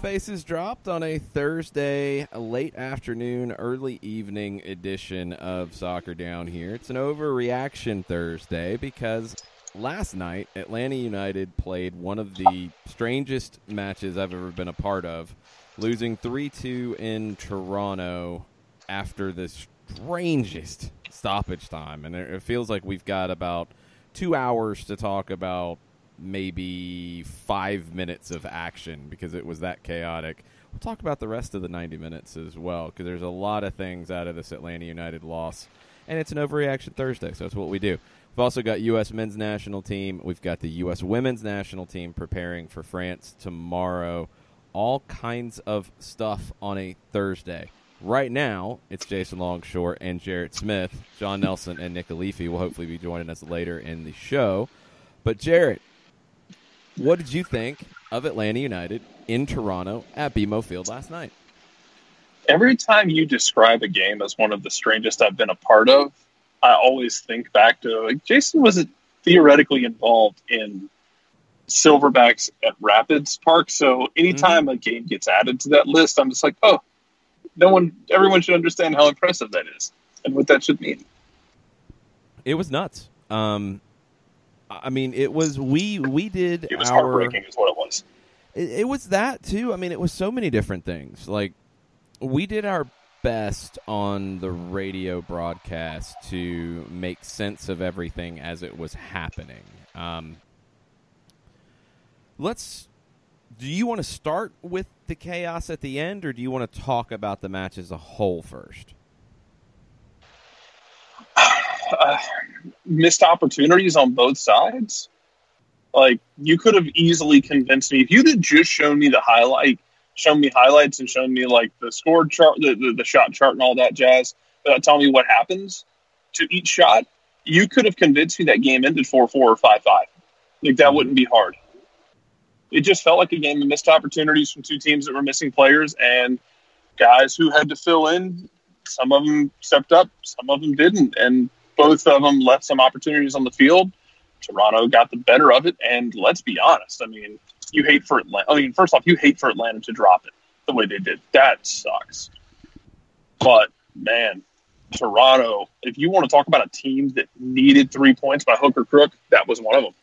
Bases dropped on a Thursday, a late afternoon, early evening edition of Soccer Down Here. It's an overreaction Thursday because last night Atlanta United played one of the strangest matches I've ever been a part of, losing 3-2 in Toronto after the strangest stoppage time. And it feels like we've got about 2 hours to talk about maybe 5 minutes of action because it was that chaotic. We'll talk about the rest of the 90 minutes as well because there's a lot of things out of this Atlanta United loss, and it's an overreaction Thursday, so that's what we do. We've also got U.S. men's national team. We've got the U.S. women's national team preparing for France tomorrow. All kinds of stuff on a Thursday. Right now, it's Jason Longshore and Jarrett Smith. John Nelson and Nick Alifi will hopefully be joining us later in the show. But Jarrett, what did you think of Atlanta United in Toronto at BMO Field last night? Every time you describe a game as one of the strangest I've been a part of, I always think back to, like, Jason was theoretically involved in Silverbacks at Rapids Park. So anytime a game gets added to that list, I'm just like, oh, everyone should understand how impressive that is and what that should mean. It was nuts. I mean, it was we did. It was heartbreaking, is what it was. It was that too. I mean, it was so many different things. Like, we did our best on the radio broadcast to make sense of everything as it was happening. Do you want to start with the chaos at the end, or do you want to talk about the match as a whole first? Missed opportunities on both sides. Like, you could have easily convinced me if you'd have just shown me highlights and shown me like the score chart, the shot chart, and all that jazz, without telling me what happens to each shot. You could have convinced me that game ended 4-4 or 5-5. Like, that wouldn't be hard. It just felt like a game of missed opportunities from two teams that were missing players and guys who had to fill in. Some of them stepped up, some of them didn't, and both of them left some opportunities on the field. Toronto got the better of it, and let's be honest. I mean, first off, you hate for Atlanta to drop it the way they did. That sucks. But, man, Toronto, if you want to talk about a team that needed 3 points by hook or crook, that was one of them.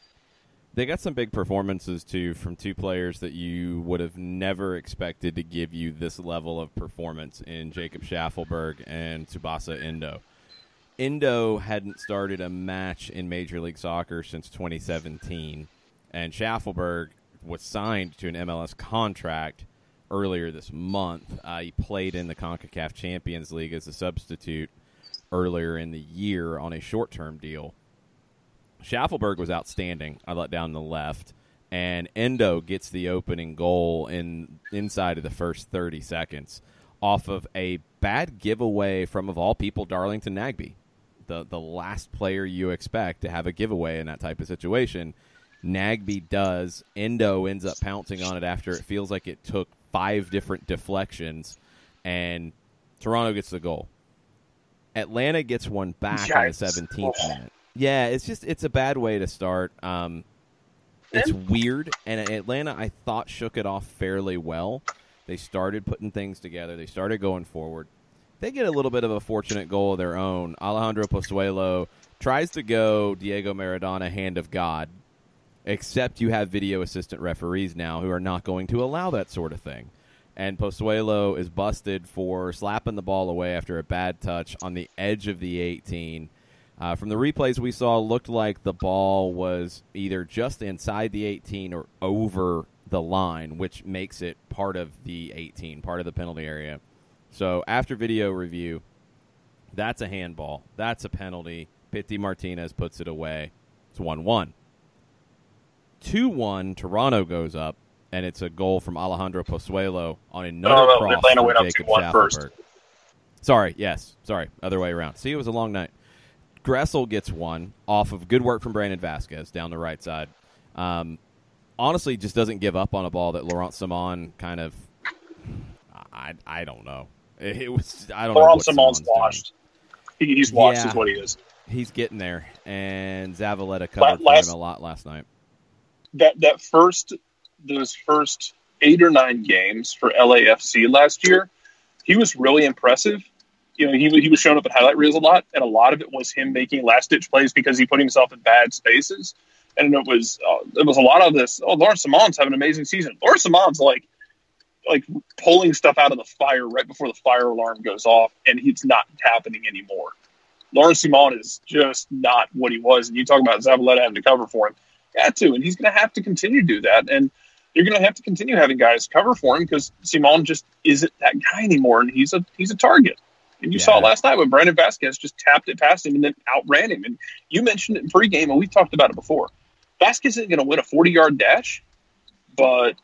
They got some big performances, too, from two players that you would have never expected to give you this level of performance in Jacob Schaffelberg and Tsubasa Endo. Endo hadn't started a match in Major League Soccer since 2017, and Schaffelberg was signed to an MLS contract earlier this month. He played in the CONCACAF Champions League as a substitute earlier in the year on a short-term deal. Schaffelberg was outstanding. I let down the left, and Endo gets the opening goal inside of the first 30 seconds off of a bad giveaway from, of all people, Darlington Nagbe. The last player you expect to have a giveaway in that type of situation. Nagbe does. Endo ends up pouncing on it after it feels like it took 5 different deflections, and Toronto gets the goal. Atlanta gets one back on the 17th minute. Yeah, it's a bad way to start. It's weird, and Atlanta, I thought, shook it off fairly well. They started putting things together. They started going forward. They get a little bit of a fortunate goal of their own. Alejandro Pozuelo tries to go Diego Maradona, hand of God, except you have video assistant referees now who are not going to allow that sort of thing. And Pozuelo is busted for slapping the ball away after a bad touch on the edge of the 18. From the replays we saw, looked like the ball was either just inside the 18 or over the line, which makes it part of the 18, part of the penalty area. So after video review, that's a handball. That's a penalty. Pity Martinez puts it away. It's 1-1. 2-1, Toronto goes up, and it's a goal from Alejandro Pozuelo on another cross Atlanta from went up Jacob 2-1 first. Sorry, other way around. See, it was a long night. Gressel gets one off of good work from Brandon Vasquez down the right side. Honestly, just doesn't give up on a ball that Laurent Simon kind of, I don't know. It was, I don't know. Laurent Simon's washed. He's washed is what he is. He's getting there, and Zavaleta covered for him a lot last night. Those first 8 or 9 games for LAFC last year, he was really impressive. You know, he was showing up at highlight reels a lot, and a lot of it was him making last-ditch plays because he put himself in bad spaces. And it was a lot of this. Oh, Laurent Simon's having an amazing season. Laurent Simon's like pulling stuff out of the fire right before the fire alarm goes off, and it's not happening anymore. Laurent Simon is just not what he was. And you talk about Zavaleta having to cover for him. Got to, and he's going to have to continue to do that. And you're going to have to continue having guys cover for him because Simon just isn't that guy anymore, and he's a target. And you saw it last night when Brandon Vasquez just tapped it past him and then outran him. And you mentioned it in pregame, and we've talked about it before. Vasquez isn't going to win a 40-yard dash, but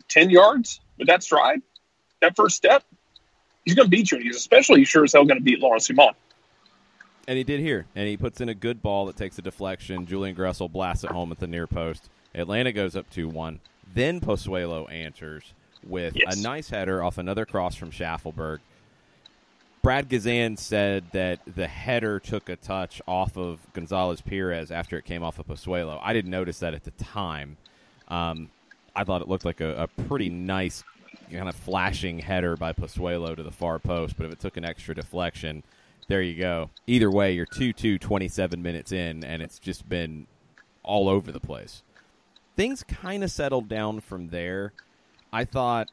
10 yards with that stride, that first step, he's going to beat you. And he's especially sure as hell going to beat Laurent Simon. And he did here. And he puts in a good ball that takes a deflection. Julian Gressel blasts it home at the near post. Atlanta goes up 2-1. Then Pozuelo answers with a nice header off another cross from Schaffelberg. Brad Gazan said that the header took a touch off of Gonzalez-Perez after it came off of Pozuelo. I didn't notice that at the time. I thought it looked like a pretty nice kind of flashing header by Pozuelo to the far post, but if it took an extra deflection, there you go. Either way, you're 2-2, 27 minutes in, and it's just been all over the place. Things kind of settled down from there. I thought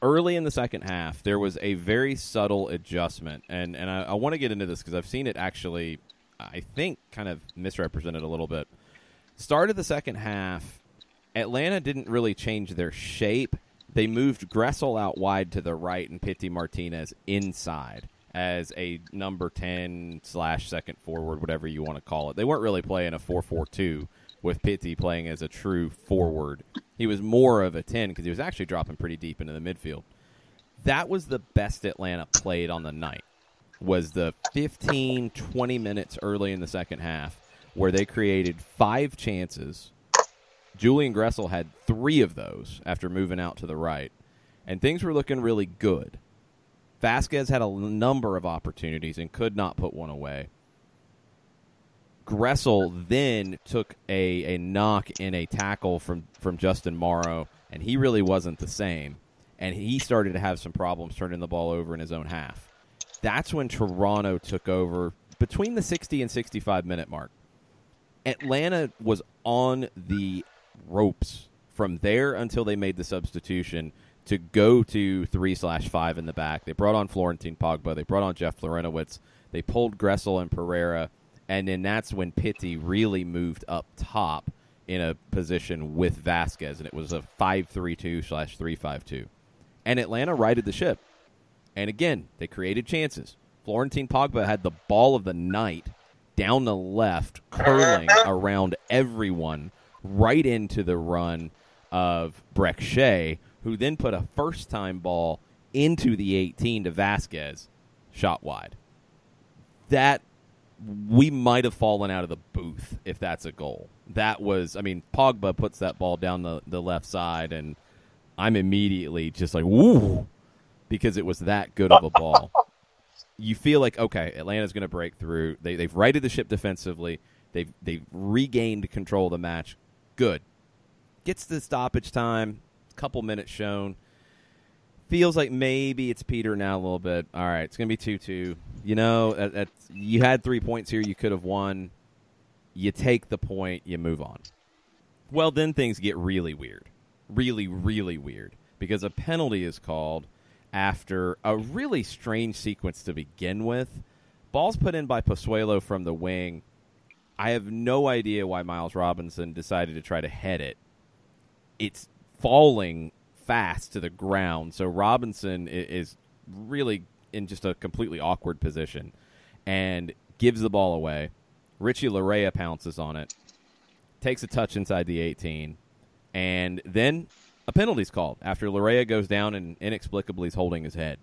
early in the second half, there was a very subtle adjustment, and I want to get into this because I've seen it actually, I think, kind of misrepresented a little bit. Start of the second half, Atlanta didn't really change their shape. They moved Gressel out wide to the right and Pity Martinez inside as a number 10/second forward, whatever you want to call it. They weren't really playing a 4-4-2 with Pity playing as a true forward. He was more of a 10 because he was actually dropping pretty deep into the midfield. That was the best Atlanta played on the night, was the 15, 20 minutes early in the second half where they created 5 chances. Julian Gressel had 3 of those after moving out to the right, and things were looking really good. Vasquez had a number of opportunities and could not put one away. Gressel then took a knock in a tackle from Justin Morrow, and he really wasn't the same. And he started to have some problems turning the ball over in his own half. That's when Toronto took over between the 60 and 65-minute mark. Atlanta was on the ropes from there until they made the substitution to go to 3/5 in the back. They brought on Florentin Pogba. They brought on Jeff Florenowicz. They pulled Gressel and Pereira. And then that's when Pity really moved up top in a position with Vasquez, and it was a 5-3-2/3-5-2. And Atlanta righted the ship. And again, they created chances. Florentin Pogba had the ball of the night down the left, curling around everyone, right into the run of Breck Shea, who then put a first-time ball into the 18 to Vasquez, shot wide. That we might have fallen out of the booth if that's a goal. That was, I mean, Pogba puts that ball down the left side, and I'm immediately just like, woo, because it was that good of a ball. You feel like, okay, Atlanta's going to break through. They've righted the ship defensively. They've regained control of the match. Good. Gets to stoppage time, couple minutes shown. Feels like maybe it's Peter now a little bit. All right, it's going to be 2-2. You know, you had 3 points here. You could have won. You take the point. You move on. Well, then things get really weird. Really, really weird. Because a penalty is called after a really strange sequence to begin with. Ball's put in by Pozuelo from the wing. I have no idea why Miles Robinson decided to try to head it. It's falling fast to the ground, so Robinson is really in just a completely awkward position and gives the ball away. Richie Larea pounces on it, takes a touch inside the 18, and then a penalty's called after Larea goes down and inexplicably is holding his head.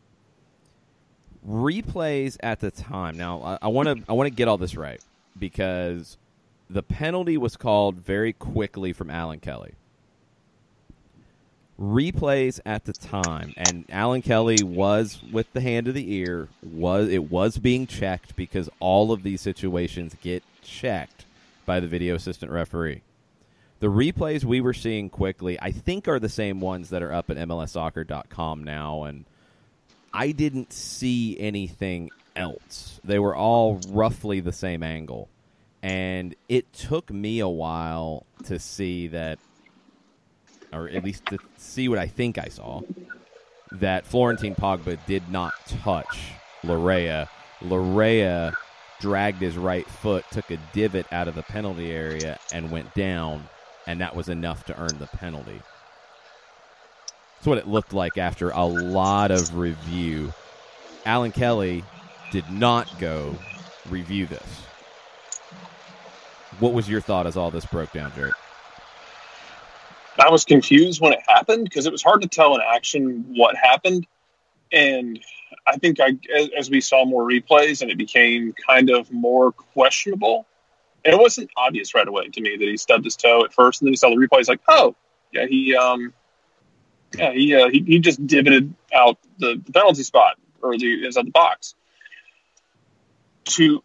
Replays at the time. Now, I want to get all this right because the penalty was called very quickly from Alan Kelly. Replays at the time, and Alan Kelly was with the hand of the ear. It was being checked because all of these situations get checked by the video assistant referee. The replays we were seeing quickly, I think, are the same ones that are up at MLSsoccer.com now, and I didn't see anything else. They were all roughly the same angle, and it took me a while to see that, or at least to see what I think I saw, that Florentine Pogba did not touch Larrea. Larrea dragged his right foot, took a divot out of the penalty area, and went down, and that was enough to earn the penalty. That's what it looked like after a lot of review. Alan Kelly did not go review this. What was your thought as all this broke down, Jared? I was confused when it happened because it was hard to tell in action what happened. And I think as we saw more replays and it became kind of more questionable, and it wasn't obvious right away to me that he stubbed his toe at first, and then he saw the replays like, oh, yeah, he just divoted out the penalty spot or inside the box.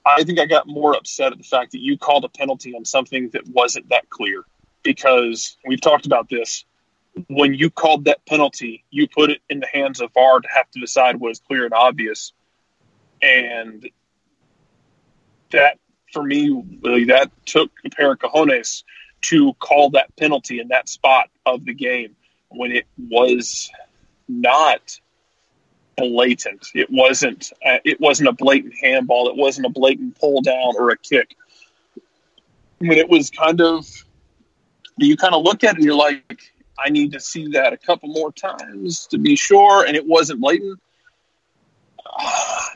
I think I got more upset at the fact that you called a penalty on something that wasn't that clear. Because we've talked about this. When you called that penalty, you put it in the hands of VAR to have to decide what is clear and obvious. And that, for me, really, that took a pair of cojones to call that penalty in that spot of the game when it was not blatant. It wasn't a blatant handball. It wasn't a blatant pull down or a kick. When it was kind of, you kind of look at it and you're like, I need to see that a couple more times to be sure, and it wasn't blatant.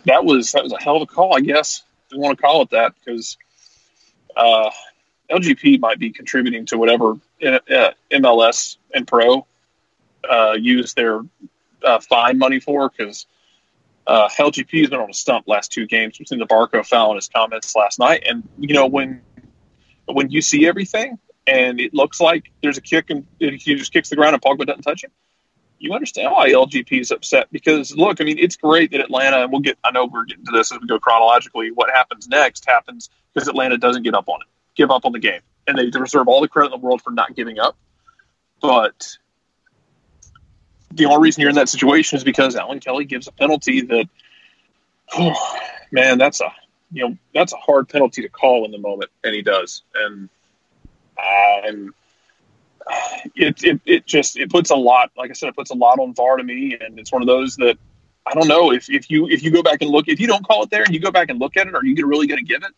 That was a hell of a call, I guess. I want to call it that because LGP might be contributing to whatever MLS and Pro use their fine money for, because LGP has been on a stump last two games between the Barco foul and his comments last night. And, when you see everything, and it looks like there's a kick and he just kicks the ground and Pogba doesn't touch him, you understand why LGP is upset. Because, look, I mean, it's great that Atlanta, and I know we're getting to this as we go chronologically, what happens next happens because Atlanta doesn't give up on the game. And they deserve all the credit in the world for not giving up. But the only reason you're in that situation is because Alan Kelly gives a penalty that, man, that's a hard penalty to call in the moment, and he does. And it puts a lot, like I said, it puts a lot on VAR to me, and it's one of those that I don't know if you go back and look, if you don't call it there and you go back and look at it, are you really going to give it?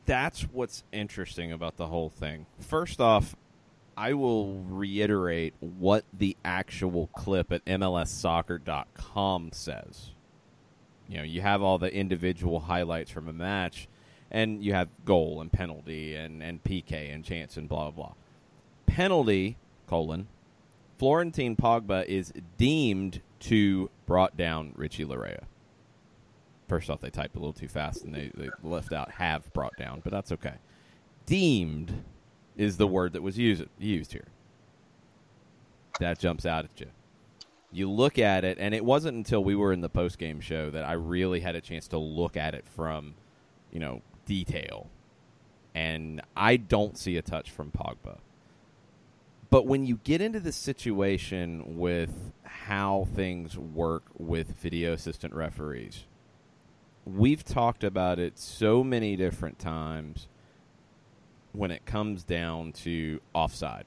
That's what's interesting about the whole thing. First off, I will reiterate what the actual clip at MLSsoccer.com says. You have all the individual highlights from a match, and you have goal and penalty and PK and chance and blah, blah, blah. Penalty, Florentine Pogba is deemed to brought down Richie Larrea. First off, they typed a little too fast, and they left out have brought down, but that's okay. Deemed is the word that was used here. That jumps out at you. You look at it, and it wasn't until we were in the post-game show that I really had a chance to look at it from, detail. And I don't see a touch from Pogba. But when you get into the situation with how things work with video assistant referees, we've talked about it so many different times when it comes down to offside.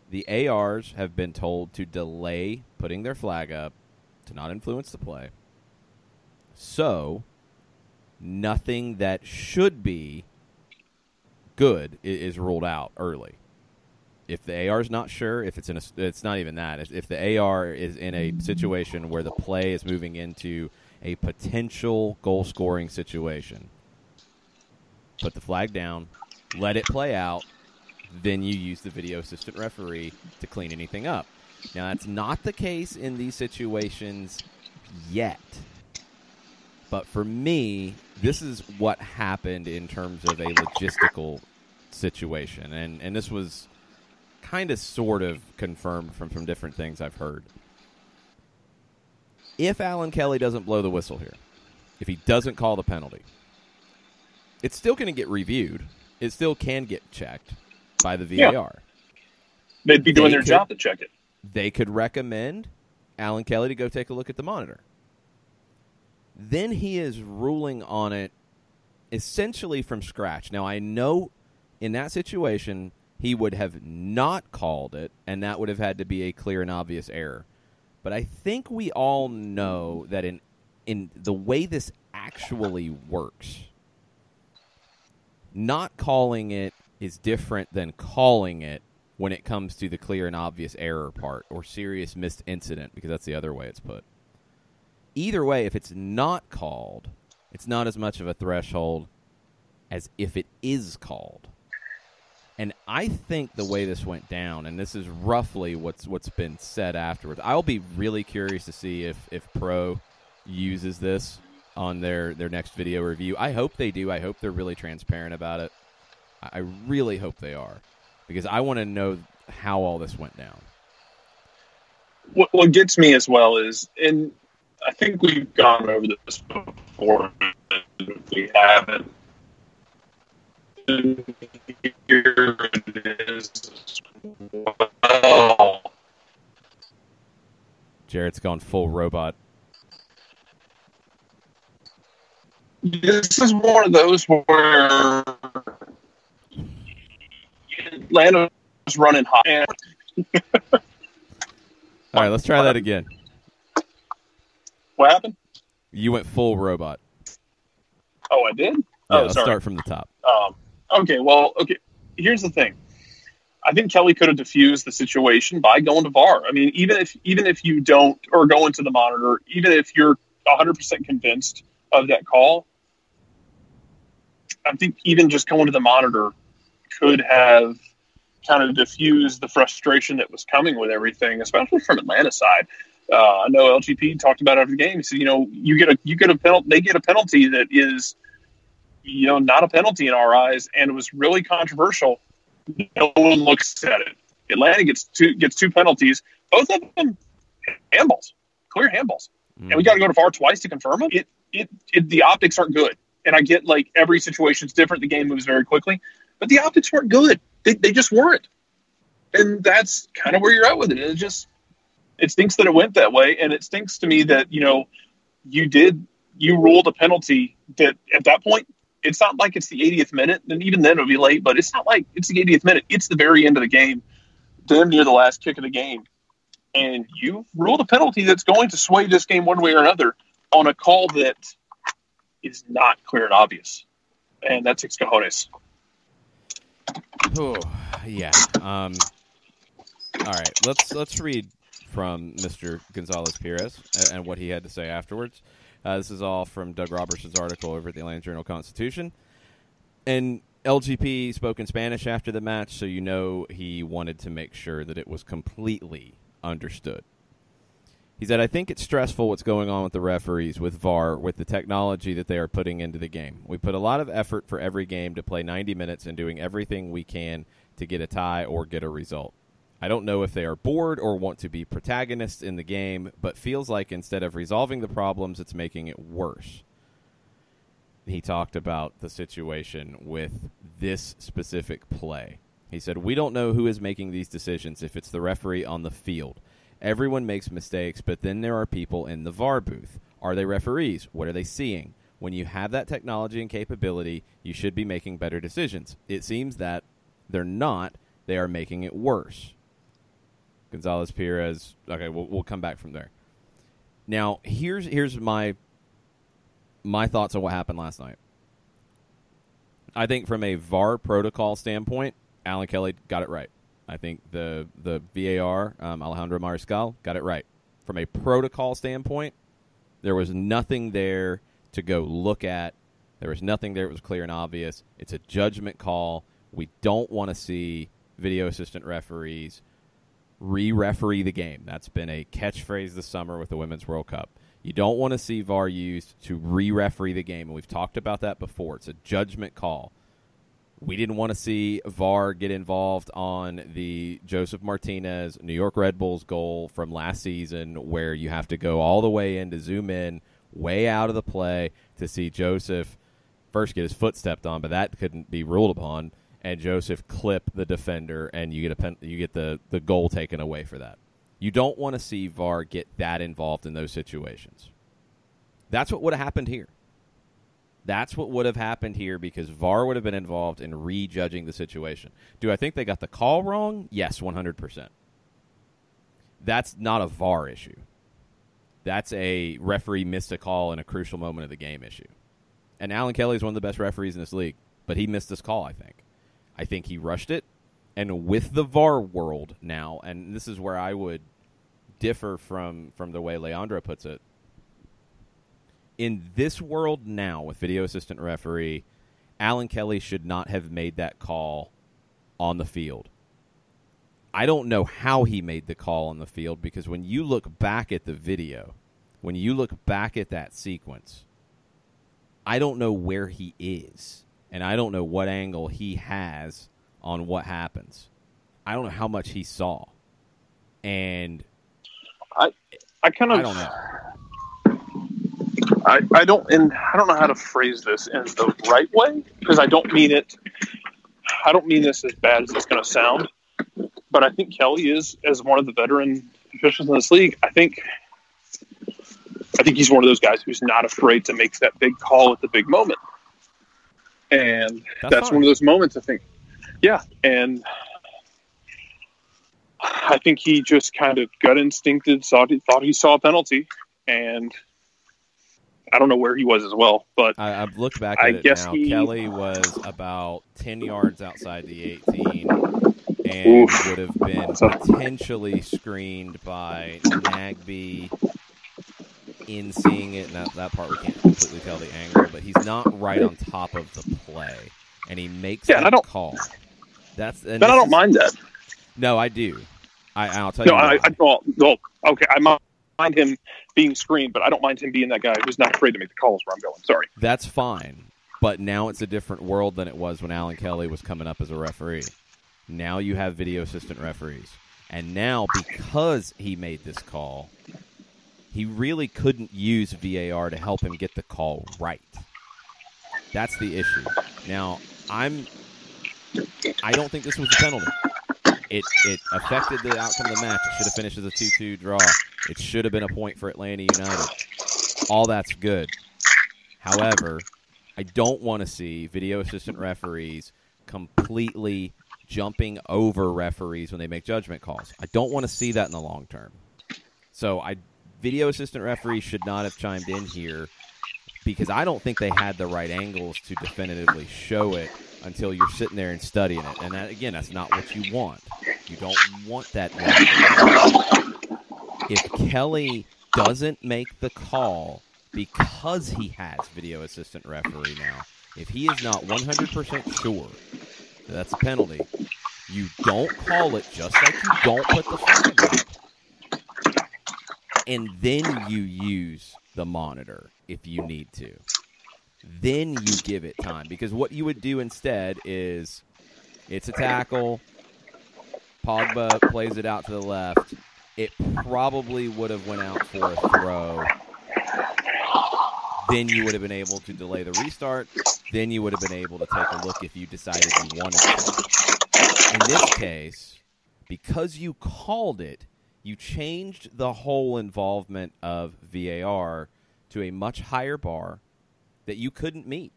The ARs have been told to delay putting their flag up to not influence the play. So, nothing that should be good is ruled out early. If the AR is not sure, if it's not even that. If the AR is in a situation where the play is moving into a potential goal-scoring situation, put the flag down, let it play out, then you use the video assistant referee to clean anything up. Now, that's not the case in these situations yet. But for me, this is what happened in terms of a logistical situation. And this was kind of sort of confirmed from different things I've heard. If Alan Kelly doesn't blow the whistle here, if he doesn't call the penalty, it's still going to get reviewed. It still can get checked by the VAR. Yeah. They'd be doing their job to check it. They could recommend Alan Kelly to go take a look at the monitor. Then he is ruling on it essentially from scratch. Now, I know in that situation he would have not called it, and that would have had to be a clear and obvious error. But I think we all know that in the way this actually works, not calling it is different than calling it when it comes to the clear and obvious error part or serious missed incident, because that's the other way it's put. Either way, if it's not called, it's not as much of a threshold as if it is called. And I think the way this went down, and this is roughly what's been said afterwards, I'll be really curious to see if Pro uses this on their next video review. I hope they do. I hope they're really transparent about it. I really hope they are, because I want to know how all this went down. What gets me as well is, and I think we've gone over this before, if we haven't. Here it is. Wow. Jarrett's gone full robot. This is one of those where Atlanta was running hot. All right, let's try that again. What happened? You went full robot. Oh, I did? Yeah, Oh, let's sorry. start from the top. Okay. Here's the thing. I think Kelly could have diffused the situation by going to VAR. I mean, even if you don't, or go into the monitor, even if you're 100% convinced of that call, I think even just going to the monitor could have kind of diffused the frustration that was coming with everything, especially from Atlanta's side. I know LGP talked about it after the game. He said, you get a penalty. They get a penalty that is, not a penalty in our eyes, and it was really controversial. No one looks at it. Atlanta gets two penalties, both of them handballs, clear handballs, and we got to go to VAR twice to confirm them. The optics aren't good, and I get like every situation's different. The game moves very quickly, but the optics weren't good. They just weren't, and that's kind of where you're at with it. It stinks that it went that way, and it stinks to me that you ruled a penalty that at that point. It's not like it's the 80th minute, and even then it'll be late, but it's not like it's the 80th minute. It's the very end of the game, damn near the last kick of the game. And you ruled a penalty that's going to sway this game one way or another on a call that is not clear and obvious. And that takes cojones. Oh, yeah. All right, let's read from Mr. Gonzalez-Perez and what he had to say afterwards. This is all from Doug Robertson's article over at the Atlanta Journal-Constitution. And LGP spoke in Spanish after the match, so he wanted to make sure that it was completely understood. He said, I think it's stressful what's going on with the referees, with VAR, with the technology that they are putting into the game. We put a lot of effort for every game to play 90 minutes and doing everything we can to get a tie or get a result. I don't know if they are bored or want to be protagonists in the game, but feels like instead of resolving the problems, it's making it worse. He talked about the situation with this specific play. He said, we don't know who is making these decisions if it's the referee on the field. Everyone makes mistakes, but then there are people in the VAR booth. Are they referees? What are they seeing? When you have that technology and capability, you should be making better decisions. It seems that they're not. They are making it worse. Gonzalez-Perez. Okay, we'll come back from there. Now, here's my thoughts on what happened last night. I think from a VAR protocol standpoint, Alan Kelly got it right. I think the VAR, Alejandro Mariscal, got it right. From a protocol standpoint, there was nothing there to go look at. There was nothing there that was clear and obvious. It's a judgment call. We don't want to see video assistant referees re-referee the game. That's been a catchphrase this summer with the Women's World Cup. You don't want to see VAR used to re-referee the game, and we've talked about that before. It's a judgment call. We didn't want to see VAR get involved on the Joseph Martinez New York Red Bulls goal from last season, where you have to go all the way in to zoom in, way out of the play, to see Joseph first get his foot stepped on, but that couldn't be ruled upon, and Joseph clip the defender, and you get the goal taken away for that. You don't want to see VAR get that involved in those situations. That's what would have happened here. That's what would have happened here, because VAR would have been involved in rejudging the situation. Do I think they got the call wrong? Yes, 100%. That's not a VAR issue. That's a referee missed a call in a crucial moment of the game issue. And Alan Kelly is one of the best referees in this league, but he missed this call, I think. I think he rushed it. And with the VAR world now, and this is where I would differ from the way Leandro puts it, in this world now with video assistant referee, Alan Kelly should not have made that call on the field. I don't know how he made the call on the field, because when you look back at the video, when you look back at that sequence, I don't know where he is, and I don't know what angle he has on what happens. I don't know how much he saw. And I don't know. I don't know how to phrase this in the right way, because I don't mean this as bad as it's going to sound, but I think Kelly is, as one of the veteran officials in this league, I think he's one of those guys who's not afraid to make that big call at the big moment. And that's one of those moments, I think. Yeah, and I think he just kind of gut instincted, thought he saw a penalty, and I don't know where he was as well, but I've looked back at it now. Kelly was about 10 yards outside the 18 and would have been potentially screened by Nagby in seeing it. And that part we can't completely tell the angle, but he's not right on top of the play, and he makes that call. I don't mind that. No, I do. I'll tell you. No, okay. I mind him being screened, but I don't mind him being that guy who's not afraid to make the calls where I'm going. Sorry. That's fine. But now it's a different world than it was when Alan Kelly was coming up as a referee. Now you have video assistant referees. And now, because he made this call, he really couldn't use VAR to help him get the call right. That's the issue. Now, I don't think this was a penalty. It affected the outcome of the match. It should have finished as a 2-2 draw. It should have been a point for Atlanta United. All that's good. However, I don't want to see video assistant referees completely jumping over referees when they make judgment calls. I don't want to see that in the long term. So video assistant referees should not have chimed in here, because I don't think they had the right angles to definitively show it until you're sitting there and studying it. And that, again, that's not what you want. You don't want that. If Kelly doesn't make the call because he has video assistant referee now, if he is not 100% sure that that's a penalty, you don't call it, just like you don't put the flag up. And then you use the monitor if you need to. Then you give it time. Because what you would do instead is, it's a tackle, Pogba plays it out to the left, it probably would have went out for a throw. Then you would have been able to delay the restart. Then you would have been able to take a look if you decided you wanted to. In this case, because you called it, you changed the whole involvement of VAR to a much higher bar that you couldn't meet.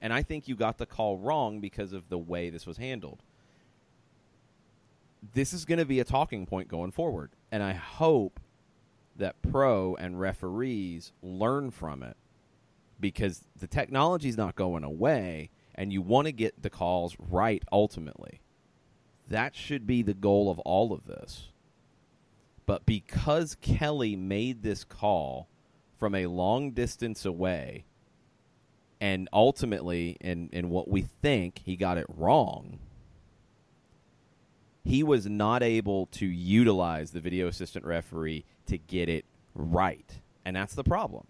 And I think you got the call wrong because of the way this was handled. This is going to be a talking point going forward. And I hope that pro and referees learn from it, because the technology is not going away, and you want to get the calls right ultimately. That should be the goal of all of this. But because Kelly made this call from a long distance away, and ultimately, in what we think, he got it wrong, he was not able to utilize the video assistant referee to get it right. And that's the problem.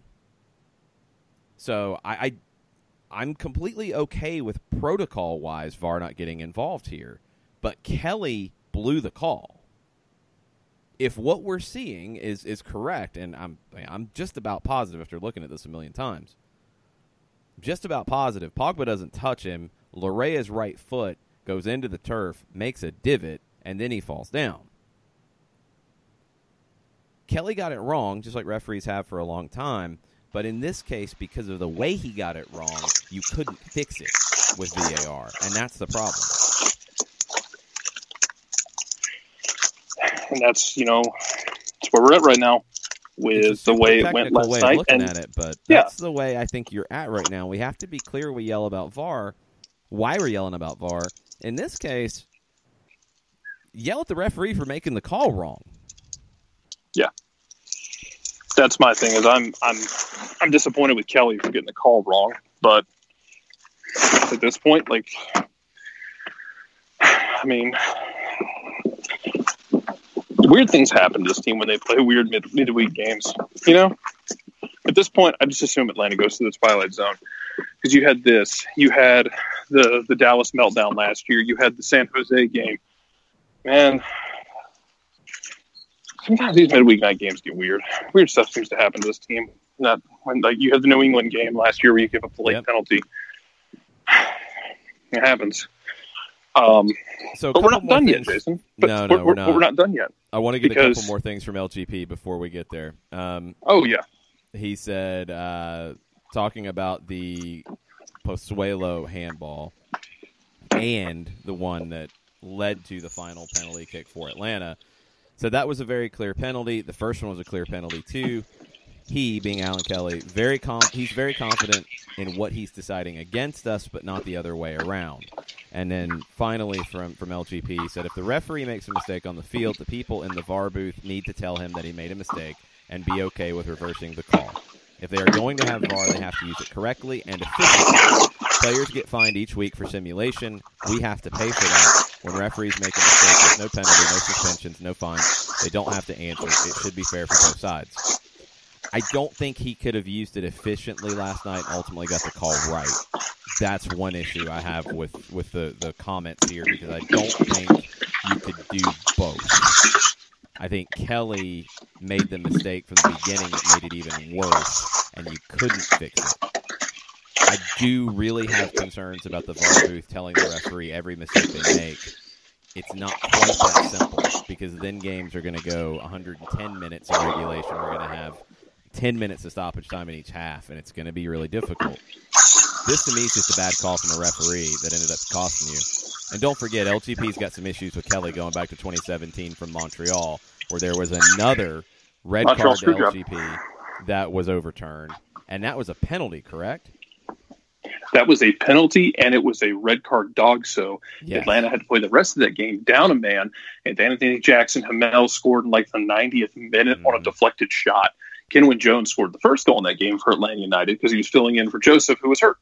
So I'm completely okay with protocol-wise VAR not getting involved here. But Kelly blew the call. If what we're seeing is correct, and I'm just about positive after looking at this a million times, just about positive, Pogba doesn't touch him, Larea's right foot goes into the turf, makes a divot, and then he falls down. Kelly got it wrong, just like referees have for a long time, but in this case, because of the way he got it wrong, you couldn't fix it with VAR, and that's the problem. And that's where we're at right now with the way it went last night. Looking at it, but that's the way I think you're at right now. We have to be clear we yell about VAR, why we're yelling about VAR. In this case, yell at the referee for making the call wrong. Yeah. That's my thing is I'm disappointed with Kelly for getting the call wrong, but at this point, weird things happen to this team when they play weird midweek games. At this point, I just assume Atlanta goes to the Twilight Zone because you had the Dallas meltdown last year. You had the San Jose game. Man, sometimes these midweek night games get weird. Weird stuff seems to happen to this team. Not when you had the New England game last year where you give up the late penalty. It happens. But we're not done yet, Jason. No, we're not. We're not done yet. I want to get a couple more things from LGP before we get there. He said, talking about the Pozuelo handball and the one that led to the final penalty kick for Atlanta. So that was a very clear penalty. The first one was a clear penalty too. He, being Alan Kelly, he's very confident in what he's deciding against us, but not the other way around. And then finally from LGP, he said, if the referee makes a mistake on the field, the people in the VAR booth need to tell him that he made a mistake and be okay with reversing the call. If they are going to have VAR, they have to use it correctly and efficiently. Players get fined each week for simulation. We have to pay for that. When referees make a mistake, there's no penalty, no suspensions, no fines. They don't have to answer. It should be fair for both sides. I don't think he could have used it efficiently last night and ultimately got the call right. That's one issue I have with the comments here because I don't think you could do both. I think Kelly made the mistake from the beginning that made it even worse, and you couldn't fix it. I do really have concerns about the VAR booth telling the referee every mistake they make. It's not quite that simple because then games are going to go 110 minutes in regulation. We're going to have 10 minutes of stoppage time in each half, and it's going to be really difficult. This, to me, is just a bad call from the referee that ended up costing you. And don't forget, LTP's got some issues with Kelly going back to 2017 from Montreal, where there was another red card to LGP that was overturned, and that was a penalty, correct? That was a penalty, and it was a red card dog. So yes. Atlanta had to play the rest of that game down a man, and Anthony Jackson Hamel scored in the 90th minute on a deflected shot. Kenwin Jones scored the first goal in that game for Atlanta United because he was filling in for Joseph, who was hurt.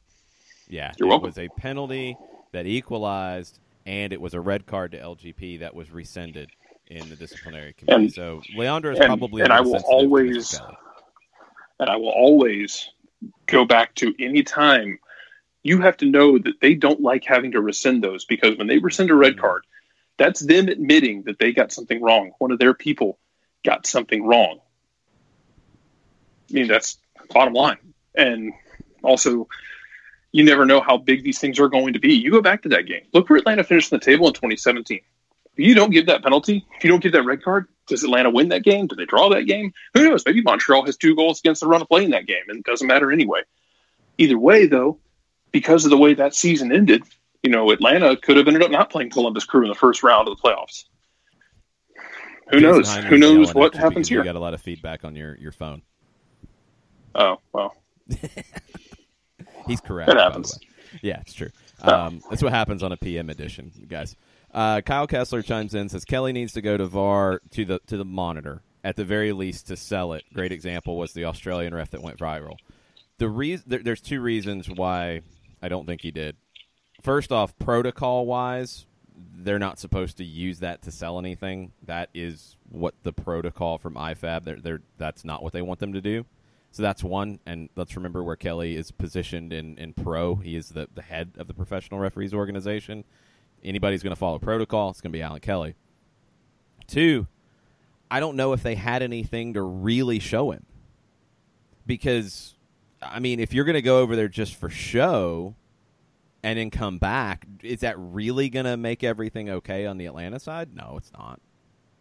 Yeah, You're welcome. It was a penalty that equalized, and it was a red card to LGP that was rescinded in the disciplinary committee. So Leandro is probably and I will always go back to any time. You have to know that they don't like having to rescind those because when they rescind a red card, that's them admitting that they got something wrong. One of their people got something wrong. I mean, that's bottom line. And also, you never know how big these things are going to be. You go back to that game. Look where Atlanta finished on the table in 2017. If you don't give that penalty, if you don't give that red card, does Atlanta win that game? Do they draw that game? Who knows? Maybe Montreal has 2 goals against the run of play in that game, and it doesn't matter anyway. Either way, though, because of the way that season ended, Atlanta could have ended up not playing Columbus Crew in the first round of the playoffs. Who knows? Who knows what happens here? You got a lot of feedback on your phone. Oh, well. He's correct. It happens. By the way. Yeah, it's true. That's what happens on a PM edition, guys. Kyle Kessler chimes in, says Kelly needs to go to VAR to the monitor, at the very least, to sell it. Great example was the Australian ref that went viral. There's 2 reasons why I don't think he did. First off, protocol-wise, they're not supposed to use that to sell anything. That is what the protocol from IFAB, that's not what they want them to do. So that's one, and let's remember where Kelly is positioned in pro. He is the head of the professional referees organization. Anybody's going to follow protocol, it's going to be Alan Kelly. Two, I don't know if they had anything to really show him. Because, I mean, if you're going to go over there just for show and then come back, is that really going to make everything okay on the Atlanta side? No, it's not.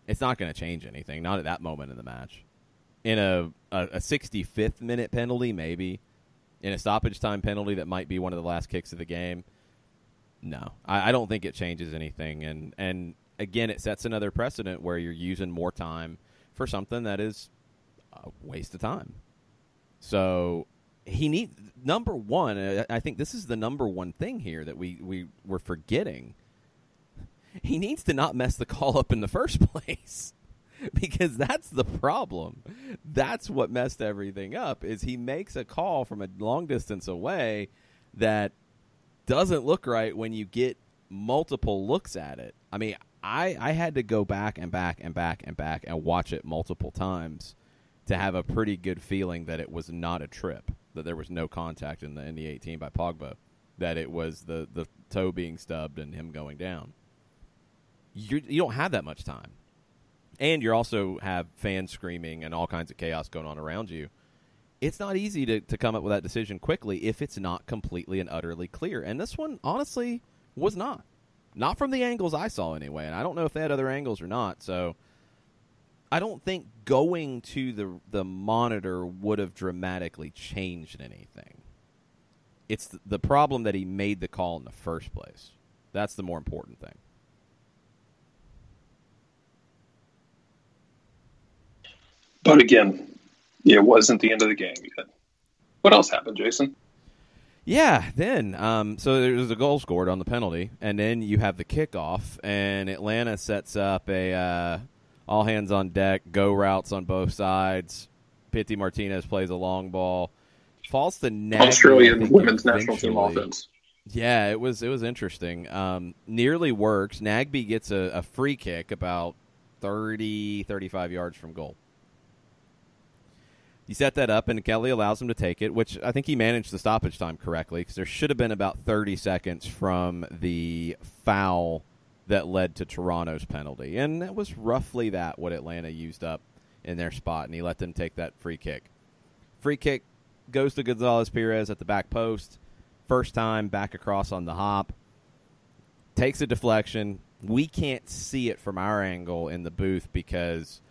It's not going to change anything, not at that moment in the match. In a 65th minute penalty, maybe. In a stoppage time penalty that might be one of the last kicks of the game. No, I don't think it changes anything. And again, it sets another precedent where you're using more time for something that is a waste of time. So he needs, number one, I think this is the number one thing here that we're forgetting. He needs to not mess the call up in the first place. Because that's the problem. That's what messed everything up, is he makes a call from a long distance away that doesn't look right when you get multiple looks at it. I mean, I had to go back and back and back and back and watch it multiple times to have a pretty good feeling that it was not a trip, that there was no contact in the 18 by Pogba, that it was the toe being stubbed and him going down. You don't have that much time. And you also have fans screaming and all kinds of chaos going on around you. It's not easy to come up with that decision quickly if it's not completely and utterly clear. And this one, honestly, was not. Not from the angles I saw anyway. And I don't know if they had other angles or not. So I don't think going to the monitor would have dramatically changed anything. It's the problem that he made the call in the first place. That's the more important thing. But again, it wasn't the end of the game yet. What else happened, Jason? Yeah, then, so there's a goal scored on the penalty, and then you have the kickoff, and Atlanta sets up a all hands on deck, go routes on both sides. Pity Martinez plays a long ball, falls to Nagby. Australian women's national team offense. Yeah, it was interesting. Nearly works. Nagby gets a free kick about 35 yards from goal. You set that up, and Kelly allows him to take it, which I think he managed the stoppage time correctly, because there should have been about 30 seconds from the foul that led to Toronto's penalty. And that was roughly what Atlanta used up in their spot, and he let them take that free kick. Free kick goes to Gonzalez-Perez at the back post. First time back across on the hop. Takes a deflection. We can't see it from our angle in the booth because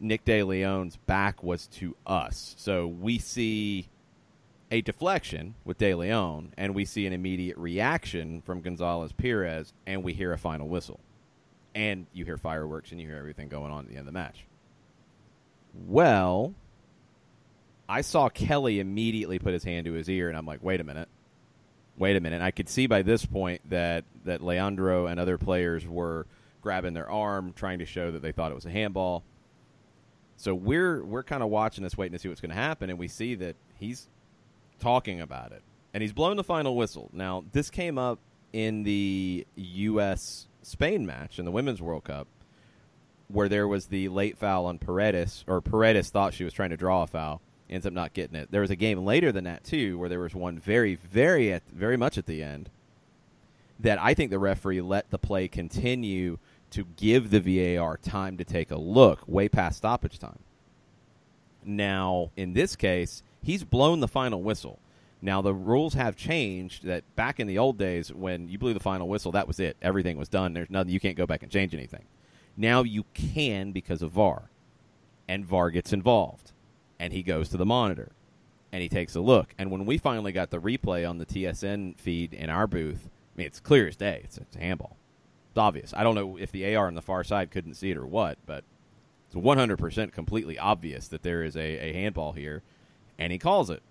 Nick De Leon's back was to us. So we see a deflection with De Leon, and we see an immediate reaction from Gonzalez-Perez, and we hear a final whistle. And you hear fireworks, and you hear everything going on at the end of the match. Well, I saw Kelly immediately put his hand to his ear, and I'm like, wait a minute. I could see by this point that Leandro and other players were grabbing their arm, trying to show that they thought it was a handball. So we're kind of watching this, waiting to see what's going to happen, and we see that he's talking about it. And he's blown the final whistle. Now, this came up in the U.S.-Spain match in the Women's World Cup, where there was the late foul on Paredes, or Paredes thought she was trying to draw a foul, ends up not getting it. There was a game later than that, too, where there was one very, very much at the end that I think the referee let the play continue to give the VAR time to take a look way past stoppage time. Now, in this case, he's blown the final whistle. Now, the rules have changed that back in the old days when you blew the final whistle, that was it. Everything was done. There's nothing. You can't go back and change anything. Now you can because of VAR. And VAR gets involved. And he goes to the monitor. And he takes a look. And when we finally got the replay on the TSN feed in our booth, I mean, it's clear as day. It's a handball. It's obvious. I don't know if the AR on the far side couldn't see it or what, but it's 100% completely obvious that there is a handball here, and he calls it.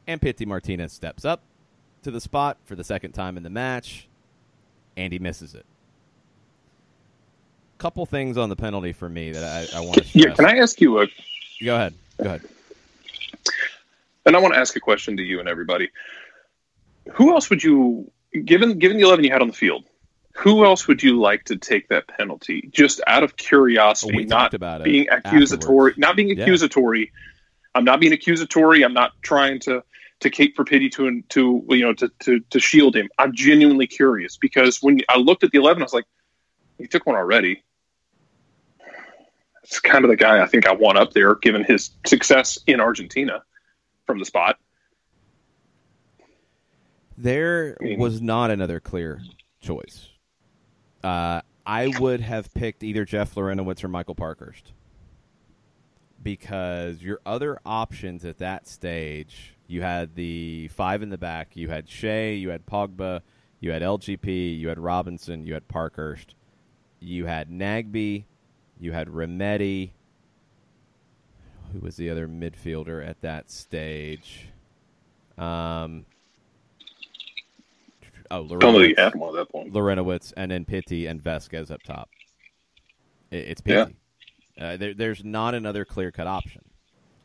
And Pity Martinez steps up to the spot for the second time in the match, and he misses it. Couple things on the penalty for me that I want to stress. Yeah, can I ask you Go ahead. And I want to ask a question to you and everybody. Who else would you, given the 11 you had on the field, who else would you like to take that penalty? Just out of curiosity, not being accusatory. I'm not being accusatory. I'm not trying to cape for pity to shield him. I'm genuinely curious because when I looked at the 11, I was like, he took one already. It's kind of the guy I think I want up there, given his success in Argentina from the spot. There was not another clear choice. I would have picked either Jeff Lorenowitz or Michael Parkhurst because your other options at that stage, you had the 5 in the back. You had Shea, you had Pogba, you had LGP, you had Robinson, you had Parkhurst, you had Nagby, you had Remedi. Who was the other midfielder at that stage? Lorenowitz. Don't know you had one at that point. Lorenowitz, and then Pitti and Vesquez up top. It's Pitti. Yeah. There's not another clear-cut option.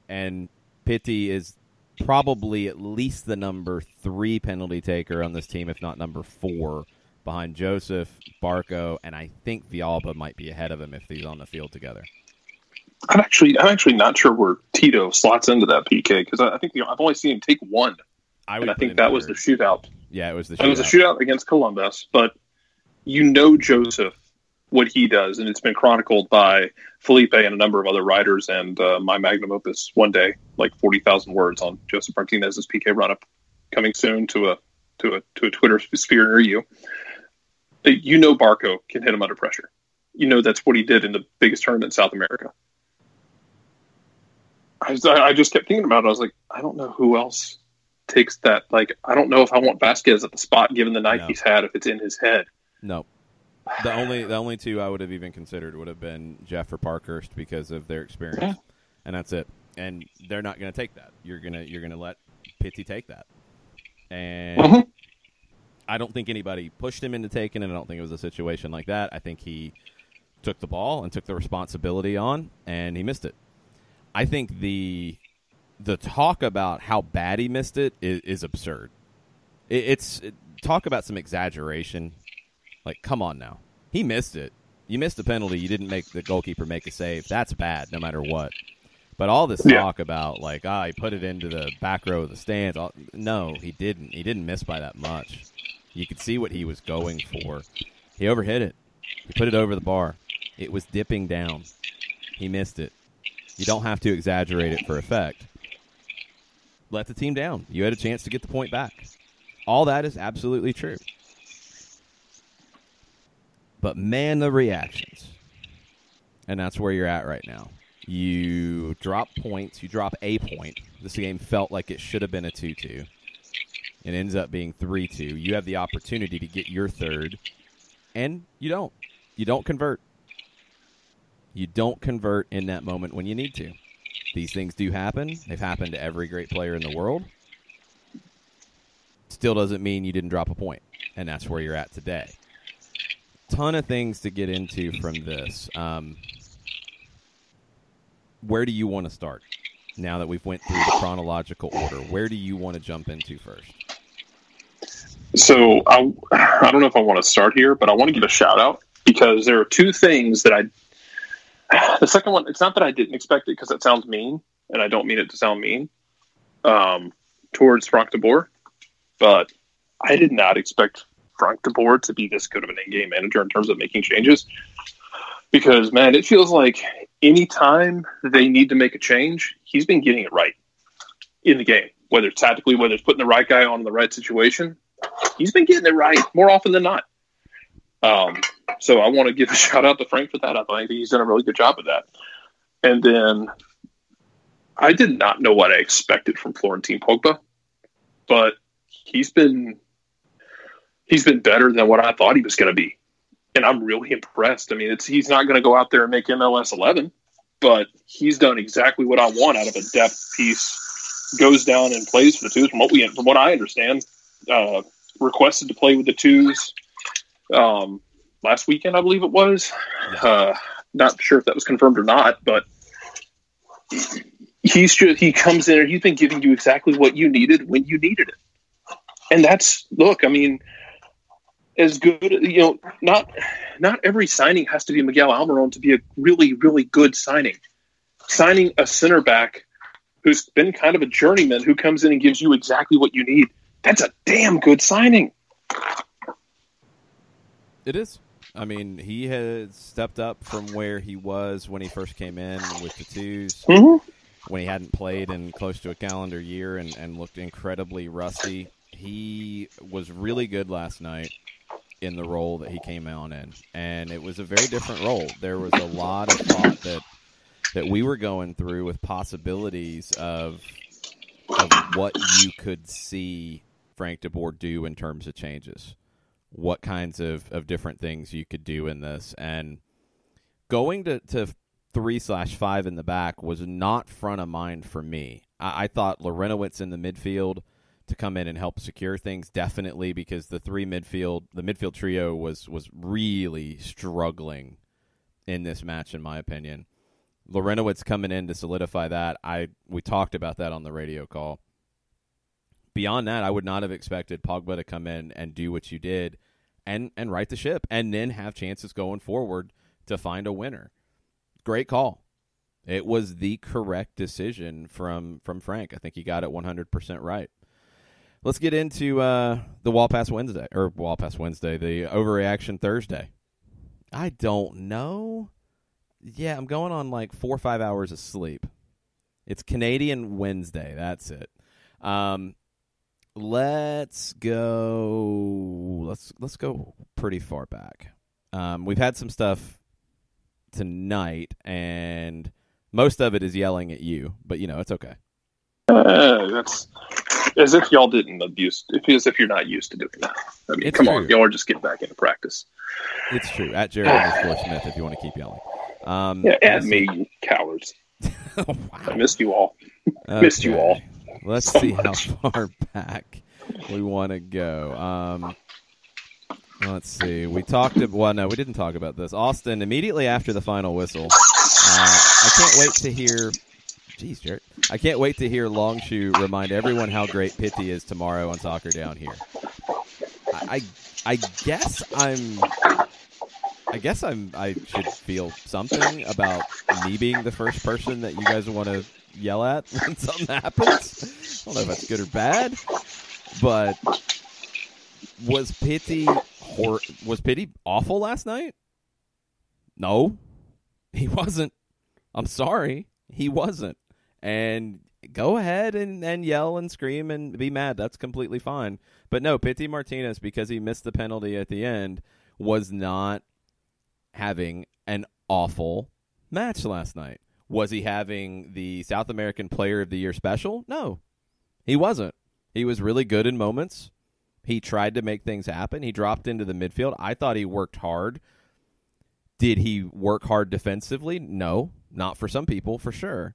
And Pitti is probably at least the number 3 penalty taker on this team, if not number 4, behind Joseph, Barco, and I think Villalba might be ahead of him if he's on the field together. I'm actually not sure where Tito slots into that PK because I think I've only seen him take one. I think that was the shootout. Yeah, it was the shootout. It was a shootout against Columbus, but Joseph, what he does, and it's been chronicled by Felipe and a number of other writers and my magnum opus one day, like 40,000 words on Joseph Martinez's PK run-up, coming soon to a Twitter sphere near you. Barco can hit him under pressure. That's what he did in the biggest tournament in South America. I just kept thinking about it. I was like, I don't know who else takes that. Like, I don't know if I want Vasquez at the spot given the night he's had if it's in his head. No. The only 2 I would have even considered would have been Jeff or Parkhurst because of their experience. And that's it. And they're not going to take that. You're gonna let Pitti take that. And I don't think anybody pushed him into taking it. I don't think it was a situation like that. I think he took the ball and took the responsibility on, and he missed it. I think the talk about how bad he missed it is absurd. Talk about some exaggeration. Like, come on now. He missed it. You missed a penalty. You didn't make the goalkeeper make a save. That's bad no matter what. But all this talk about, like, he put it into the back row of the stands. No, he didn't. He didn't miss by that much. You could see what he was going for. He overhit it. He put it over the bar. It was dipping down. He missed it. You don't have to exaggerate it for effect. Let the team down. You had a chance to get the point back. All that is absolutely true. But man, the reactions. And that's where you're at right now. You drop points. You drop a point. This game felt like it should have been a 2-2. It ends up being 3-2. You have the opportunity to get your third, and you don't. You don't convert. You don't convert in that moment when you need to. These things do happen. They've happened to every great player in the world. Still doesn't mean you didn't drop a point, and that's where you're at today. Ton of things to get into from this. Where do you want to start? Now that we've went through the chronological order, where do you want to jump into first? So I don't know if I want to start here, but I want to give a shout out because there are 2 things that the second one, it's not that I didn't expect it because that sounds mean, and I don't mean it to sound mean, towards Frank de Boer, but I did not expect Frank de Boer to be this good of an in-game manager in terms of making changes because, man, it feels like anytime they need to make a change, he's been getting it right in the game, whether it's tactically, whether it's putting the right guy on in the right situation. He's been getting it right more often than not. So I want to give a shout out to Frank for that. I think he's done a really good job of that. And then I did not know what I expected from Florentin Pogba, but he's been better than what I thought he was going to be. And I'm really impressed. I mean, he's not going to go out there and make MLS 11, but he's done exactly what I want out of a depth piece. Goes down and plays for the twos. From what I understand, requested to play with the twos last weekend, I believe it was. Not sure if that was confirmed or not, but he comes in and he's been giving you exactly what you needed when you needed it. And I mean, as good, not every signing has to be Miguel Almiron to be a really, really good signing. Signing a center back who's been kind of a journeyman, who comes in and gives you exactly what you need. That's a damn good signing. It is. I mean, he has stepped up from where he was when he first came in with the twos, when he hadn't played in close to a calendar year and looked incredibly rusty. He was really good last night in the role that he came out in, and it was a very different role. There was a lot of thought that we were going through with possibilities of what you could see Frank DeBoer do in terms of changes, what kinds of different things you could do in this. And going to 3/5 in the back was not front of mind for me. I thought Larentowicz in the midfield to come in and help secure things, definitely, because the midfield trio was really struggling in this match, in my opinion. Larentowicz coming in to solidify that. We talked about that on the radio call. Beyond that, I would not have expected Pogba to come in and do what you did and right the ship and then have chances going forward to find a winner. Great call. It was the correct decision from Frank. I think he got it 100% right. Let's get into the Wall Pass Wednesday, the Overreaction Thursday. I don't know. Yeah, I'm going on like 4 or 5 hours of sleep. It's Canadian Wednesday. That's it. Let's go. Let's go pretty far back. We've had some stuff tonight, and most of it is yelling at you, but it's okay. That's as if y'all didn't as if you're not used to doing that. I mean, come on, y'all are just getting back into practice. It's true. At Jared_Smith, if you want to keep yelling. Add me, you cowards. Wow. I missed you all. Missed you all. Let's see how far back we want to go. Let's see. We didn't talk about this. Austin, immediately after the final whistle, I can't wait to hear... Jeez, Jared. I can't wait to hear Longshoe remind everyone how great Pitty is tomorrow on Soccer Down Here. I guess I should feel something about me being the first person that you guys want to yell at when something happens. I don't know if that's good or bad, but was Pitty awful last night? No, he wasn't. I'm sorry, he wasn't. And go ahead and yell and scream and be mad. That's completely fine. But no, Pity Martinez, because he missed the penalty at the end, was not having an awful match last night. Was he having the South American Player of the Year special? No, he wasn't. He was really good in moments. He tried to make things happen. He dropped into the midfield. I thought he worked hard. Did he work hard defensively? No, not for some people, for sure.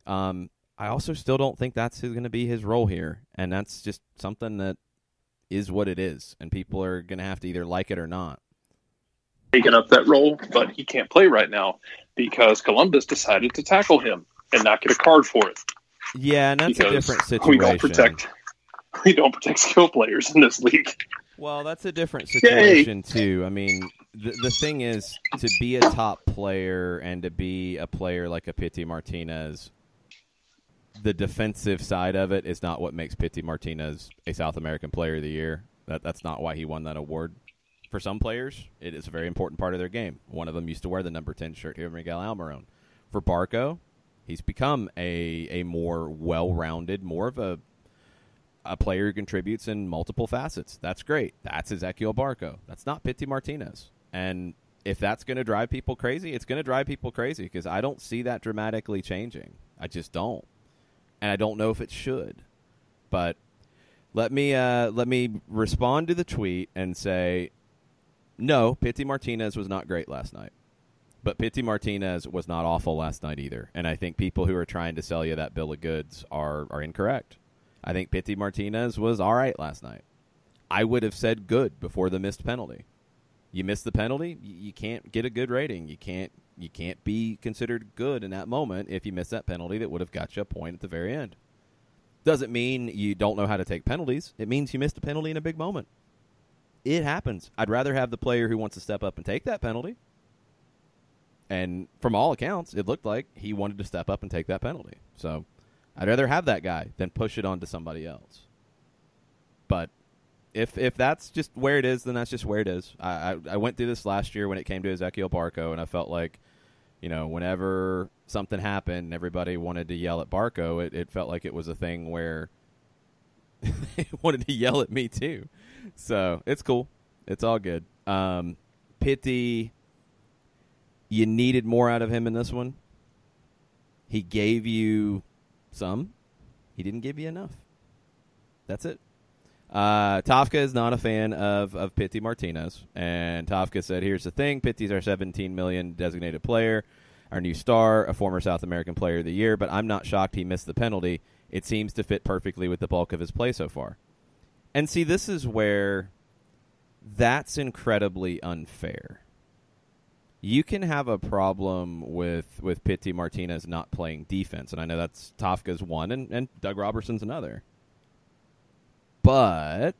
I also still don't think that's going to be his role here, and that's just something that is what it is, and people are going to have to either like it or not. Taking up that role, but he can't play right now because Columbus decided to tackle him and not get a card for it. Yeah, and that's a different situation. We don't protect skill players in this league. Well, that's a different situation, too. I mean, the thing is, to be a top player and to be a player like a Pity Martinez, the defensive side of it is not what makes Pity Martinez a South American Player of the Year. That's not why he won that award. For some players, it is a very important part of their game. One of them used to wear the number 10 shirt here, Miguel Almiron. For Barco, he's become a more well-rounded, more of a player who contributes in multiple facets. That's great. That's Ezequiel Barco. That's not Pity Martinez. And if that's going to drive people crazy, it's going to drive people crazy because I don't see that dramatically changing. I just don't. And I don't know if it should. But let me respond to the tweet and say, no, Pity Martinez was not great last night. But Pity Martinez was not awful last night either. And I think people who are trying to sell you that bill of goods are incorrect. I think Pity Martinez was all right last night. I would have said good before the missed penalty. You miss the penalty, you can't get a good rating. You can't be considered good in that moment if you miss that penalty that would have got you a point at the very end. Doesn't mean you don't know how to take penalties. It means you missed a penalty in a big moment. It happens. I'd rather have the player who wants to step up and take that penalty. And from all accounts, it looked like he wanted to step up and take that penalty. So I'd rather have that guy than push it on to somebody else. But if that's just where it is, then that's just where it is. I went through this last year when it came to Ezequiel Barco, and I felt like, whenever something happened, everybody wanted to yell at Barco. It felt like it was a thing where they wanted to yell at me too. So it's cool. It's all good. Pitty, you needed more out of him in this one. He gave you some. He didn't give you enough. That's it. Tafka is not a fan of Pitty Martinez, and Tafka said, here's the thing, Pitty's our $17 million designated player, our new star, a former South American Player of the Year, but I'm not shocked he missed the penalty. It seems to fit perfectly with the bulk of his play so far. And see, this is where that's incredibly unfair. You can have a problem with Pitty Martinez not playing defense, and I know that's Tafka's one, and Doug Robertson's another. But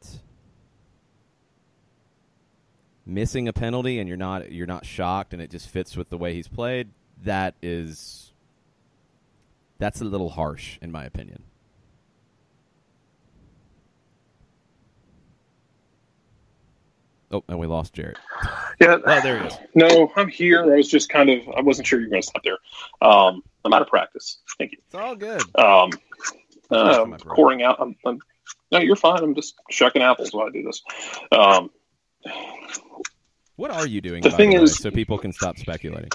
missing a penalty and you're not shocked and it just fits with the way he's played, that's a little harsh in my opinion. Oh, and we lost Jarrett. Yeah. Oh, there he is. No, I'm here. I wasn't sure you were going to stop there. I'm out of practice. Thank you. It's all good. I'm pouring out. No, you're fine. I'm just shucking apples while I do this. What are you doing, the by thing the way, is, so people can stop speculating?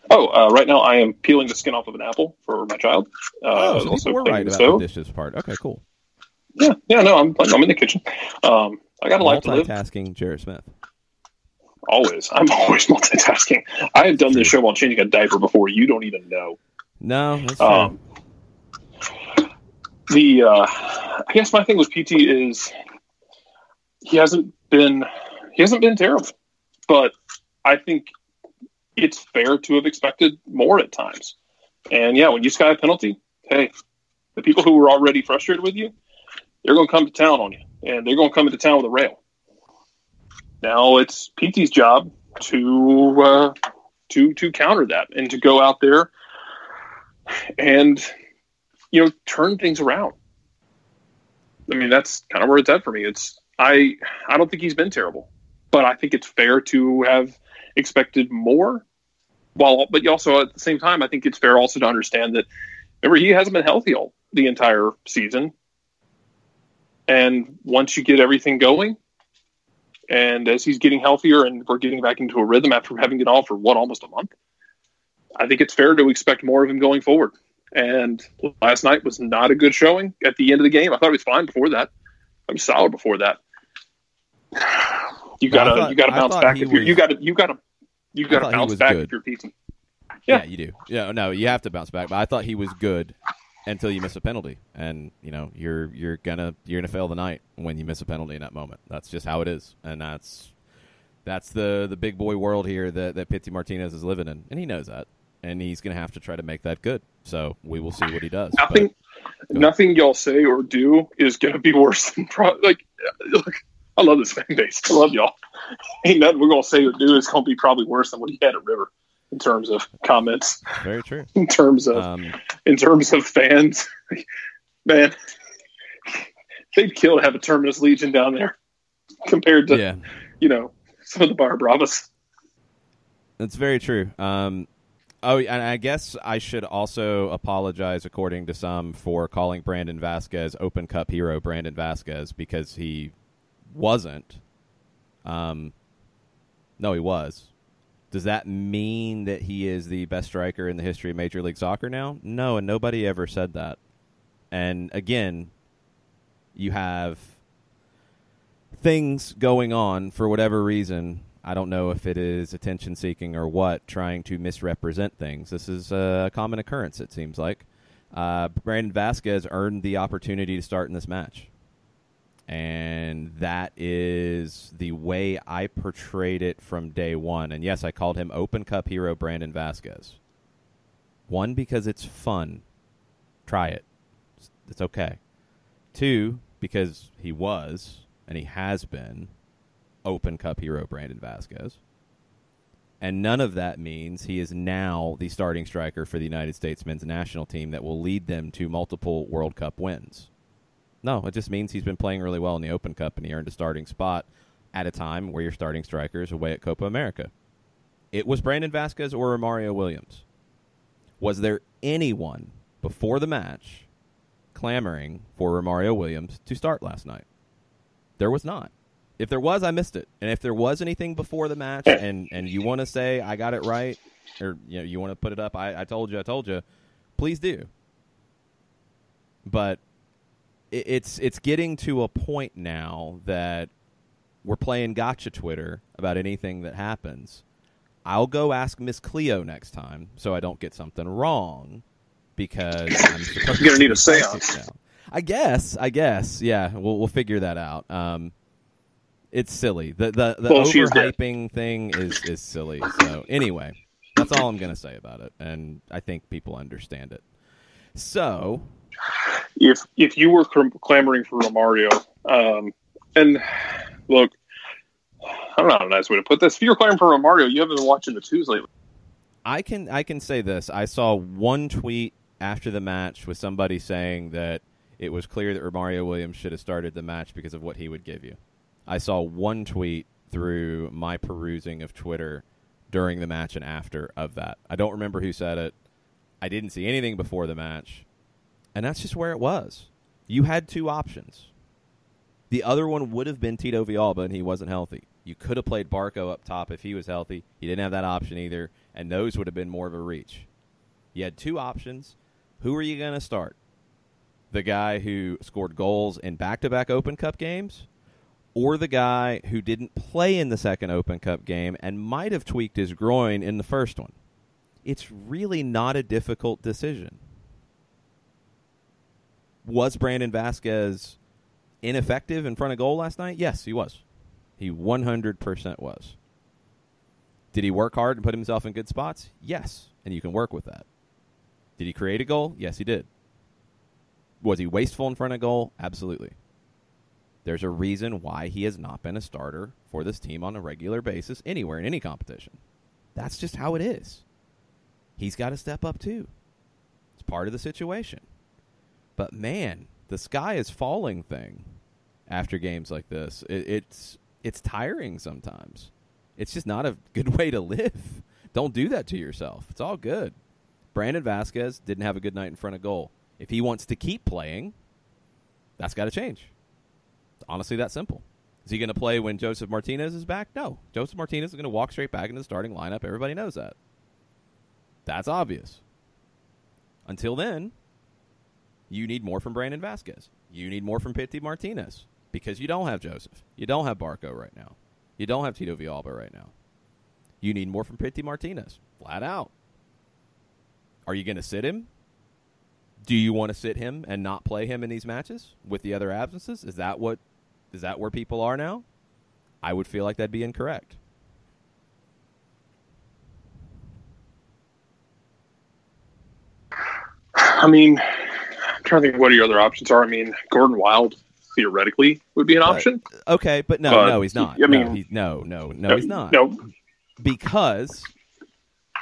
Right now I am peeling the skin off of an apple for my child. So also people were right about the dishes part. Okay, cool. Yeah, no, I'm in the kitchen. I got a life to live. Multitasking, Jarrett Smith. I'm always multitasking. I have done this show while changing a diaper before. You don't even know. No, that's true. I guess my thing with PT is he hasn't been terrible, but I think it's fair to have expected more at times. And yeah, when you sky a penalty, hey, the people who were already frustrated with you, they're going to come to town on you, and they're going to come into town with a rail. Now it's PT's job to counter that and to go out there and turn things around. I mean, that's kind of where it's at for me. I don't think he's been terrible, but I think it's fair to have expected more. But also at the same time, I think it's fair also to understand that, remember, he hasn't been healthy the entire season. And once you get everything going, and as he's getting healthier and we're getting back into a rhythm after having been off for almost a month, I think it's fair to expect more of him going forward. And last night was not a good showing at the end of the game. I thought it was fine before that. I was solid before that. You gotta bounce back. You gotta bounce back if you're PT. Yeah, you do. Yeah, no, you have to bounce back. But I thought he was good until you miss a penalty, and you're gonna fail the night when you miss a penalty in that moment. That's just how it is, and that's the big boy world here that Pitty Martinez is living in, and he knows that, and he's gonna have to try to make that good. So we will see what he does. Nothing y'all say or do is gonna be worse than look. I love this fan base. I love y'all. Ain't nothing we're gonna say or do is gonna be probably worse than what he had at River in terms of comments. Very true. In terms of fans, man, they'd kill to have a Terminus Legion down there compared to some of the Bar Bravas. That's very true. And I guess I should also apologize, according to some, for calling Brandon Vasquez Open Cup hero Brandon Vasquez, because he wasn't. No, he was. Does that mean that he is the best striker in the history of Major League Soccer now? No, and nobody ever said that. And again, you have things going on for whatever reason. I don't know if it is attention-seeking or what, trying to misrepresent things. This is a common occurrence, it seems like. Brandon Vasquez earned the opportunity to start in this match. And that is the way I portrayed it from day one. And yes, I called him Open Cup hero Brandon Vasquez. One, because it's fun. Try it. It's okay. Two, because he was, and he has been, Open Cup hero Brandon Vasquez. And none of that means he is now the starting striker for the United States men's national team that will lead them to multiple World Cup wins. No, it just means he's been playing really well in the Open Cup, and he earned a starting spot at a time where your starting striker is away at Copa America. It was Brandon Vasquez or Romario Williams. Was there anyone before the match clamoring for Romario Williams to start last night? There was not. If there was, I missed it. And if there was anything before the match and you want to say I got it right, or you want to put it up, I told you, please do. But it's getting to a point now that we're playing gotcha Twitter about anything that happens. I'll go ask Miss Cleo next time so I don't get something wrong, because I'm supposed You're going to need a seance. Now. I guess. Yeah, we'll figure that out. It's silly. The overhyping thing is silly. So anyway, that's all I'm going to say about it, and I think people understand it. So, if you were clamoring for Romario, and look, I don't know how nice way to put this. If you're clamoring for Romario, you haven't been watching the twos lately. I can say this. I saw one tweet after the match with somebody saying that it was clear that Romario Williams should have started the match because of what he would give you. I saw one tweet through my perusing of Twitter during the match and after of that. I don't remember who said it. I didn't see anything before the match. And that's just where it was. You had two options. The other one would have been Tito Villalba, and he wasn't healthy. You could have played Barco up top if he was healthy. He didn't have that option either, and those would have been more of a reach. You had two options. Who are you going to start? The guy who scored goals in back-to-back Open Cup games, or the guy who didn't play in the second Open Cup game and might have tweaked his groin in the first one? It's really not a difficult decision. Was Brandon Vasquez ineffective in front of goal last night? Yes, he was. He 100% was. Did he work hard and put himself in good spots? Yes, and you can work with that. Did he create a goal? Yes, he did. Was he wasteful in front of goal? Absolutely. There's a reason why he has not been a starter for this team on a regular basis anywhere in any competition. That's just how it is. He's got to step up too. It's part of the situation. But man, the sky is falling thing after games like this. It's tiring sometimes. It's just not a good way to live. Don't do that to yourself. It's all good. Brandon Vasquez didn't have a good night in front of goal. If he wants to keep playing, that's got to change. It's honestly that simple. Is he going to play when Joseph Martinez is back? No. Joseph Martinez is going to walk straight back into the starting lineup. Everybody knows that. That's obvious. Until then, you need more from Brandon Vasquez. You need more from Pity Martinez, because you don't have Joseph. You don't have Barco right now. You don't have Tito Villalba right now. You need more from Pity Martinez, flat out. Are you going to sit him? Do you want to sit him and not play him in these matches with the other absences? Is that where people are now? I would feel like that'd be incorrect. I mean, I'm trying to think what your other options are. I mean, Gordon Wild theoretically would be an option. Okay, but no, he's not. I mean, he's not. No, because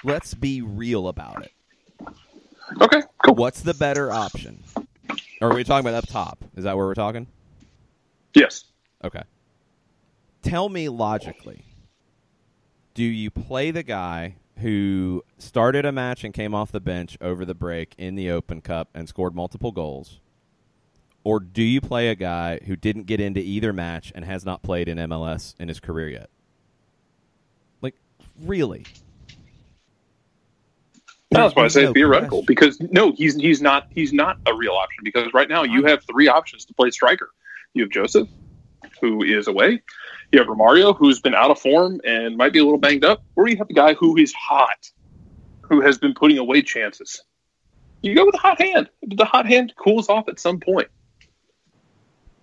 let's be real about it. Okay, cool. What's the better option? Or are we talking about up top? Is that where we're talking? Yes. Okay. Tell me logically, do you play the guy who started a match and came off the bench over the break in the Open Cup and scored multiple goals? Or do you play a guy who didn't get into either match and has not played in MLS in his career yet? Like, really? That's why I say theoretical, because he's not a real option, because right now you have three options to play striker. You have Joseph, who is away. You have Romario, who's been out of form and might be a little banged up, or you have the guy who is hot, who has been putting away chances. You go with the hot hand. The hot hand cools off at some point.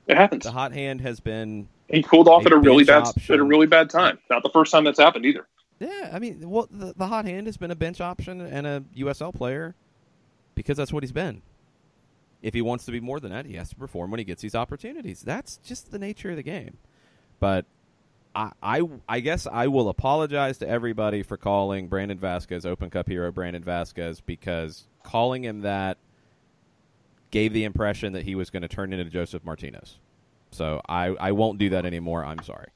It happens. The hot hand has been. He cooled off at a really bad time. Not the first time that's happened either. Yeah, I mean, well, the hot hand has been a bench option and a USL player because that's what he's been. If he wants to be more than that, he has to perform when he gets these opportunities. That's just the nature of the game. But I guess I will apologize to everybody for calling Brandon Vasquez Open Cup hero Brandon Vasquez, because calling him that gave the impression that he was going to turn into Joseph Martinez. So I won't do that anymore. I'm sorry.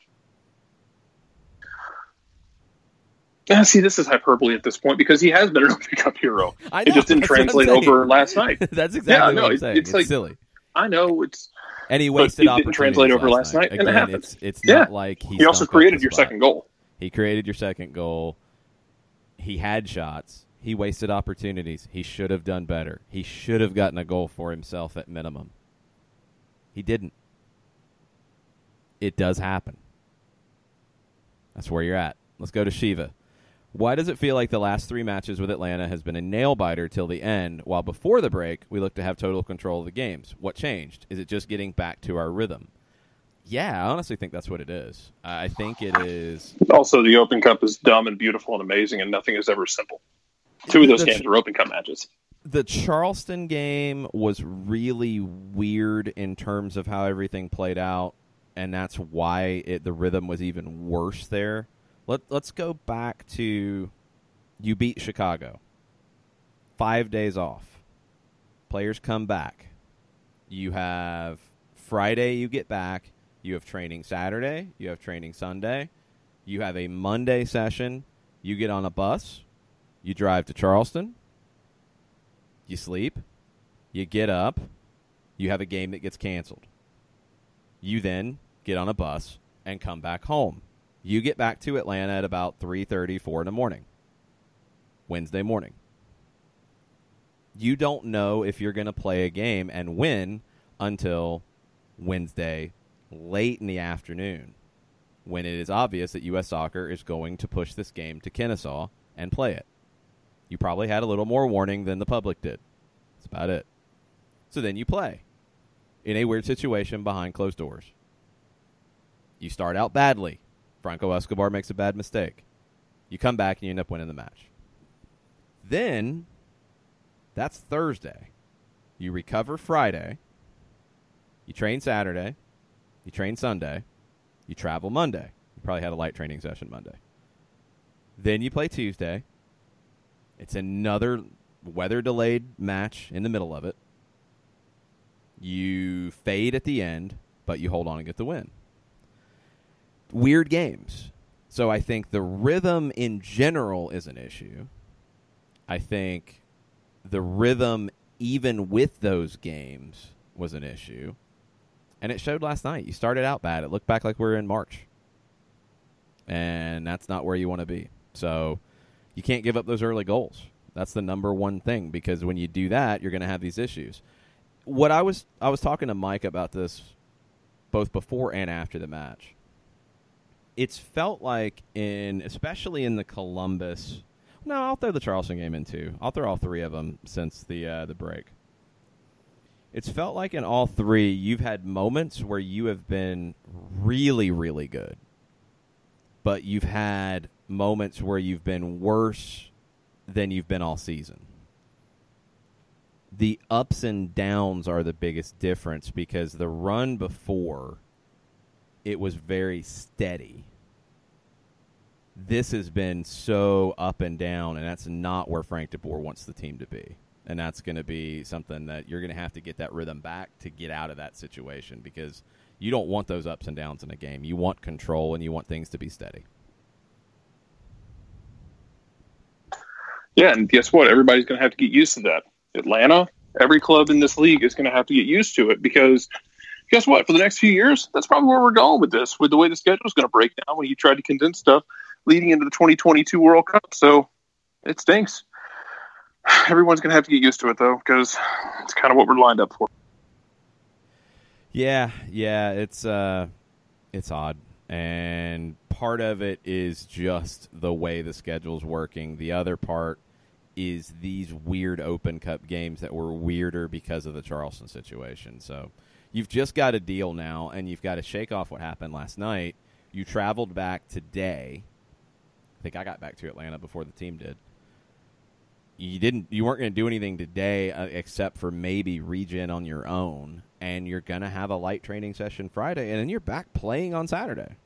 Yeah, see, this is hyperbole at this point because he has been an Open Cup hero. I know, it just didn't translate over last night. That's exactly what I'm saying. It's like, silly. I know it's. And he wasted opportunities. Didn't translate over last night. Again, and it happens. It's not like he also created your second goal. He created your second goal. He had shots. He wasted opportunities. He should have done better. He should have gotten a goal for himself at minimum. He didn't. It does happen. That's where you're at. Let's go to Shiva. Why does it feel like the last 3 matches with Atlanta has been a nail-biter till the end, while before the break we look to have total control of the games? What changed? Is it just getting back to our rhythm? Yeah, I honestly think that's what it is. I think it is. Also, the Open Cup is dumb and beautiful and amazing, and nothing is ever simple. 2 of those games are Open Cup matches. The Charleston game was really weird in terms of how everything played out, and that's why the rhythm was even worse there. Let's go back to you beat Chicago. 5 days off. Players come back. You have Friday you get back. You have training Saturday. You have training Sunday. You have a Monday session. You get on a bus. You drive to Charleston. You sleep. You get up. You have a game that gets canceled. You then get on a bus and come back home. You get back to Atlanta at about 3:30, 4 in the morning. Wednesday morning. You don't know if you're going to play a game and win until Wednesday late in the afternoon, when it is obvious that U.S. Soccer is going to push this game to Kennesaw and play it. You probably had a little more warning than the public did. That's about it. So then you play in a weird situation behind closed doors. You start out badly. Franco Escobar makes a bad mistake. You come back and you end up winning the match. Then, that's Thursday. You recover Friday. You train Saturday. You train Sunday. You travel Monday. You probably had a light training session Monday. Then you play Tuesday. It's another weather-delayed match in the middle of it. You fade at the end, but you hold on and get the win. Weird games. So I think the rhythm in general is an issue. I think the rhythm, even with those games, was an issue. And it showed last night. You started out bad. It looked back like we were in March. And that's not where you want to be. So you can't give up those early goals. That's the number one thing, because when you do that, you're going to have these issues. What I was talking to Mike about this both before and after the match. It's felt like especially in the Columbus. No, I'll throw the Charleston game in too. I'll throw all 3 of them since the break. It's felt like in all 3, you've had moments where you have been really, really good, but you've had moments where you've been worse than you've been all season. The ups and downs are the biggest difference, because the run before, it was very steady. This has been so up and down, and that's not where Frank DeBoer wants the team to be. And that's going to be something that you're going to have to get that rhythm back to get out of that situation, because you don't want those ups and downs in a game. You want control, and you want things to be steady. Yeah, and guess what? Everybody's going to have to get used to that. Atlanta, every club in this league is going to have to get used to it, because guess what? For the next few years, that's probably where we're going with this, with the way the schedule is going to break down when you try to condense stuff leading into the 2022 World Cup. So it stinks. Everyone's going to have to get used to it, though, because it's kind of what we're lined up for. Yeah, it's odd. And part of it is just the way the schedule's working. The other part is these weird Open Cup games that were weirder because of the Charleston situation. So you've just got to deal now, and you've got to shake off what happened last night. You traveled back today. I think I got back to Atlanta before the team did. You weren't going to do anything today except for maybe regen on your own, and you're going to have a light training session Friday, and then you're back playing on Saturday.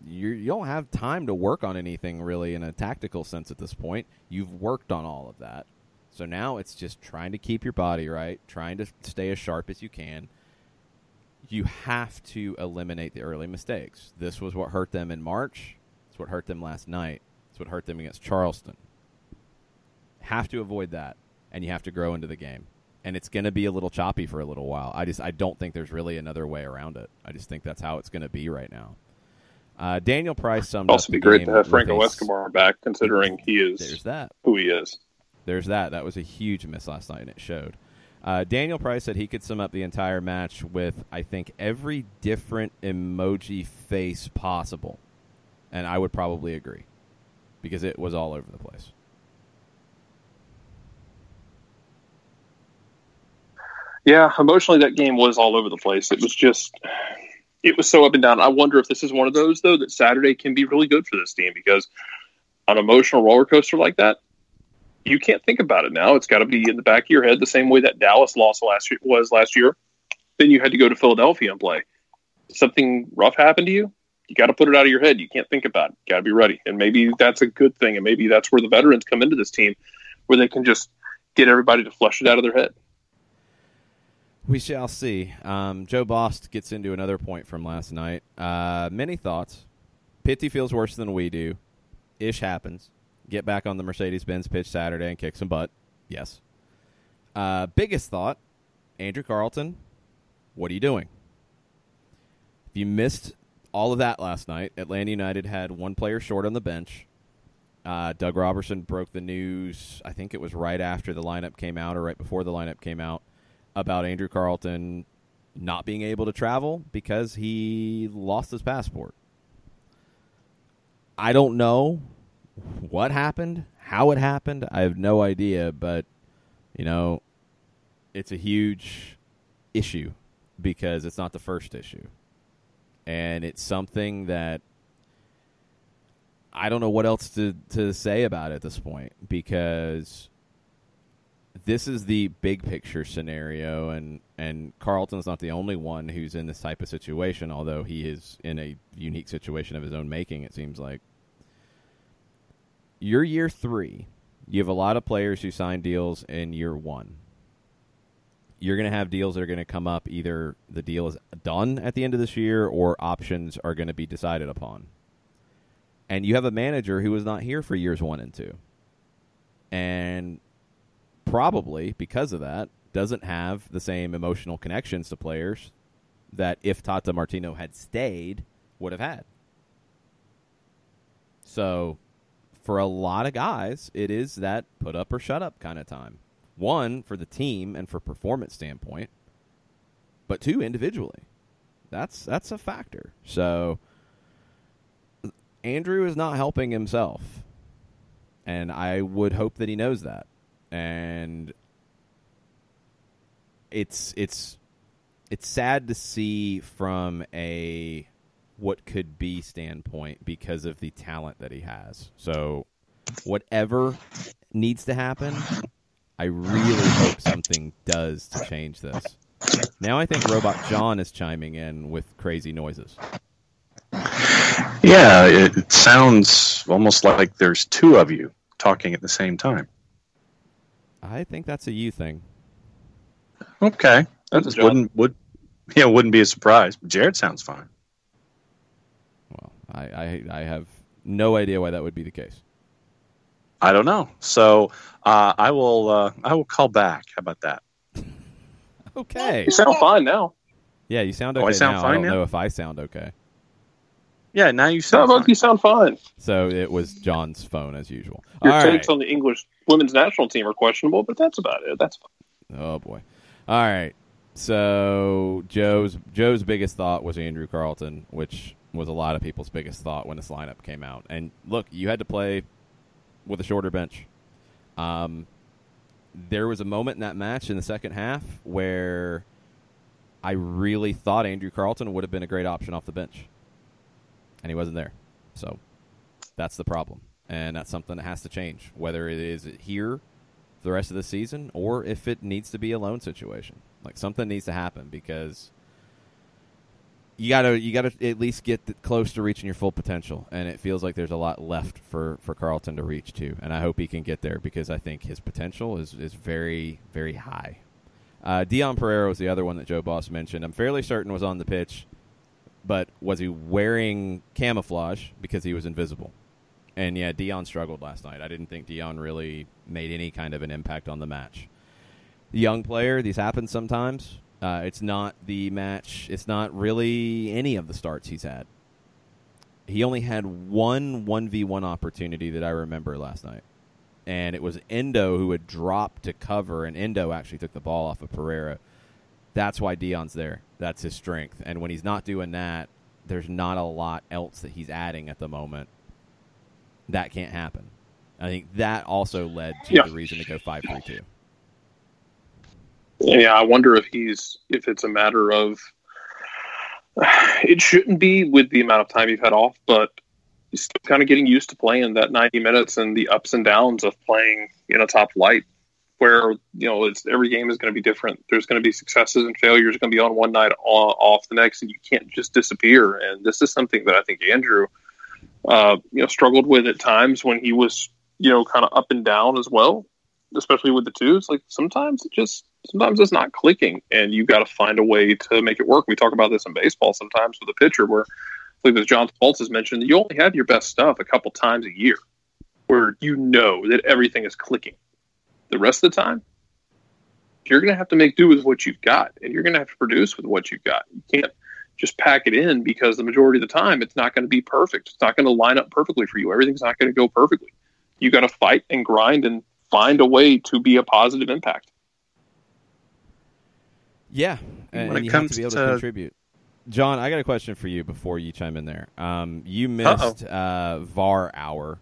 you don't have time to work on anything really in a tactical sense at this point. You've worked on all of that. So now it's just trying to keep your body right, trying to stay as sharp as you can. You have to eliminate the early mistakes. This was what hurt them in March. It's what hurt them last night. It's what hurt them against Charleston. Have to avoid that, and you have to grow into the game. And it's going to be a little choppy for a little while. I don't think there's really another way around it. I just think that's how it's going to be right now. Daniel Price summed also up be the great game to have with Franco Escobar back, considering he is there's that. who he is. There's that. That was a huge miss last night, and it showed. Daniel Price said he could sum up the entire match with, I think, every different emoji face possible. And I would probably agree, because it was all over the place. Yeah, emotionally, that game was all over the place. It was so up and down. I wonder if this is one of those, though, that Saturday can be really good for this team, because an emotional roller coaster like that, you can't think about it now. It's got to be in the back of your head the same way that Dallas loss was last year. Then you had to go to Philadelphia and play. Something rough happened to you, you got to put it out of your head. You can't think about it. You got to be ready. And maybe that's a good thing, and maybe that's where the veterans come into this team, where they can just get everybody to flush it out of their head. We shall see. Joe Bost gets into another point from last night. Many thoughts. Pitty feels worse than we do. Ish happens. Get back on the Mercedes-Benz pitch Saturday and kick some butt. Yes. Biggest thought, Andrew Carleton, what are you doing? If you missed all of that last night, Atlanta United had one player short on the bench. Doug Robertson broke the news, I think it was right after the lineup came out or right before the lineup came out, about Andrew Carleton not being able to travel because he lost his passport. I don't know what happened, how it happened. I have no idea, but, it's a huge issue because it's not the first issue. And it's something that I don't know what else to say about it at this point, because this is the big picture scenario, and Carlton's not the only one who's in this type of situation, although he is in a unique situation of his own making, it seems like. Your year 3, you have a lot of players who sign deals in year 1. You're going to have deals that are going to come up, either the deal is done at the end of this year or options are going to be decided upon. And you have a manager who was not here for years 1 and 2. And probably, because of that, doesn't have the same emotional connections to players that if Tata Martino had stayed, would have had. So, for a lot of guys, it is that put up or shut up kind of time. 1, for the team and for performance standpoint, but 2, individually. That's a factor. So, Andrew is not helping himself, and I would hope that he knows that. And it's sad to see from a what could be standpoint because of the talent that he has. So whatever needs to happen, I really hope something does to change this. Now I think Robot John is chiming in with crazy noises. Yeah, it sounds almost like there's 2 of you talking at the same time. I think that's a you thing. Okay, that wouldn't be a surprise. But Jared sounds fine. Well, I have no idea why that would be the case. I don't know. So I will call back. How about that? Okay. You sound fine now. Yeah, you sound okay I sound now. fine I don't now? know if I sound okay. Yeah, now you sound fine. You sound fine. So it was John's phone as usual. Your All takes right. on the English women's national team are questionable, but that's about it. That's fine. Oh boy. All right. So Joe's biggest thought was Andrew Carleton, which was a lot of people's biggest thought when this lineup came out. And look, you had to play with a shorter bench. There was a moment in that match in the second half where I really thought Andrew Carleton would have been a great option off the bench. And he wasn't there. So that's the problem. And that's something that has to change, whether it is here for the rest of the season or if it needs to be a loan situation. Like, something needs to happen, because you gotta at least get close to reaching your full potential, and it feels like there's a lot left for Carlton to reach too. And I hope he can get there because I think his potential is very, very high. Dion Pereira was the other one that Joe Boss mentioned. I'm fairly certain was on the pitch, but was he wearing camouflage because he was invisible? And yeah, Dion struggled last night. I didn't think Dion really made any kind of an impact on the match. The young player, these happen sometimes. It's not the match. It's not really any of the starts he's had. He only had one 1v1 opportunity that I remember last night. And it was Endo who had dropped to cover, and Endo actually took the ball off of Pereira. That's why Dion's there. That's his strength. And when he's not doing that, there's not a lot else that he's adding at the moment. That can't happen. I think that also led to the reason to go 5-3-2. Yeah, I wonder if it's a matter of it shouldn't be with the amount of time you've had off, but he's still kind of getting used to playing that 90 minutes and the ups and downs of playing in a top flight where, it's every game is going to be different. There's going to be successes and failures. Going to be on one night, off the next, and you can't just disappear. And this is something that I think Andrew, struggled with at times when he was, kind of up and down as well, especially with the twos. Like sometimes it's not clicking, and you got to find a way to make it work. We talk about this in baseball sometimes with a pitcher where, like as John Spaltz has mentioned, you only have your best stuff a couple times a year where that everything is clicking. The rest of the time, you're going to have to make do with what you've got, and you're going to have to produce with what you've got. You can't just pack it in because the majority of the time it's not going to be perfect. It's not going to line up perfectly for you. Everything's not going to go perfectly. You got to fight and grind and find a way to be a positive impact. Yeah, and you have to be able to contribute. John, I got a question for you before you chime in there. You missed VAR hour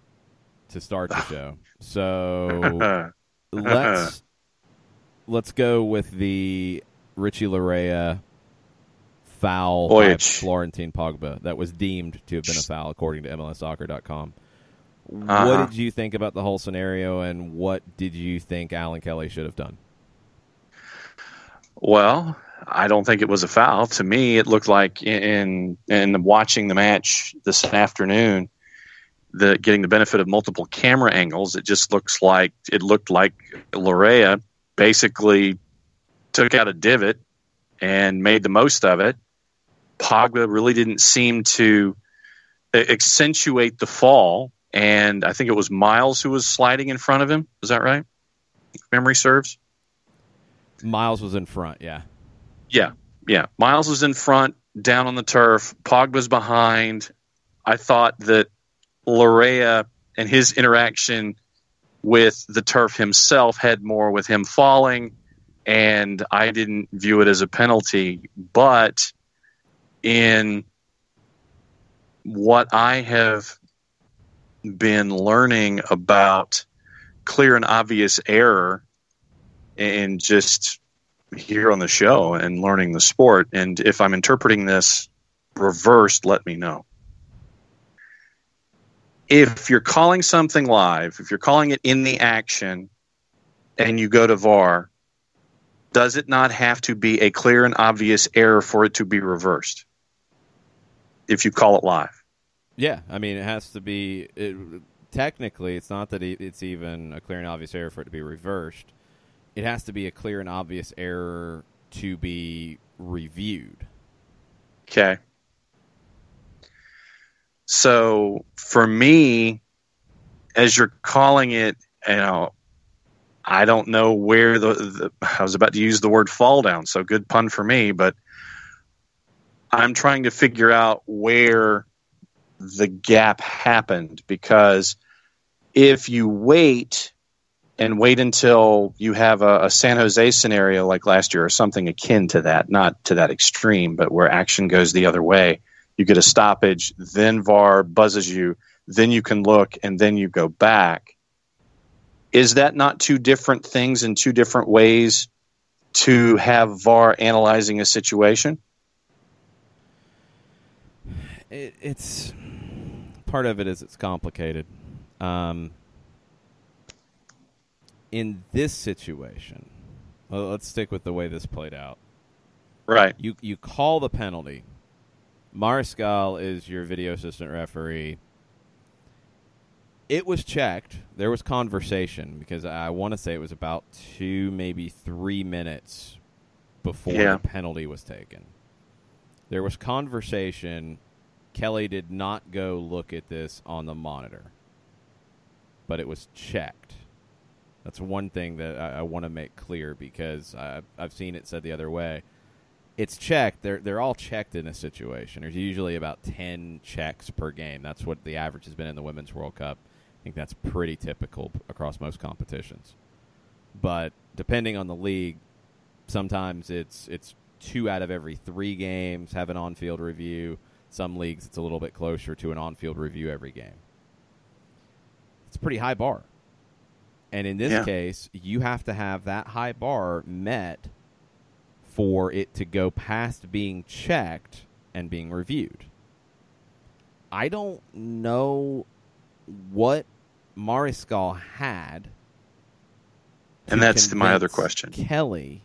to start the show, so let's go with the Richie Larea foul by Florentine Pogba that was deemed to have been a foul according to MLSsoccer.com. What did you think about the whole scenario, and what did you think Alan Kelly should have done? Well, I don't think it was a foul. To me, it looked like in watching the match this afternoon, getting the benefit of multiple camera angles, it looked like Larea basically took out a divot and made the most of it. Pogba really didn't seem to accentuate the fall, and I think it was Miles who was sliding in front of him. Is that right? If memory serves. Miles was in front, yeah. Yeah. Miles was in front, down on the turf. Pogba's behind. I thought that Larea and his interaction with the turf himself had more with him falling, and I didn't view it as a penalty. But in what I have been learning about clear and obvious error and just here on the show and learning the sport, and if I'm interpreting this reversed, let me know. If you're calling something live, if you're calling it in the action and you go to VAR, does it not have to be a clear and obvious error for it to be reversed if you call it live? Yeah, I mean, it has to be. Technically, it's not that it's even a clear and obvious error for it to be reversed. It has to be a clear and obvious error to be reviewed. Okay. So for me, as you're calling it, I don't know where I was about to use the word fall down, so good pun for me, but I'm trying to figure out where the gap happened, because if you wait until you have a San Jose scenario like last year or something akin to that, not to that extreme, but where action goes the other way, you get a stoppage, then VAR buzzes you, then you can look, and then you go back. Is that not two different things in two different ways to have VAR analyzing a situation? It's part of it is it's complicated. In this situation, let's stick with the way this played out. Right. You call the penalty, Mariscal is your video assistant referee. It was checked. There was conversation because I want to say it was about 2, maybe 3 minutes before the penalty was taken. There was conversation. Kelly did not go look at this on the monitor, but it was checked. That's one thing that I want to make clear because I've seen it said the other way. It's checked. They're all checked in this situation. There's usually about 10 checks per game. That's what the average has been in the Women's World Cup. I think that's pretty typical across most competitions. But depending on the league, sometimes it's 2 out of every 3 games have an on-field review. Some leagues it's a little bit closer to an on-field review every game. It's a pretty high bar. And in this case, you have to have that high bar met for it to go past being checked and being reviewed. I don't know what Mariscal had. And that's my other question. Kelly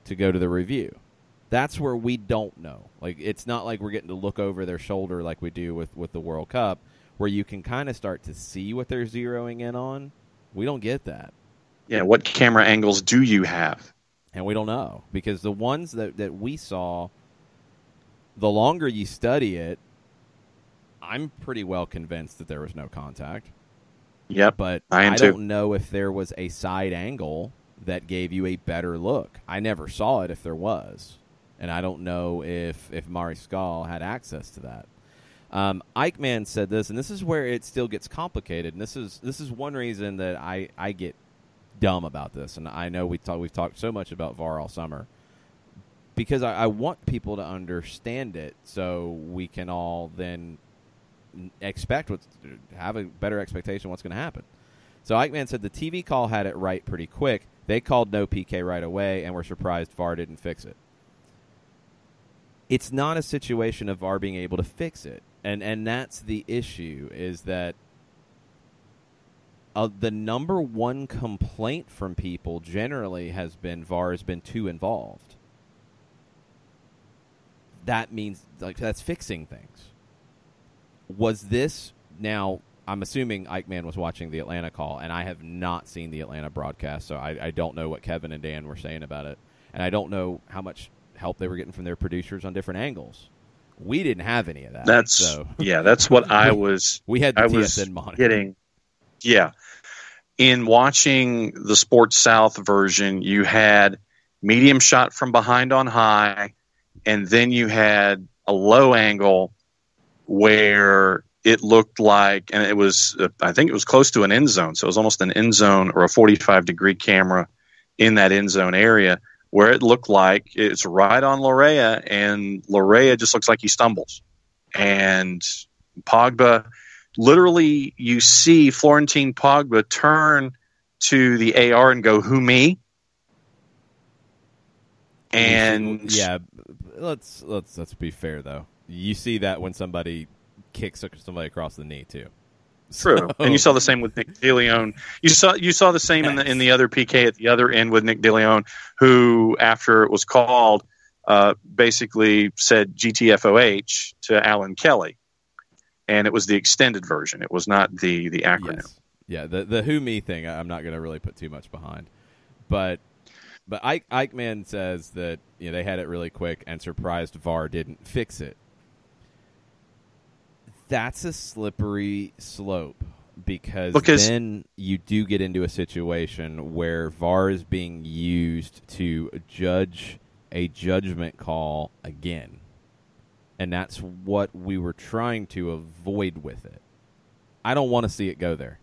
to go to the review. That's where we don't know. Like, it's not like we're getting to look over their shoulder like we do with the World Cup, where you can kind of start to see what they're zeroing in on. We don't get that. Yeah, what camera angles do you have? And we don't know. Because the ones that we saw, the longer you study it, I'm pretty well convinced that there was no contact. Yep, but I am don't know if there was a side angle that gave you a better look. I never saw it if there was. And I don't know if Mariscal had access to that. Eichmann said this, and this is where it still gets complicated. And this is one reason that I get dumb about this. And I know we've talked so much about VAR all summer because I want people to understand it so we can all then have a better expectation of what's going to happen. So Eichmann said the TV call had it right pretty quick. They called no PK right away and were surprised VAR didn't fix it. It's not a situation of VAR being able to fix it. And that's the issue, is that the number one complaint from people generally has been VAR has been too involved. That means that's fixing things. Was this now? I'm assuming Eichmann was watching the Atlanta call, and I have not seen the Atlanta broadcast, so I don't know what Kevin and Dan were saying about it, and I don't know how much help they were getting from their producers on different angles. We didn't have any of that. That's what I was. We had the TSN monitor. Getting, in watching the Sports South version, you had medium shot from behind on high, and then you had a low angle where it looked like, and it was, I think it was close to an end zone. So it was almost an end zone or a 45-degree camera in that end zone area where it looked like it's right on Lorea, and Lorea just looks like he stumbles. And Pogba, literally you see Florentine Pogba turn to the AR and go, "Who, me?" And yeah, let's be fair though. You see that when somebody kicks somebody across the knee too. True, and you saw the same with Nick DeLeon. You saw the same in the other PK at the other end with Nick DeLeon, who after it was called, basically said GTFOH to Alan Kelly, and it was the extended version. It was not the acronym. Yes. Yeah, the who me thing. I'm not going to really put too much behind, but Eichmann says that they had it really quick and surprised VAR didn't fix it. That's a slippery slope because then you do get into a situation where VAR is being used to judge a judgment call again. And that's what we were trying to avoid with it. I don't want to see it go there.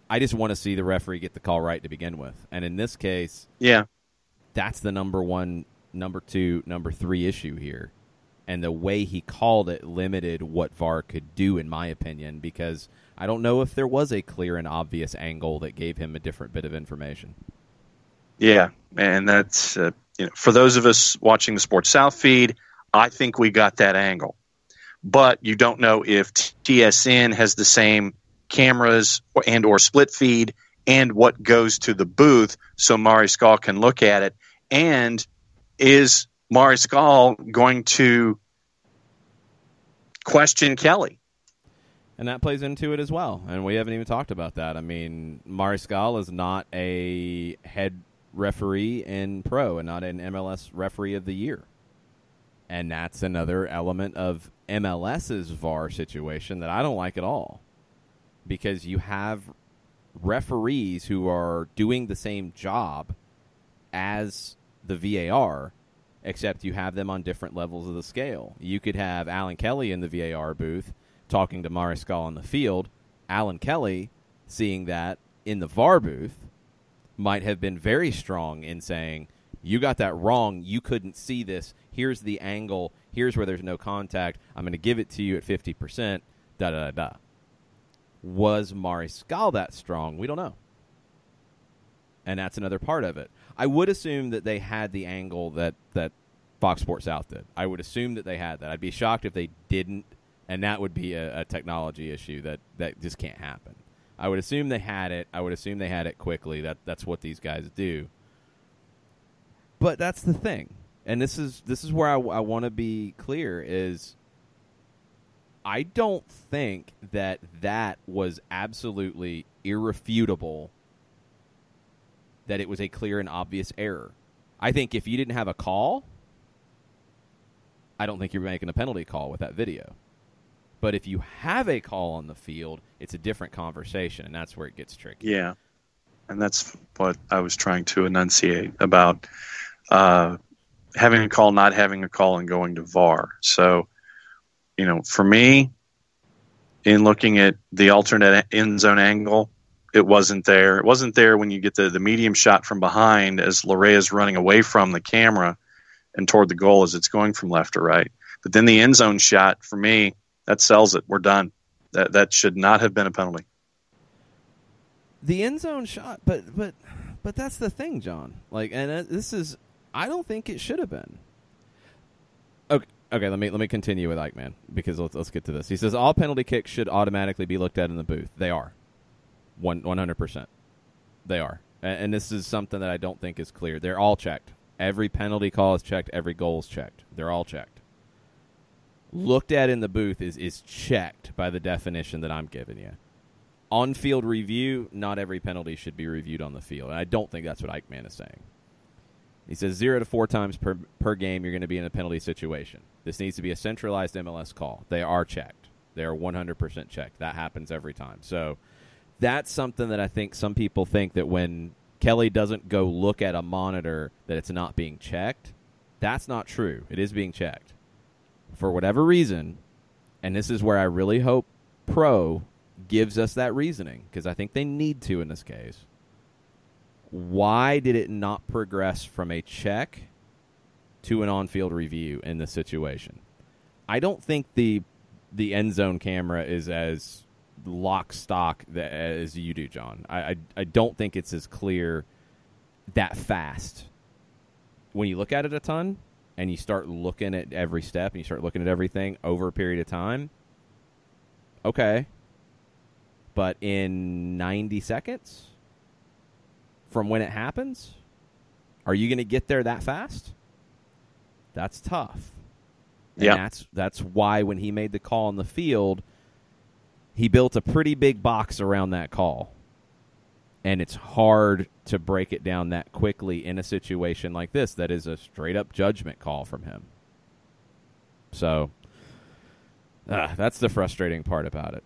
I just want to see the referee get the call right to begin with. And in this case, that's the number 1, number 2, number 3 issue here. And the way he called it limited what VAR could do, in my opinion, because I don't know if there was a clear and obvious angle that gave him a different bit of information. Yeah, and that's for those of us watching the Sports South feed, I think we got that angle. But you don't know if TSN has the same cameras or split feed and what goes to the booth so Mariscal can look at it. And is Mariscal going to question Kelly. And that plays into it as well. And we haven't even talked about that. I mean, Mariscal is not a head referee in pro and not an MLS referee of the year. And that's another element of MLS's VAR situation that I don't like at all. Because you have referees who are doing the same job as the VAR, except you have them on different levels of the scale. You could have Alan Kelly in the VAR booth talking to Mariscal on the field. Alan Kelly, seeing that in the VAR booth, might have been very strong in saying, you got that wrong, you couldn't see this, here's the angle, here's where there's no contact, I'm going to give it to you at 50%, da-da-da-da. Was Mariscal that strong? We don't know. And that's another part of it. I would assume that they had the angle that Fox Sports South did. I would assume that they had that. I'd be shocked if they didn't, and that would be a technology issue that just can't happen. I would assume they had it. I would assume they had it quickly. That's what these guys do. But that's the thing. And this is where I want to be clear is I don't think that was absolutely irrefutable, that it was a clear and obvious error. I think if you didn't have a call, I don't think you're making a penalty call with that video. But if you have a call on the field, it's a different conversation, and that's where it gets tricky. Yeah, and that's what I was trying to enunciate about having a call, not having a call, and going to VAR. So, for me, in looking at the alternate end zone angle, it wasn't there. It wasn't there when you get the medium shot from behind as Larea is running away from the camera and toward the goal as it's going from left to right. But then the end zone shot, for me, that sells it. We're done. That should not have been a penalty. The end zone shot, but that's the thing, John. I don't think it should have been. Okay. Let me continue with Ike, man, because let's get to this. He says all penalty kicks should automatically be looked at in the booth. They are, 100%. They are, and this is something that I don't think is clear. They're all checked. Every penalty call is checked. Every goal is checked. They're all checked. Looked at in the booth is checked by the definition that I'm giving you. On-field review, not every penalty should be reviewed on the field. And I don't think that's what Eichmann is saying. He says 0 to 4 times per game you're going to be in a penalty situation. This needs to be a centralized MLS call. They are checked. They are 100% checked. That happens every time. So that's something that I think some people think that when Kelly doesn't go look at a monitor that it's not being checked. That's not true. It is being checked. For whatever reason, and this is where I really hope Pro gives us that reasoning, because I think they need to in this case. Why did it not progress from a check to an on-field review in this situation? I don't think the end zone camera is as lock stock as you do, John. I don't think it's as clear that fast. When you look at it a ton and you start looking at every step and you start looking at everything over a period of time, okay. But in 90 seconds from when it happens, are you going to get there that fast? That's tough. Yeah. That's why when he made the call on the field, he built a pretty big box around that call. And it's hard to break it down that quickly in a situation like this that is a straight-up judgment call from him. So that's the frustrating part about it.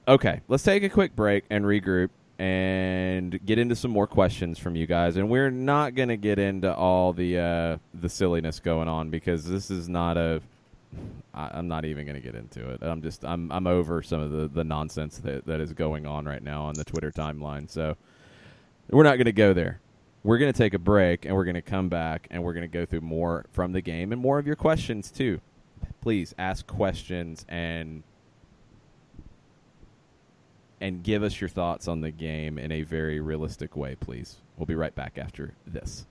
Okay, let's take a quick break and regroup and get into some more questions from you guys. And we're not going to get into all the silliness going on, because this is not I'm not even going to get into it. I'm over some of the nonsense that is going on right now on the Twitter timeline. So we're not going to go there. We're going to take a break, and we're going to come back, and we're going to go through more from the game and more of your questions too. Please ask questions and give us your thoughts on the game in a very realistic way, please. We'll be right back after this.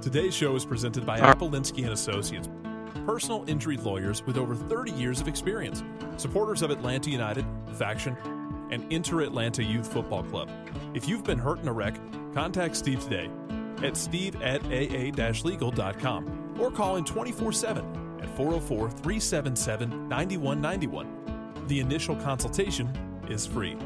Today's show is presented by Polinsky & Associates, personal injury lawyers with over 30 years of experience, supporters of Atlanta United, Faction, and Inter-Atlanta Youth Football Club. If you've been hurt in a wreck, contact Steve today. at steve@aa-legal.com or call in 24/7 at 404-377-9191. The initial consultation is free.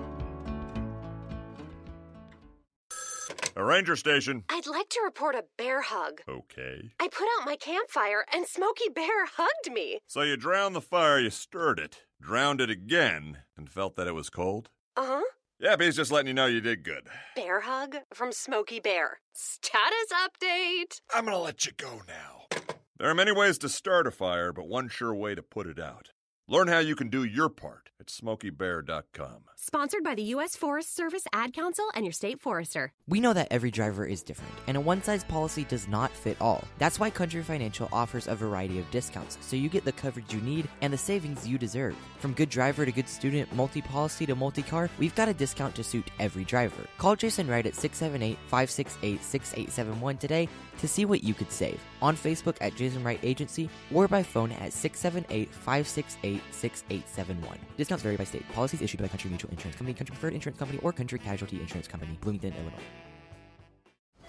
A ranger station. I'd like to report a bear hug. Okay. I put out my campfire and Smokey Bear hugged me. So you drowned the fire, you stirred it, drowned it again, and felt that it was cold? Uh-huh. Yep, he's just letting you know you did good. Bear hug from Smokey Bear. Status update. I'm gonna let you go now. There are many ways to start a fire, but one sure way to put it out. Learn how you can do your part at SmokeyBear.com. Sponsored by the U.S. Forest Service, Ad Council, and your state forester. We know that every driver is different, and a one-size policy does not fit all. That's why Country Financial offers a variety of discounts, so you get the coverage you need and the savings you deserve. From good driver to good student, multi-policy to multi-car, we've got a discount to suit every driver. Call Jason Wright at 678-568-6871 today to see what you could save. On Facebook at Jason Wright Agency, or by phone at 678-568-6871. Discounts vary by state. Policies issued by Country Mutual Insurance Company, Country Preferred Insurance Company, or Country Casualty Insurance Company, Bloomington, Illinois.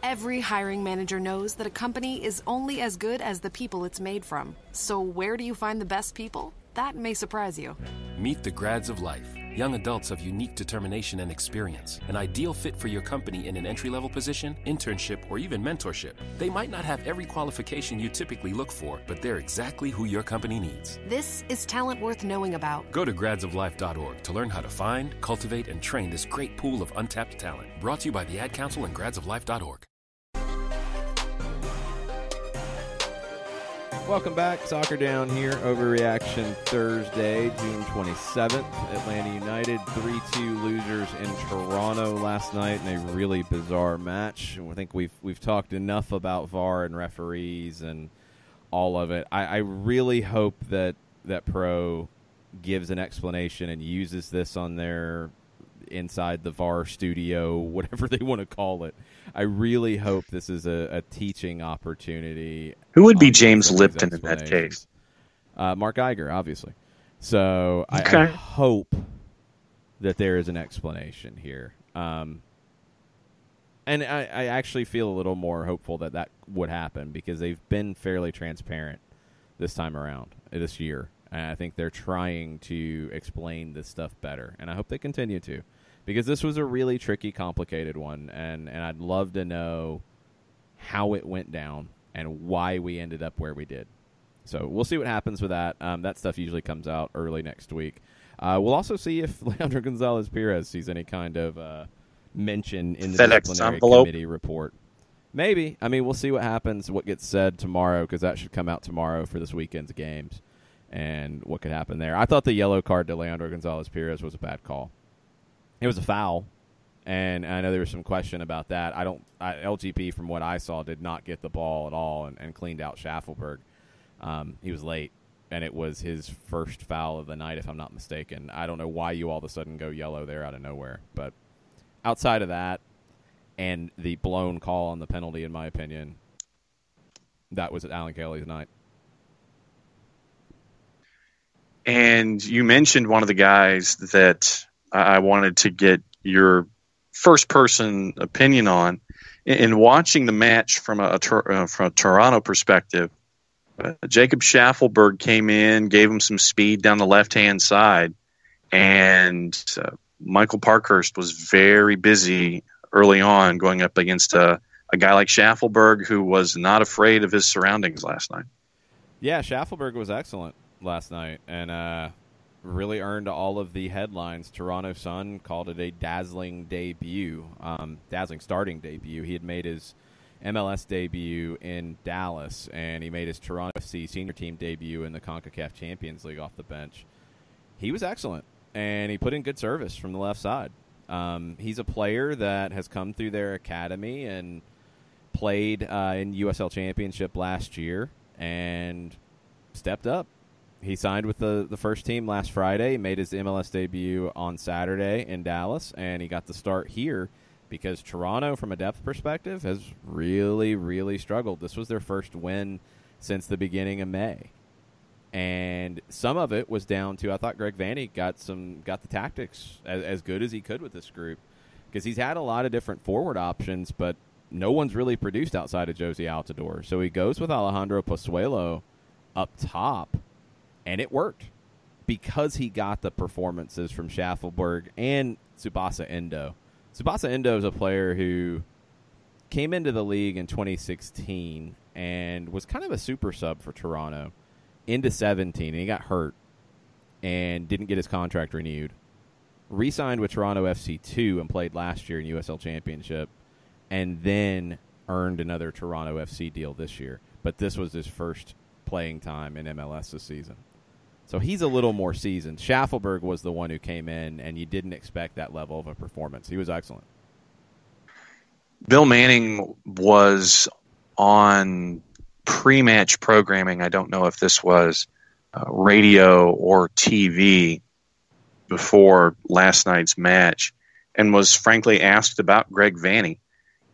Every hiring manager knows that a company is only as good as the people it's made from. So where do you find the best people? That may surprise you. Meet the grads of life. Young adults of unique determination and experience. An ideal fit for your company in an entry-level position, internship, or even mentorship. They might not have every qualification you typically look for, but they're exactly who your company needs. This is talent worth knowing about. Go to gradsoflife.org to learn how to find, cultivate, and train this great pool of untapped talent. Brought to you by the Ad Council and gradsoflife.org. Welcome back. Soccer Down here. Overreaction Thursday, June 27th. Atlanta United 3-2 losers in Toronto last night in a really bizarre match. I think we've talked enough about VAR and referees and all of it. I really hope that Pro gives an explanation and uses this on their inside the VAR studio, whatever they want to call it. I really hope this is a teaching opportunity. Who would be James Lipton in that case? Mark Iger, obviously. So okay. I hope that there is an explanation here. And I actually feel a little more hopeful that would happen because they've been fairly transparent this time around, this year. And I think they're trying to explain this stuff better. And I hope they continue to. Because this was a really tricky, complicated one, and I'd love to know how it went down and why we ended up where we did. So we'll see what happens with that. That stuff usually comes out early next week. We'll also see if Leandro Gonzalez-Perez sees any kind of mention in the disciplinary committee report. Maybe. I mean, we'll see what happens, what gets said tomorrow, because that should come out tomorrow for this weekend's games, and what could happen there. I thought the yellow card to Leandro Gonzalez-Perez was a bad call. It was a foul, and I know there was some question about that. LGP, from what I saw, did not get the ball at all and cleaned out Schaffelberg. He was late, and it was his first foul of the night, if I'm not mistaken. I don't know why you all of a sudden go yellow there out of nowhere. But outside of that and the blown call on the penalty, in my opinion, that was Alan Kelly's night. And you mentioned one of the guys that I wanted to get your first-person opinion on. In watching the match from a Toronto perspective, Jacob Schaffelberg came in, gave him some speed down the left-hand side, and Michael Parkhurst was very busy early on going up against a guy like Schaffelberg who was not afraid of his surroundings last night. Yeah, Schaffelberg was excellent last night, and really earned all of the headlines. Toronto Sun called it a dazzling debut, dazzling starting debut. He had made his MLS debut in Dallas, and he made his Toronto FC senior team debut in the CONCACAF Champions League off the bench. He was excellent, and he put in good service from the left side. He's a player that has come through their academy and played in USL Championship last year and stepped up. He signed with the first team last Friday, made his MLS debut on Saturday in Dallas, and he got the start here because Toronto, from a depth perspective, has really, really struggled. This was their first win since the beginning of May. And some of it was down to, I thought Greg Vanney got the tactics as good as he could with this group because he's had a lot of different forward options, but no one's really produced outside of Josie Altidore. So he goes with Alejandro Pozuelo up top, and it worked because he got the performances from Schaffelberg and Tsubasa Endo. Tsubasa Endo is a player who came into the league in 2016 and was kind of a super sub for Toronto into 17, and he got hurt and didn't get his contract renewed. Re-signed with Toronto FC2 and played last year in USL Championship, and then earned another Toronto FC deal this year. But this was his first playing time in MLS this season. So he's a little more seasoned. Schaffelberg was the one who came in, and you didn't expect that level of a performance. He was excellent. Bill Manning was on pre-match programming. I don't know if this was radio or TV before last night's match, and was frankly asked about Greg Vanney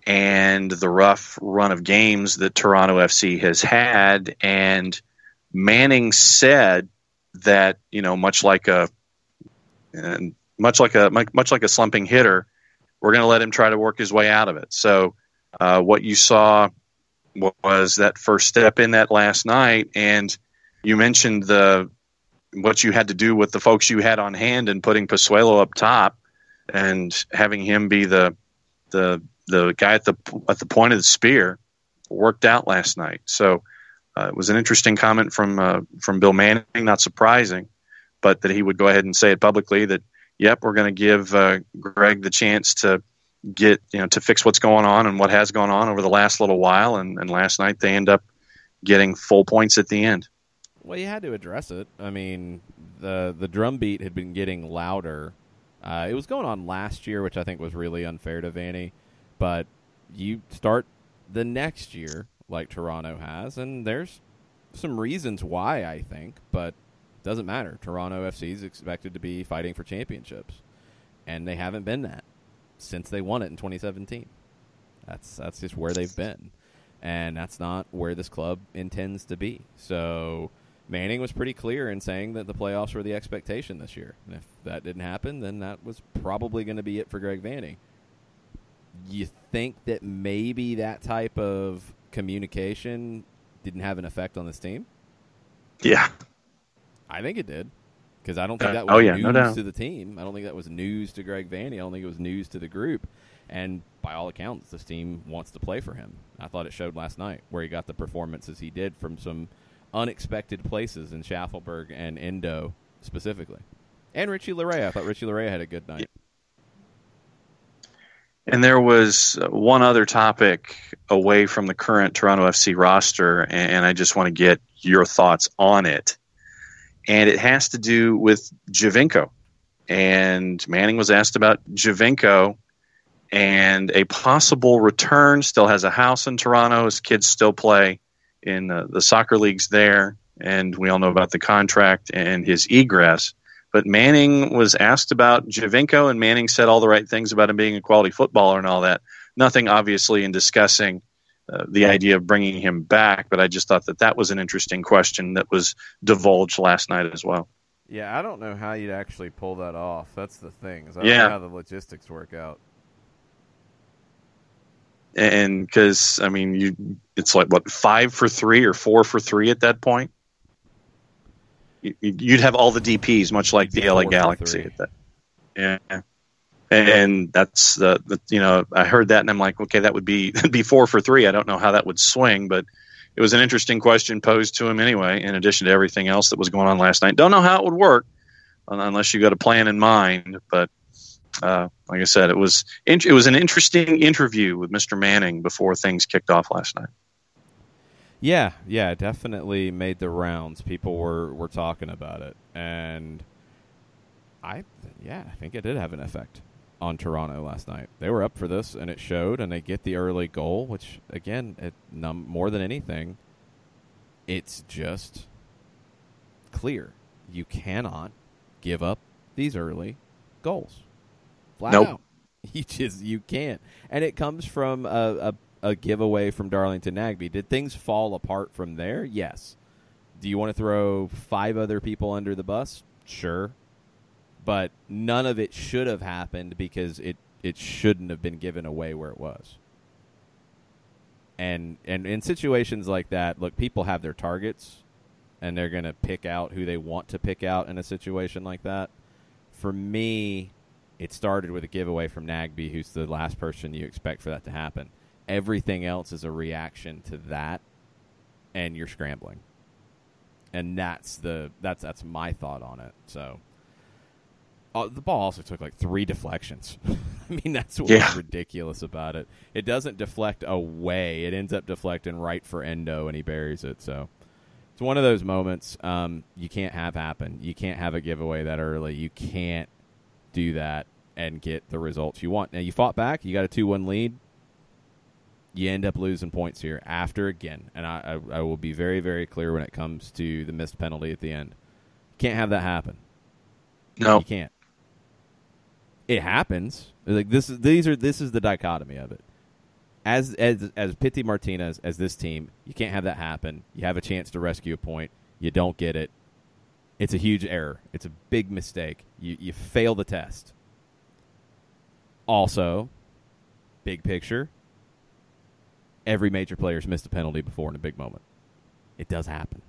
and the rough run of games that Toronto FC has had. And Manning said that, much like a slumping hitter, we're going to let him try to work his way out of it. So what you saw was that first step in that last night, and you mentioned what you had to do with the folks you had on hand and putting Pozuelo up top and having him be the guy at the point of the spear worked out last night. So it was an interesting comment from Bill Manning, not surprising, but that he would go ahead and say it publicly that, yep, we're going to give Greg the chance to get, to fix what's going on and what has gone on over the last little while. And last night they end up getting full points at the end. Well, you had to address it. I mean, the drum beat had been getting louder. It was going on last year, which I think was really unfair to Vanney. But you start the next year like Toronto has, and there's some reasons why, I think, but it doesn't matter. Toronto FC is expected to be fighting for championships, and they haven't been that since they won it in 2017. That's just where they've been, and that's not where this club intends to be. So Manning was pretty clear in saying that the playoffs were the expectation this year. And if that didn't happen, then that was probably going to be it for Greg Vanney. You think that maybe that type of communication didn't have an effect on this team? Yeah. I think it did, because I don't think that was news no to the team. I don't think that was news to Greg Vanney. I don't think it was news to the group. And by all accounts, this team wants to play for him. I thought it showed last night where he got the performances he did from some unexpected places in Schaffelberg and Endo specifically. And Richie Larea. I thought Richie Larea had a good night. And there was one other topic away from the current Toronto FC roster, and I just want to get your thoughts on it. And it has to do with Giovinco. And Manning was asked about Giovinco and a possible return. Still has a house in Toronto. His kids still play in the soccer leagues there, and we all know about the contract and his egress. But Manning was asked about Giovinco, and Manning said all the right things about him being a quality footballer and all that. Nothing, obviously, in discussing the idea of bringing him back, but I just thought that was an interesting question that was divulged last night as well. Yeah, I don't know how you'd actually pull that off. That's the thing. I don't know how the logistics work out. And because, I mean, it's like, 5 for 3 or 4 for 3 at that point? You'd have all the DPs, much like the LA Galaxy at that. Yeah. And that's I heard that and I'm like, okay, that'd be 4 for 3. I don't know how that would swing, but it was an interesting question posed to him anyway, in addition to everything else that was going on last night. Don't know how it would work unless you got a plan in mind. But like I said, it was an interesting interview with Mr. Manning before things kicked off last night. Yeah, it definitely made the rounds. People were talking about it, and I think it did have an effect on Toronto last night. They were up for this, and it showed, and they get the early goal, which, again, more than anything, it's just clear. You cannot give up these early goals. Flat out. You can't. And it comes from a giveaway from Darlington Nagbe. Did things fall apart from there? Yes. Do you want to throw 5 other people under the bus? Sure. But none of it should have happened because it shouldn't have been given away where it was. And in situations like that, look, people have their targets, and they're going to pick out who they want to pick out in a situation like that. For me, it started with a giveaway from Nagbe, who's the last person you expect for that to happen. Everything else is a reaction to that, and you're scrambling. And that's my thought on it. So the ball also took like 3 deflections. I mean, that's what's ridiculous about it. It doesn't deflect away. It ends up deflecting right for Endo, and he buries it. So it's one of those moments you can't have happen. You can't have a giveaway that early. You can't do that and get the results you want. Now, you fought back. You got a 2-1 lead. You end up losing points here after again. And I will be very, very clear when it comes to the missed penalty at the end. Can't have that happen. No. You can't. It happens. Like this is the dichotomy of it. As Pity Martinez, as this team, you can't have that happen. You have a chance to rescue a point. You don't get it. It's a huge error. It's a big mistake. You fail the test. Also, big picture, every major player's missed a penalty before in a big moment. It does happen.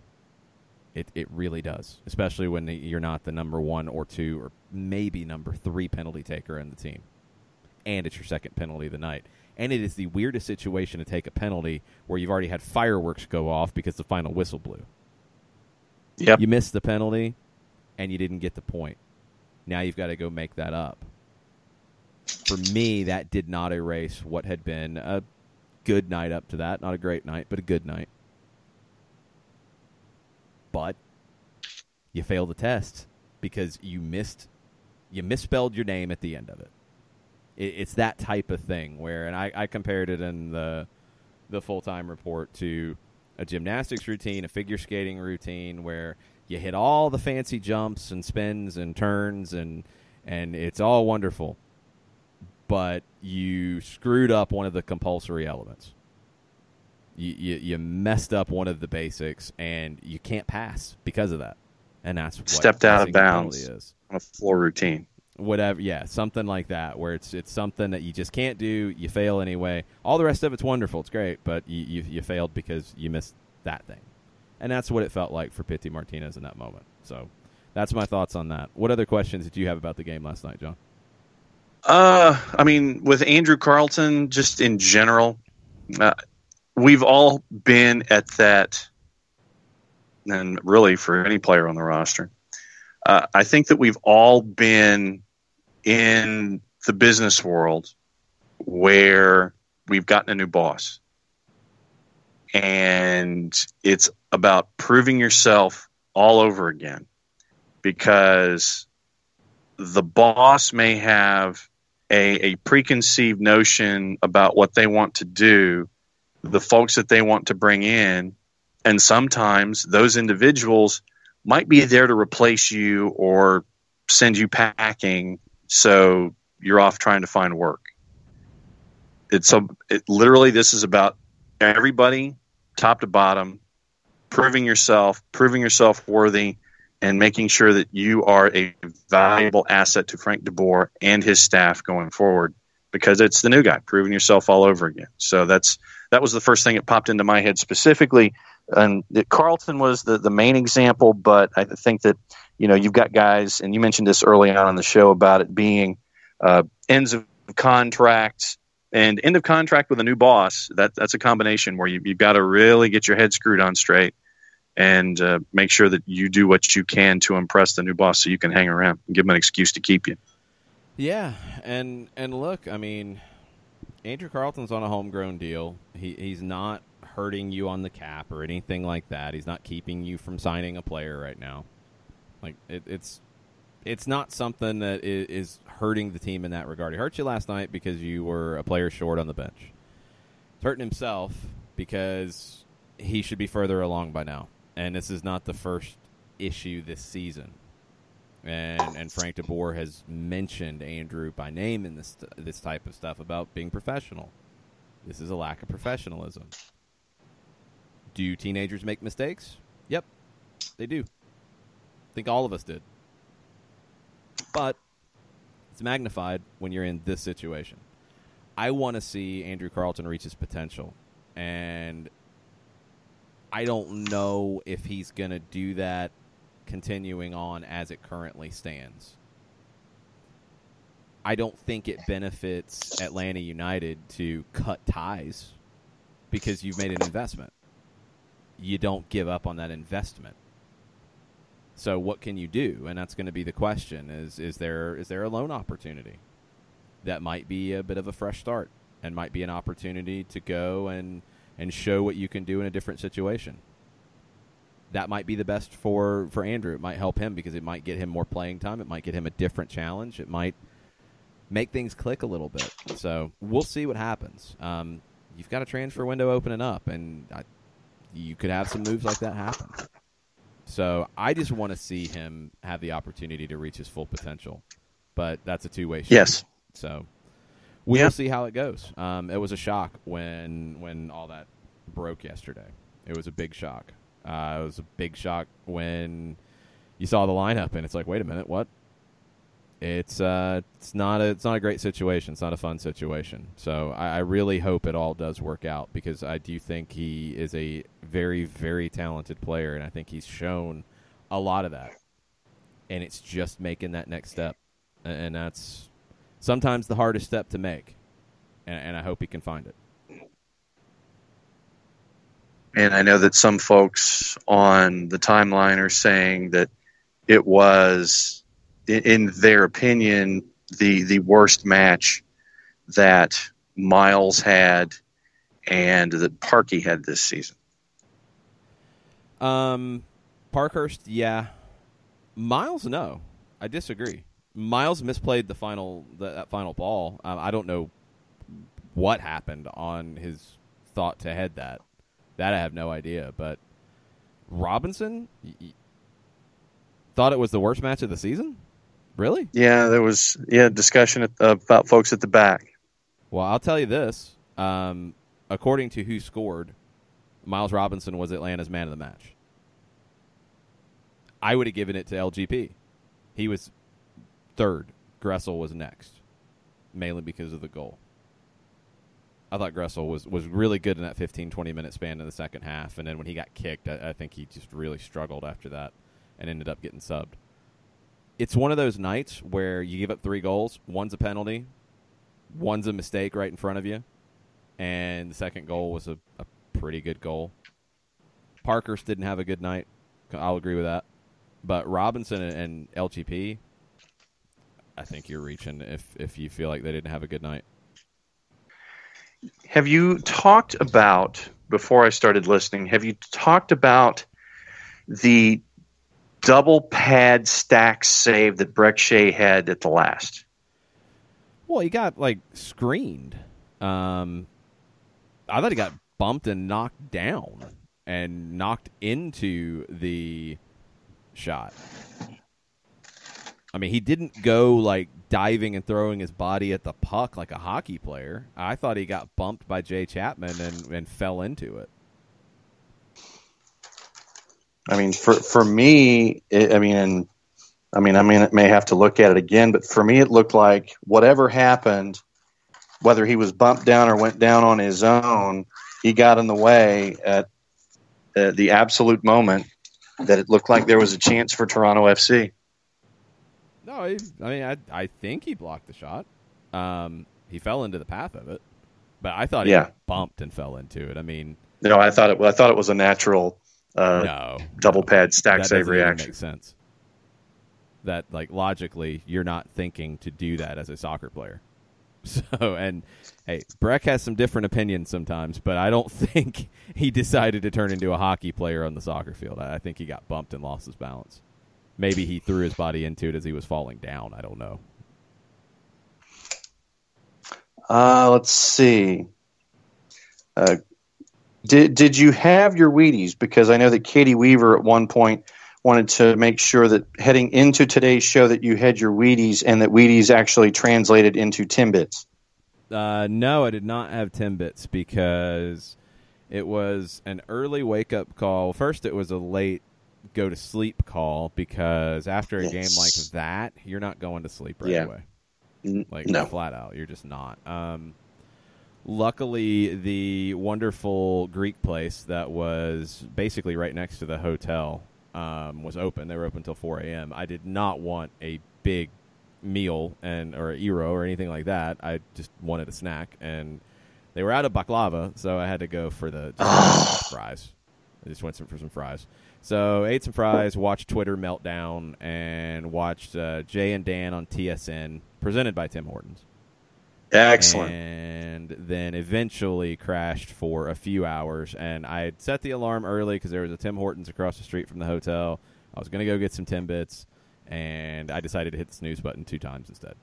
It really does, especially when you're not the number 1 or 2 or maybe number 3 penalty taker in the team. And it's your second penalty of the night. And it is the weirdest situation to take a penalty where you've already had fireworks go off because the final whistle blew. Yep. You missed the penalty, and you didn't get the point. Now you've got to go make that up. For me, that did not erase what had been a good night up to that. Not a great night, but a good night. But you failed the test because you misspelled your name at the end of it. It's that type of thing where, and I compared it in the full-time report to a gymnastics routine, a figure skating routine where you hit all the fancy jumps and spins and turns and it's all wonderful, but you screwed up one of the compulsory elements. You messed up one of the basics, and you can't pass because of that. And that's what stepped out of bounds is. On a floor routine. Whatever, yeah, something like that, where it's something that you just can't do. You fail anyway. All the rest of it's wonderful. It's great, but you failed because you missed that thing. And that's what it felt like for Pity Martinez in that moment. So that's my thoughts on that. What other questions did you have about the game last night, John? I mean, with Andrew Carlton, just in general, we've all been at that, and really for any player on the roster, I think that we've all been in the business world where we've gotten a new boss. And it's about proving yourself all over again, because the boss may have a preconceived notion about what they want to do, the folks that they want to bring in, and sometimes those individuals might be there to replace you or send you packing, so you're off trying to find work. Literally, this is about everybody, top to bottom, proving yourself worthy, and making sure that you are a valuable asset to Frank DeBoer and his staff going forward, because it's the new guy, proving yourself all over again. So that was the first thing that popped into my head specifically. And Carlton was the main example, but I think that, you've got guys, and you mentioned this early on in the show about it being ends of contracts and end of contract with a new boss. That's a combination where you've got to really get your head screwed on straight and make sure that you do what you can to impress the new boss so you can hang around and give him an excuse to keep you. Yeah, and look, I mean, Andrew Carlton's on a homegrown deal. He's not hurting you on the cap or anything like that. He's not keeping you from signing a player right now. Like it's not something that is hurting the team in that regard. He hurt you last night because you were a player short on the bench. He's hurting himself because he should be further along by now. And this is not the first issue this season. And Frank DeBoer has mentioned Andrew by name in this type of stuff about being professional. This is a lack of professionalism. Do teenagers make mistakes? Yep, they do. I think all of us did. But it's magnified when you're in this situation. I want to see Andrew Carlton reach his potential. And I don't know if he's going to do that continuing on as it currently stands. I don't think it benefits Atlanta United to cut ties because you've made an investment. You don't give up on that investment. So what can you do? And that's going to be the question, is there a loan opportunity? That might be a bit of a fresh start and might be an opportunity to go and show what you can do in a different situation. That might be the best for Andrew. It might help him because it might get him more playing time. It might get him a different challenge. It might make things click a little bit. So we'll see what happens. You've got a transfer window opening up, and you could have some moves like that happen. So I just want to see him have the opportunity to reach his full potential. But that's a two-way street. Yes. So we'll see how it goes. It was a shock when all that broke yesterday. It was a big shock. It was a big shock when you saw the lineup, and it's like, wait a minute, what? It's not a great situation. It's not a fun situation. So I really hope it all does work out because I do think he is a very, very talented player, and I think he's shown a lot of that. And it's just making that next step, and that's sometimes the hardest step to make, and I hope he can find it. And I know that some folks on the timeline are saying that it was, in their opinion, the worst match that Miles had and that Parkey had this season. Parkhurst, yeah. Miles, no. I disagree. Miles misplayed that final ball. I don't know what happened on his thought to head that. That I have no idea. But Robinson thought it was the worst match of the season? Really? Yeah, there was discussion about folks at the back. Well, I'll tell you this. According to Who Scored, Miles Robinson was Atlanta's man of the match. I would have given it to LGP. He was third. Gressel was next, mainly because of the goal. I thought Gressel was really good in that 15, 20-minute span in the second half, and then when he got kicked, I think he just really struggled after that and ended up getting subbed. It's one of those nights where you give up 3 goals, one's a penalty, one's a mistake right in front of you, and the second goal was a pretty good goal. Parkhurst didn't have a good night. I'll agree with that. But Robinson and LGP, I think you're reaching if you feel like they didn't have a good night. Have you talked about, before I started listening, have you talked about the double pad stack save that Breck Shea had at the last? Well, he got, screened. I thought he got bumped and knocked down and knocked into the shot. I mean, he didn't go, diving and throwing his body at the puck like a hockey player. I thought he got bumped by Jay Chapman and fell into it. I mean, for me, I may have to look at it again, but for me, it looked like whatever happened, whether he was bumped down or went down on his own, he got in the way at the absolute moment that it looked like there was a chance for Toronto FC. No, I think he blocked the shot. He fell into the path of it, but I thought he got bumped and fell into it. I mean, no, I thought it was a natural double pad stack save reaction. Makes sense. That logically, you're not thinking to do that as a soccer player. So, and hey, Breck has some different opinions sometimes, but I don't think he decided to turn into a hockey player on the soccer field. I think he got bumped and lost his balance. Maybe he threw his body into it as he was falling down. I don't know. Let's see. Did you have your Wheaties? Because I know that Katie Weaver at one point wanted to make sure that heading into today's show that you had your Wheaties and that Wheaties actually translated into Timbits. No, I did not have Timbits because it was an early wake-up call. First, it was a late go-to-sleep call because after a game like that, you're not going to sleep right away. No. Flat out. You're just not. Luckily, the wonderful Greek place that was basically right next to the hotel was open. They were open until 4 a.m. I did not want a big meal or a gyro or anything like that. I just wanted a snack, and they were out of baklava, so I had to go for the fries. I just went for some fries. So ate some fries, watched Twitter meltdown, and watched Jay and Dan on TSN, presented by Tim Hortons. Excellent. And then eventually crashed for a few hours. And I had set the alarm early because there was a Tim Hortons across the street from the hotel. I was going to go get some Timbits, and I decided to hit the snooze button 2 times instead.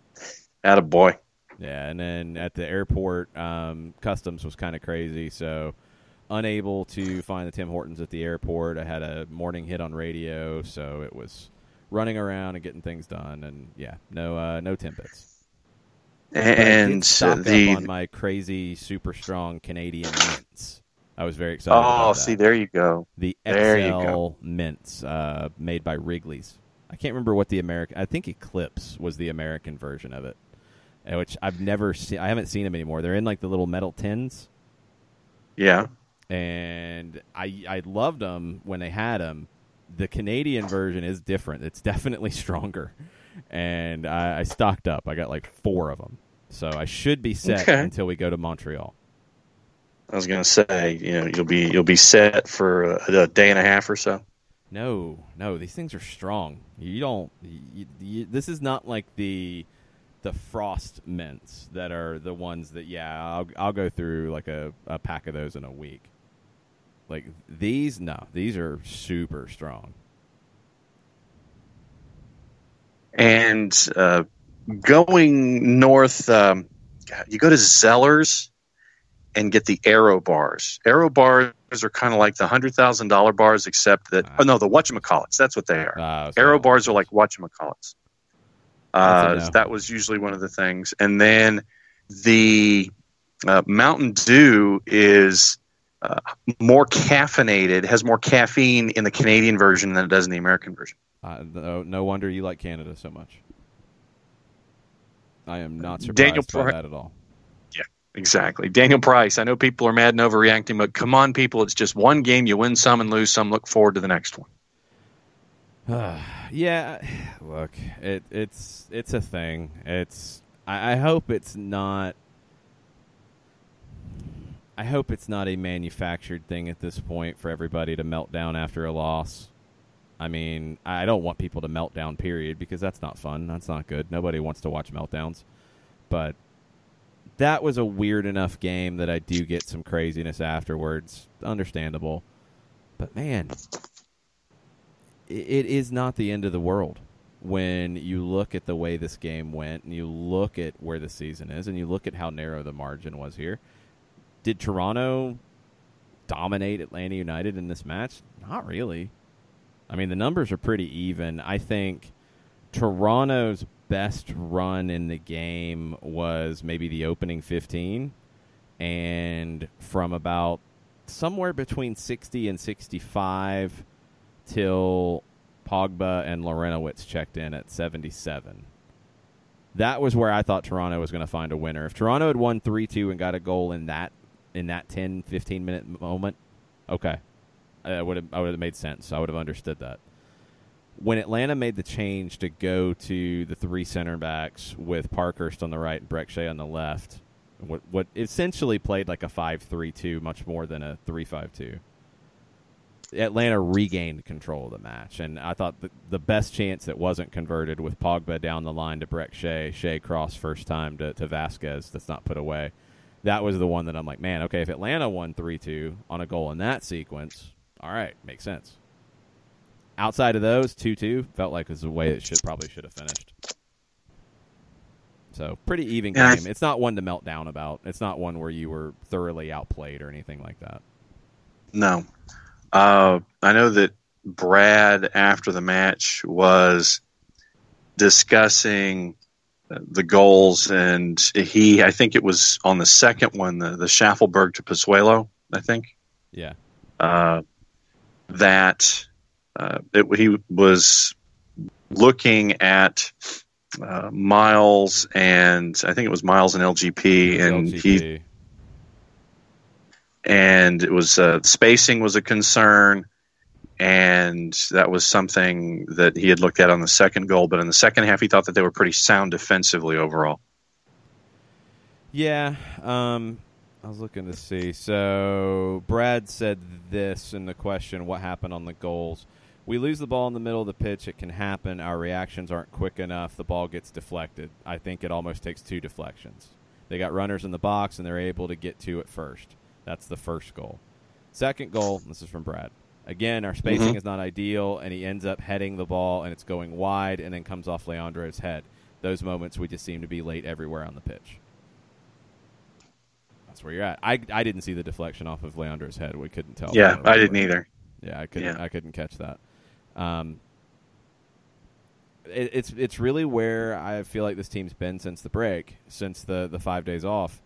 Attaboy. Yeah, and then at the airport, customs was kind of crazy, so unable to find the Tim Hortons at the airport. I had a morning hit on radio, so it was running around and getting things done, and yeah, no Timbits. And stocked up on my crazy, super strong Canadian mints. I was very excited about that. See, there you go. The XL mints made by Wrigley's. I can't remember what the American... I think Eclipse was the American version of it, which I've never seen. I haven't seen them anymore. They're in like the little metal tins. Yeah. And I loved them when they had them. The Canadian version is different. It's definitely stronger. And I stocked up. I got like 4 of them. So I should be set until we go to Montreal. I was going to say, you'll be set for a day and a half or so. No, these things are strong. This is not like the frost mints that are the ones that I'll go through like a pack of those in a week. Like these are super strong. And going north, you go to Zeller's and get the Aero bars. Aero bars are kind of like the $100,000 bars, except that the whatchamacallits. That's what they are. Aero bars are like whatchamacallits. That was usually one of the things. And then the Mountain Dew is more caffeinated, has more caffeine in the Canadian version than it does in the American version. No wonder you like Canada so much. I am not surprised by that at all. Yeah, exactly. Daniel Price, I know people are mad and overreacting, but come on, people. It's just one game. You win some and lose some. Look forward to the next one. Yeah, look, it's a thing. I hope it's not. I hope it's not a manufactured thing at this point for everybody to melt down after a loss. I mean, I don't want people to melt down, period, because that's not fun. That's not good. Nobody wants to watch meltdowns. But that was a weird enough game that I do get some craziness afterwards. Understandable. But, man, it is not the end of the world when you look at the way this game went and you look at where the season is and you look at how narrow the margin was here. Did Toronto dominate Atlanta United in this match? Not really. I mean, the numbers are pretty even. I think Toronto's best run in the game was maybe the opening 15, and from about somewhere between 60 and 65 till Pogba and Lorenowitz checked in at 77. That was where I thought Toronto was going to find a winner. If Toronto had won 3-2 and got a goal in that 10, 15-minute moment, okay. I would have made sense. I would have understood that. When Atlanta made the change to go to the 3 center backs with Parkhurst on the right and Breck Shea on the left, what essentially played like a 5-3-2, much more than a 3-5-2, Atlanta regained control of the match. And I thought the best chance that wasn't converted with Pogba down the line to Breck Shea, Shea cross first time to Vasquez that's not put away. That was the one that I'm like, man, okay, if Atlanta won 3-2 on a goal in that sequence, all right, makes sense. Outside of those, 2-2 felt like it was the way it probably should have finished. So, pretty even game. It's not one to melt down about. It's not one where you were thoroughly outplayed or anything like that. No. I know that Brad, after the match, was discussing the goals, and I think it was on the second one, the Schaffelberg to Pozuelo, I think. Yeah. He was looking at Miles, and I think it was Miles and LGP, and and it was spacing was a concern, and that was something that he had looked at on the second goal. But in the second half, he thought that they were pretty sound defensively overall. Yeah, I was looking to see. So Brad said this in the question, what happened on the goals? We lose the ball in the middle of the pitch. It can happen. Our reactions aren't quick enough. The ball gets deflected. I think it almost takes 2 deflections. They got runners in the box, and they're able to get to it first. That's the first goal. Second goal, this is from Brad. Again, our spacing is not ideal, and he ends up heading the ball, and it's going wide and then comes off Leandro's head. Those moments, we just seem to be late everywhere on the pitch. That's where you're at. I didn't see the deflection off of Leandro's head. We couldn't tell. Yeah, I didn't either. Yeah, I couldn't catch that. It's really where I feel like this team's been since the break, since the 5 days off.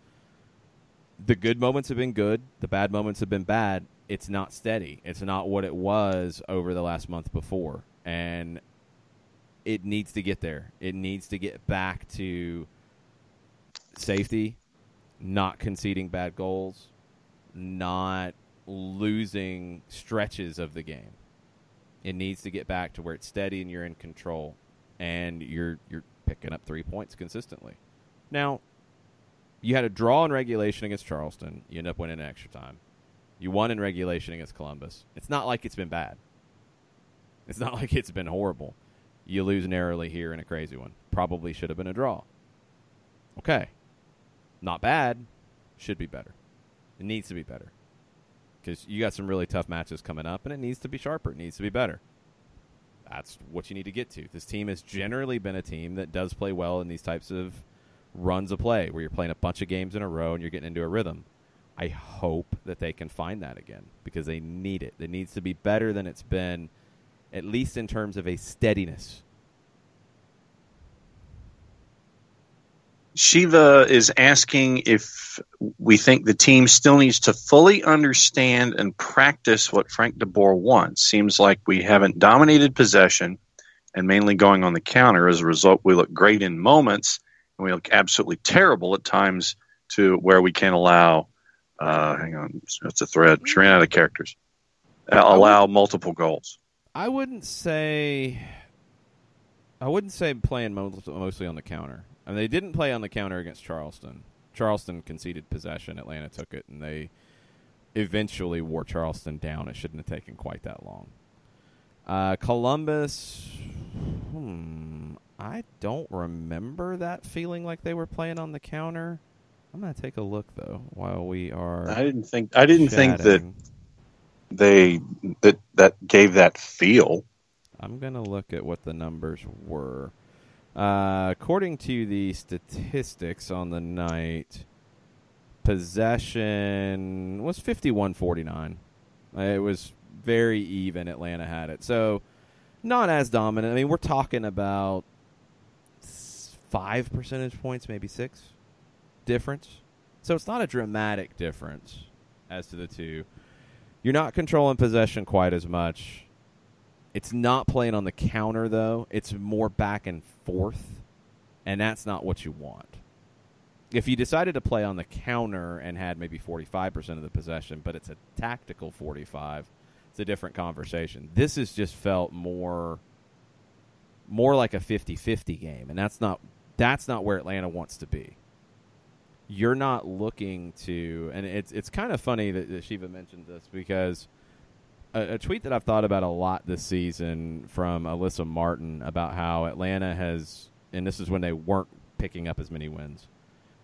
The good moments have been good. The bad moments have been bad. It's not steady. It's not what it was over the last month before. And it needs to get there. It needs to get back to safety, not conceding bad goals, not losing stretches of the game. It needs to get back to where it's steady and you're in control and you're picking up 3 points consistently. Now, you had a draw in regulation against Charleston. You end up winning in extra time. You won in regulation against Columbus. It's not like it's been bad. It's not like it's been horrible. You lose narrowly here in a crazy one. Probably should have been a draw. Okay. Not bad. Should be better. It needs to be better. Because you got some really tough matches coming up, and it needs to be sharper. It needs to be better. That's what you need to get to. This team has generally been a team that does play well in these types of runs of play, where you're playing a bunch of games in a row and you're getting into a rhythm. I hope that they can find that again, because they need it. It needs to be better than it's been, at least in terms of a steadiness. Shiva is asking if we think the team still needs to fully understand and practice what Frank DeBoer wants. Seems like we haven't dominated possession and mainly going on the counter. As a result, we look great in moments, and we look absolutely terrible at times to where we can't allow, hang on, that's a thread. She ran out of characters. Allow multiple goals. I wouldn't say playing mostly on the counter. I mean, they didn't play on the counter against Charleston. Charleston conceded possession. Atlanta took it, and they eventually wore Charleston down. It shouldn't have taken quite that long. Columbus, I don't remember that feeling like they were playing on the counter. I'm going to take a look, though, while we are I didn't think that that gave that feel. I'm going to look at what the numbers were. According to the statistics on the night, possession was 51-49. It was very even. Atlanta had it. So not as dominant. I mean, we're talking about 5 percentage points, maybe 6 difference. So it's not a dramatic difference as to the two. You're not controlling possession quite as much. It's not playing on the counter, though. It's more back and forth, and that's not what you want. If you decided to play on the counter and had maybe 45% of the possession, but it's a tactical 45, it's a different conversation. This has just felt more like a 50-50 game, and that's not where Atlanta wants to be. You're not looking to, and it's kind of funny that Shiva mentioned this, because a tweet that I've thought about a lot this season from Alyssa Martin about how Atlanta has, and this is when they weren't picking up as many wins,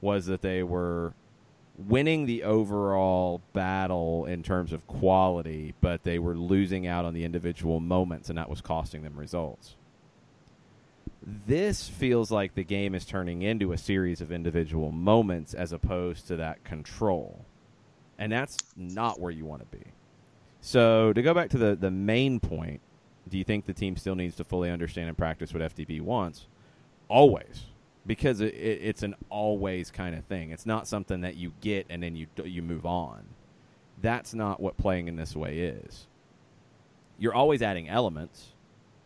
was that they were winning the overall battle in terms of quality, but they were losing out on the individual moments, and that was costing them results. This feels like the game is turning into a series of individual moments as opposed to that control. And that's not where you want to be. So to go back to the main point, do you think the team still needs to fully understand and practice what FDB wants? Always. Because it's an always kind of thing. It's not something that you get and then you move on. That's not what playing in this way is. You're always adding elements.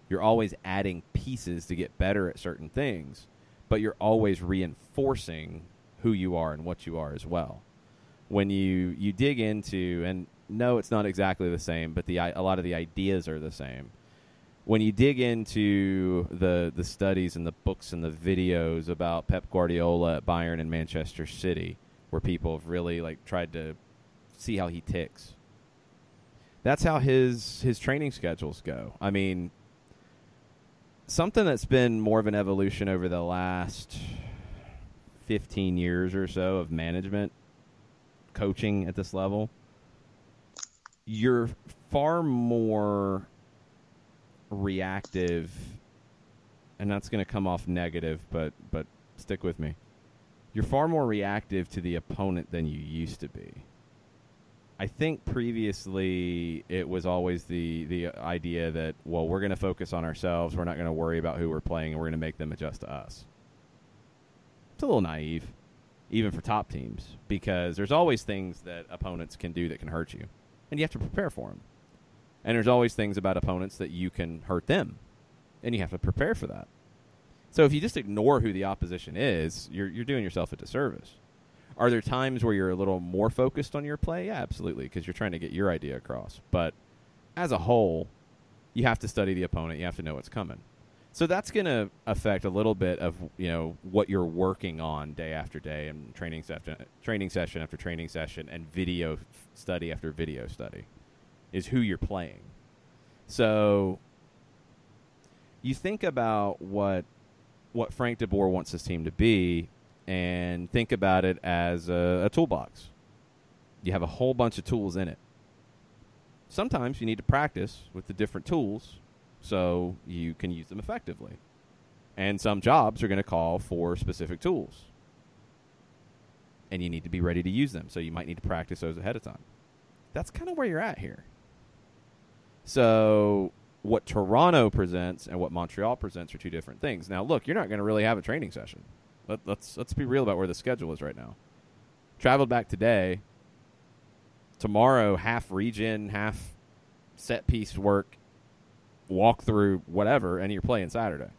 You're always adding pieces to get better at certain things, but you're always reinforcing who you are and what you are as well. when you dig into, and no, it's not exactly the same, but a lot of the ideas are the same. When you dig into the studies and the books and the videos about Pep Guardiola at Bayern and Manchester City, where people have really tried to see how he ticks, that's how his training schedules go. I mean, something that's been more of an evolution over the last 15 years or so of management, coaching at this level, you're far more reactive, and that's going to come off negative, but stick with me. You're far more reactive to the opponent than you used to be. I think previously it was always the idea that, well, we're going to focus on ourselves, we're not going to worry about who we're playing, and we're going to make them adjust to us. It's a little naive, even for top teams, because there's always things that opponents can do that can hurt you, and you have to prepare for them. And there's always things about opponents that you can hurt them, and you have to prepare for that. So if you just ignore who the opposition is, you're doing yourself a disservice. Are there times where you're a little more focused on your play? Yeah, absolutely, because you're trying to get your idea across. But as a whole, you have to study the opponent. You have to know what's coming. So that's going to affect a little bit of what you're working on day after day, and training session after training session, and video study after video study, is who you're playing. So you think about what Frank de Boer wants his team to be, and think about it as a toolbox. You have a whole bunch of tools in it. Sometimes you need to practice with the different tools so you can use them effectively. And some jobs are going to call for specific tools, and you need to be ready to use them, so you might need to practice those ahead of time. That's kind of where you're at here. So what Toronto presents and what Montreal presents are two different things. Now, look, you're not going to really have a training session. Let's be real about where the schedule is right now. Traveled back today. Tomorrow, half regen, half set piece work, walk through, whatever, and you're playing Saturday.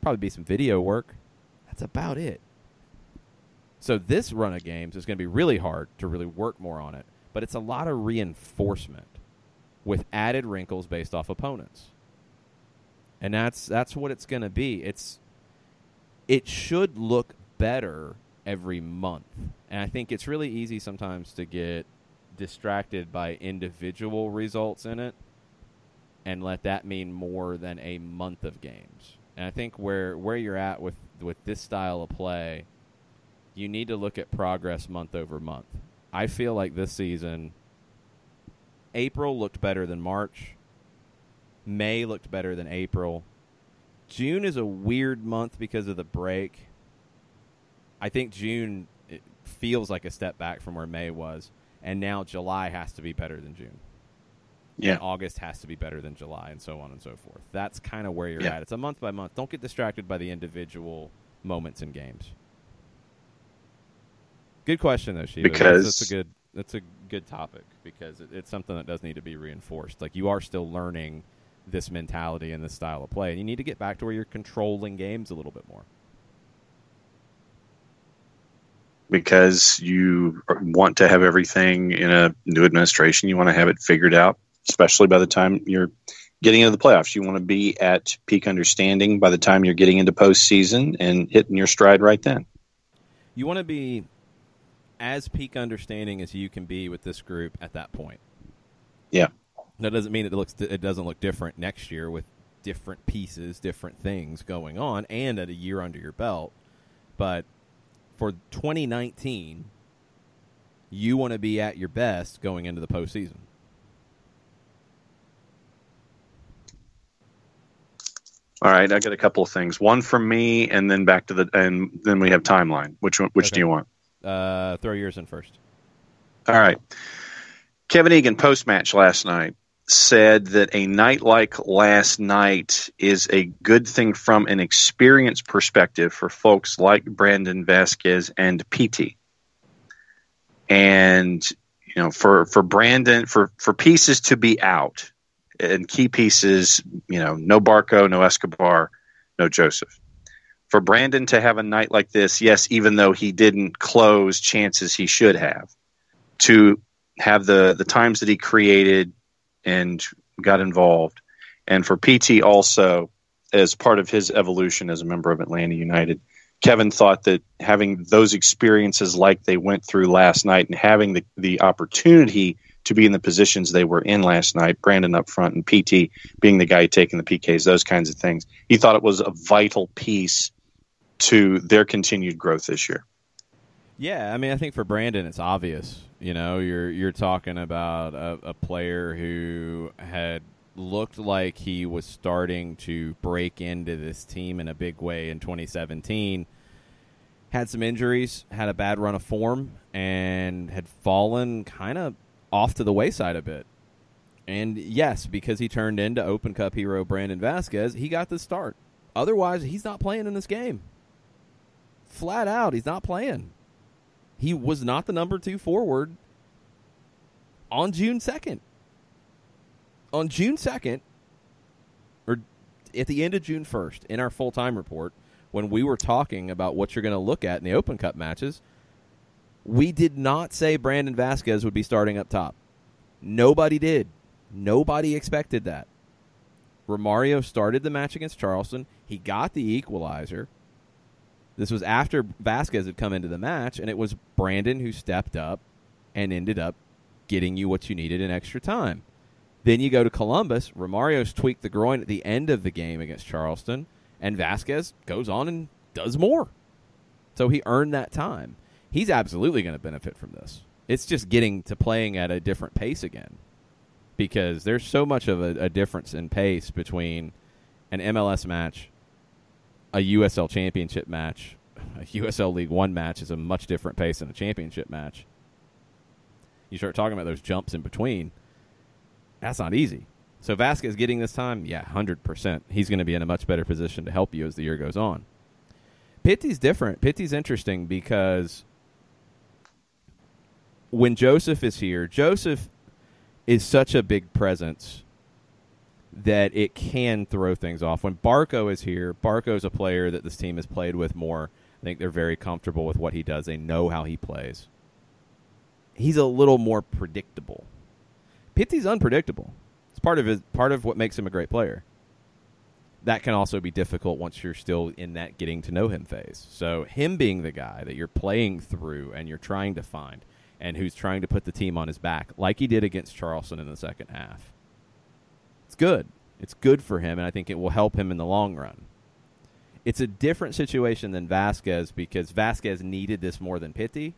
Probably be some video work. That's about it. So this run of games is going to be really hard to really work more on it, but it's a lot of reinforcement with added wrinkles based off opponents. And that's what it's going to be. It should look better every month. And I think it's really easy sometimes to get distracted by individual results in it and let that mean more than a month of games. And I think where you're at with this style of play, you need to look at progress month over month. I feel like this season, April looked better than March. May looked better than April. June is a weird month because of the break. I think June it feels like a step back from where May was, and now July has to be better than June. Yeah. And August has to be better than July, and so on and so forth. That's kind of where you're at. It's a month by month. Don't get distracted by the individual moments in games. Good question, though, Shiva. That's a good topic, because it's something that does need to be reinforced. Like, you are still learning this mentality and this style of play, and you need to get back to where you're controlling games a little bit more. Because you want to have everything in a new administration. You want to have it figured out, especially by the time you're getting into the playoffs. You want to be at peak understanding by the time you're getting into postseason and hitting your stride right then. You want to be as peak understanding as you can be with this group at that point. Yeah. That doesn't mean it doesn't look different next year with different pieces, different things going on, and at a year under your belt. But for 2019, you want to be at your best going into the postseason. All right, I got a couple of things. One from me, and then back to and then we have timeline. Which do you want? Throw yours in first. All right. Kevin Egan, post-match last night, said that a night like last night is a good thing from an experience perspective for folks like Brandon Vasquez and Petey. And, for Brandon, for pieces to be out, and key pieces, no Barco, no Escobar, no Joseph. For Brandon to have a night like this, yes, even though he didn't close chances he should have, to have the times that he created and got involved, and for PT also as part of his evolution as a member of Atlanta United. Kevin thought that having those experiences like they went through last night and having the opportunity to be in the positions they were in last night, Brandon up front and PT being the guy taking the PKs, those kinds of things, he thought it was a vital piece to their continued growth this year. Yeah, I mean, I think for Brandon, it's obvious. You know, you're talking about a player who had looked like he was starting to break into this team in a big way in 2017. Had some injuries, had a bad run of form, and had fallen kind of off to the wayside a bit. And yes, because he turned into Open Cup hero Brandon Vasquez, he got the start. Otherwise, he's not playing in this game. Flat out, he's not playing. He was not the number 2 forward on June 2nd. On June 2nd, or at the end of June 1st, in our full-time report, when we were talking about what you're going to look at in the Open Cup matches, we did not say Brandon Vasquez would be starting up top. Nobody did. Nobody expected that. Romario started the match against Charleston. He got the equalizer. This was after Vasquez had come into the match, and it was Brandon who stepped up and ended up getting you what you needed in extra time. Then you go to Columbus. Romario's tweaked the groin at the end of the game against Charleston, and Vasquez goes on and does more. So he earned that time. He's absolutely going to benefit from this. It's just getting to playing at a different pace again, because there's so much of a difference in pace between an MLS match, a USL Championship match. A USL League One match is a much different pace than a championship match. You start talking about those jumps in between, that's not easy. So Vasquez getting this time, yeah, 100%. He's going to be in a much better position to help you as the year goes on. Pitty's different. Pitty's interesting because when Joseph is here, Joseph is such a big presence that it can throw things off. When Barco is here, Barco's a player that this team has played with more. I think they're very comfortable with what he does. They know how he plays. He's a little more predictable. Pitty's unpredictable. It's part of what makes him a great player. That can also be difficult once you're still in that getting to know him phase. So him being the guy that you're playing through and you're trying to find, and who's trying to put the team on his back, like he did against Charleston in the second half, it's good. It's good for him, and I think it will help him in the long run. It's a different situation than Vasquez, because Vasquez needed this more than Pitty.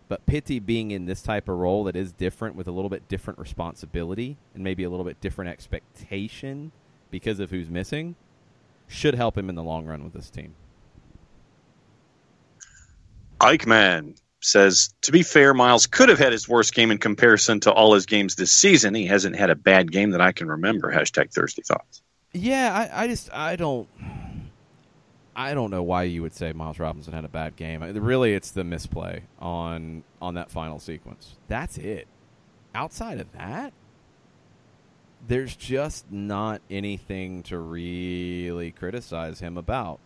But Pitty being in this type of role that is different, with a little bit different responsibility and maybe a little bit different expectation because of who's missing, should help him in the long run with this team. Eichmann says, to be fair, Miles could have had his worst game in comparison to all his games this season. He hasn't had a bad game that I can remember. # Thirsty Thoughts. Yeah, I don't know why you would say Miles Robinson had a bad game. Really, it's the misplay on that final sequence. That's it. Outside of that, there's just not anything to really criticize him about.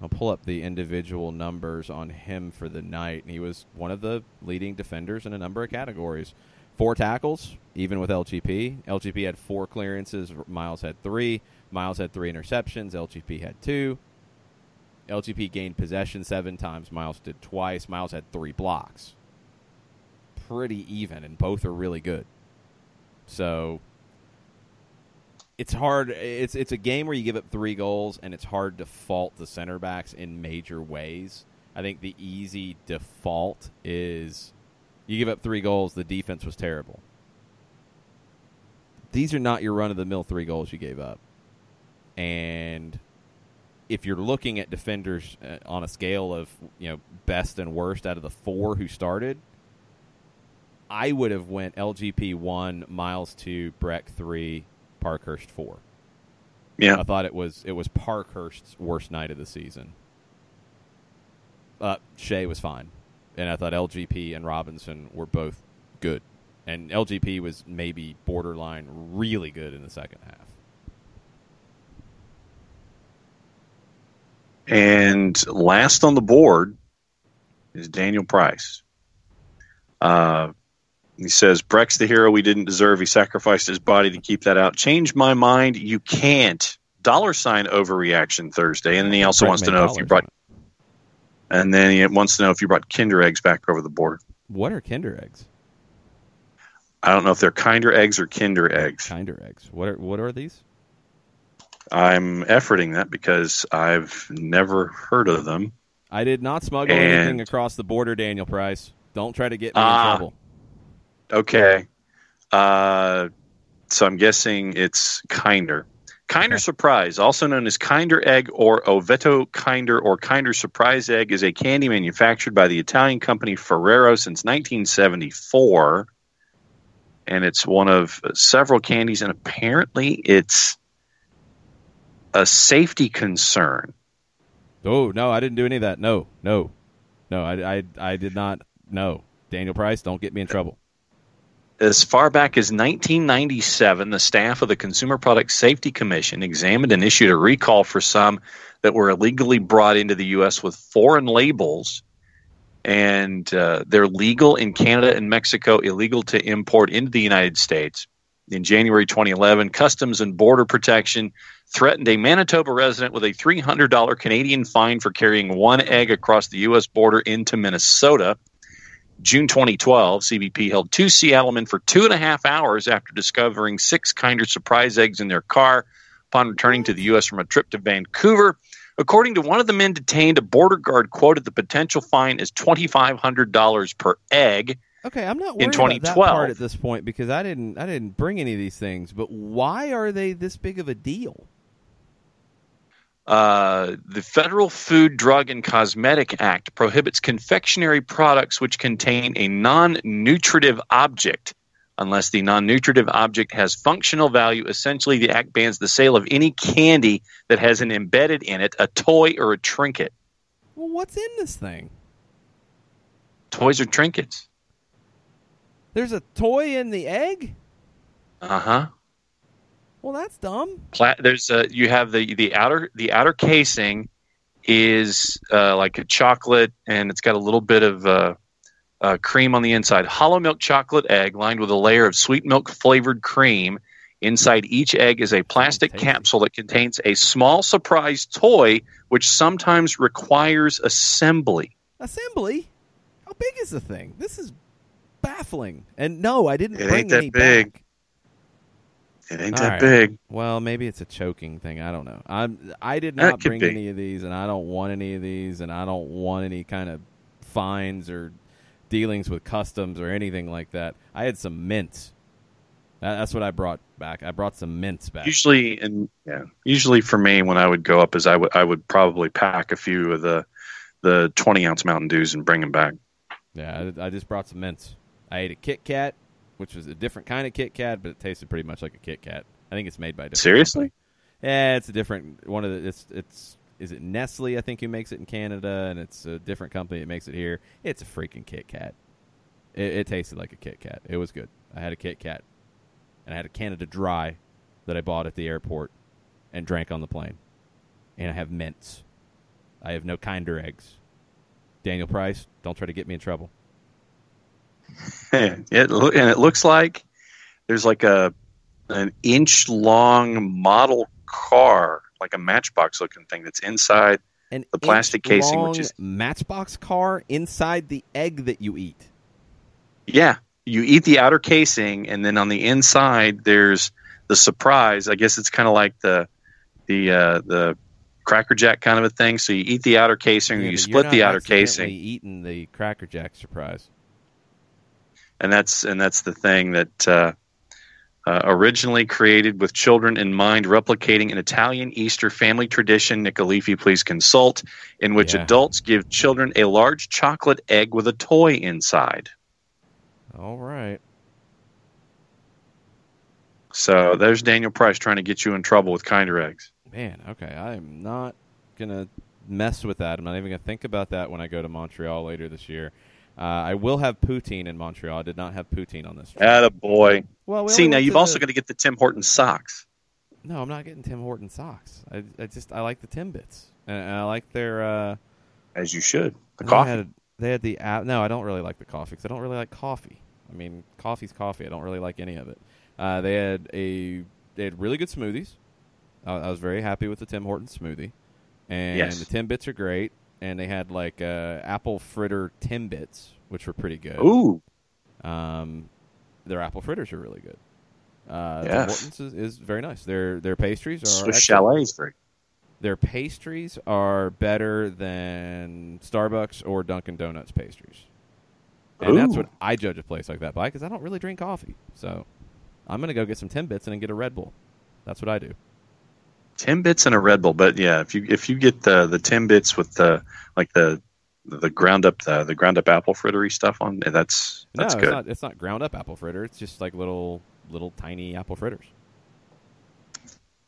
I'll pull up the individual numbers on him for the night, and he was one of the leading defenders in a number of categories. 4 tackles, even with LGP. LGP had 4 clearances. Miles had 3. Miles had 3 interceptions. LGP had 2. LGP gained possession 7 times. Miles did twice. Miles had 3 blocks. Pretty even, and both are really good. So it's hard. It's a game where you give up 3 goals, and it's hard to fault the center backs in major ways. I think the easy default is you give up 3 goals, the defense was terrible. These are not your run-of-the-mill 3 goals you gave up. And if you're looking at defenders on a scale of, best and worst out of the 4 who started, I would have went LGP 1, Miles 2, Breck 3, Parkhurst 4. Yeah, I thought it was Parkhurst's worst night of the season. Shea was fine, and I thought LGP and Robinson were both good, and LGP was maybe borderline really good in the second half. And last on the board is Daniel Price. He says, Breck's the hero we didn't deserve. He sacrificed his body to keep that out. Change my mind. You can't. $ overreaction Thursday. And then he also wants to know if you brought... And then he wants to know if you brought Kinder Eggs back over the border. What are Kinder Eggs? I don't know if they're Kinder Eggs or Kinder Eggs. Kinder Eggs. What are these? I'm efforting that because I've never heard of them. I did not smuggle anything across the border, Daniel Price. Don't try to get me in trouble. Okay. So I'm guessing it's Kinder. Kinder Surprise, also known as Kinder Egg or Ovetto Kinder or Kinder Surprise Egg, is a candy manufactured by the Italian company Ferrero since 1974. And it's one of several candies, and apparently it's a safety concern. Oh, no, I didn't do any of that. No, I did not. No. Daniel Price, don't get me in trouble. As far back as 1997, the staff of the Consumer Product Safety Commission examined and issued a recall for some that were illegally brought into the U.S. with foreign labels, and they're legal in Canada and Mexico, illegal to import into the United States. In January 2011, Customs and Border Protection threatened a Manitoba resident with a $300 Canadian fine for carrying one egg across the U.S. border into Minnesota. June 2012, CBP held 2 Seattle men for 2.5 hours after discovering 6 Kinder Surprise eggs in their car upon returning to the U.S. from a trip to Vancouver. According to one of the men detained, a border guard quoted the potential fine as $2,500 per egg. Okay, I'm not worried about that part at this point because I didn't bring any of these things. But why are they this big of a deal? The Federal Food, Drug, and Cosmetic Act prohibits confectionery products which contain a non-nutritive object unless the non-nutritive object has functional value. Essentially, the act bans the sale of any candy that has an embedded in it, a toy or a trinket. Well, what's in this thing? Toys or trinkets. There's a toy in the egg? Uh-huh. Well, that's dumb. There's you have the outer casing is like a chocolate, and it's got a little bit of cream on the inside. Hollow milk chocolate egg lined with a layer of sweet milk flavored cream. Inside each egg is a plastic capsule that contains a small surprise toy, which sometimes requires assembly. Assembly? How big is the thing? This is baffling. And no, I didn't bring any big. back. It ain't that big. Well, maybe it's a choking thing. I don't know. I did not bring any of these, and I don't want any of these, and I don't want any kind of fines or dealings with customs or anything like that. I had some mints. That's what I brought back. I brought some mints back. Usually for me, when I would go up, is I would probably pack a few of the 20-ounce Mountain Dews and bring them back. Yeah, I just brought some mints. I ate a Kit Kat, which was a different kind of Kit Kat, but it tasted pretty much like a Kit Kat. I think it's made by a different Seriously? company. Yeah, it's a different one of the. It's is it Nestle? I think who makes it in Canada, and it's a different company that makes it here. It's a freaking Kit Kat. It tasted like a Kit Kat. It was good. I had a Kit Kat, and I had a Canada Dry that I bought at the airport and drank on the plane. And I have mints. I have no Kinder eggs. Daniel Price, don't try to get me in trouble. And it looks like there's like an inch-long model car, like a Matchbox looking thing that's inside the plastic casing, which is Matchbox car inside the egg that you eat. Yeah, you eat the outer casing, and then on the inside there's the surprise. I guess it's kind of like the Cracker Jack kind of a thing. So you eat the outer casing, or you split the outer casing. Eating the Cracker Jack surprise. And that's the thing that originally created with children in mind, replicating an Italian Easter family tradition. Nicolifi, please consult, in which adults give children a large chocolate egg with a toy inside. All right. So there's Daniel Price trying to get you in trouble with Kinder Eggs. Man, okay. I am not going to mess with that. I'm not even going to think about that when I go to Montreal later this year. I will have poutine in Montreal. I did not have poutine on this trip. Attaboy. Well, see, now you've also got to get the Tim Hortons socks. No, I'm not getting Tim Hortons socks. I like the Timbits. And I like their... As you should. The coffee. They had the... No, I don't really like the coffee because I don't really like coffee. I mean, coffee's coffee. I don't really like any of it. They had really good smoothies. I was very happy with the Tim Hortons smoothie. And the Timbits are great. And they had like apple fritter Timbits, which were pretty good. Ooh. Their apple fritters are really good. Tim Hortons is very nice. Their pastries are Swiss Chalet is great. Their pastries are better than Starbucks or Dunkin' Donuts pastries. And that's what I judge a place like that by, because I don't really drink coffee. So I'm going to go get some Timbits and then get a Red Bull. That's what I do. Timbits and a Red Bull, but yeah, if you get the Timbits with the ground up apple frittery stuff on, that's good. It's not ground up apple fritter. It's just like little tiny apple fritters.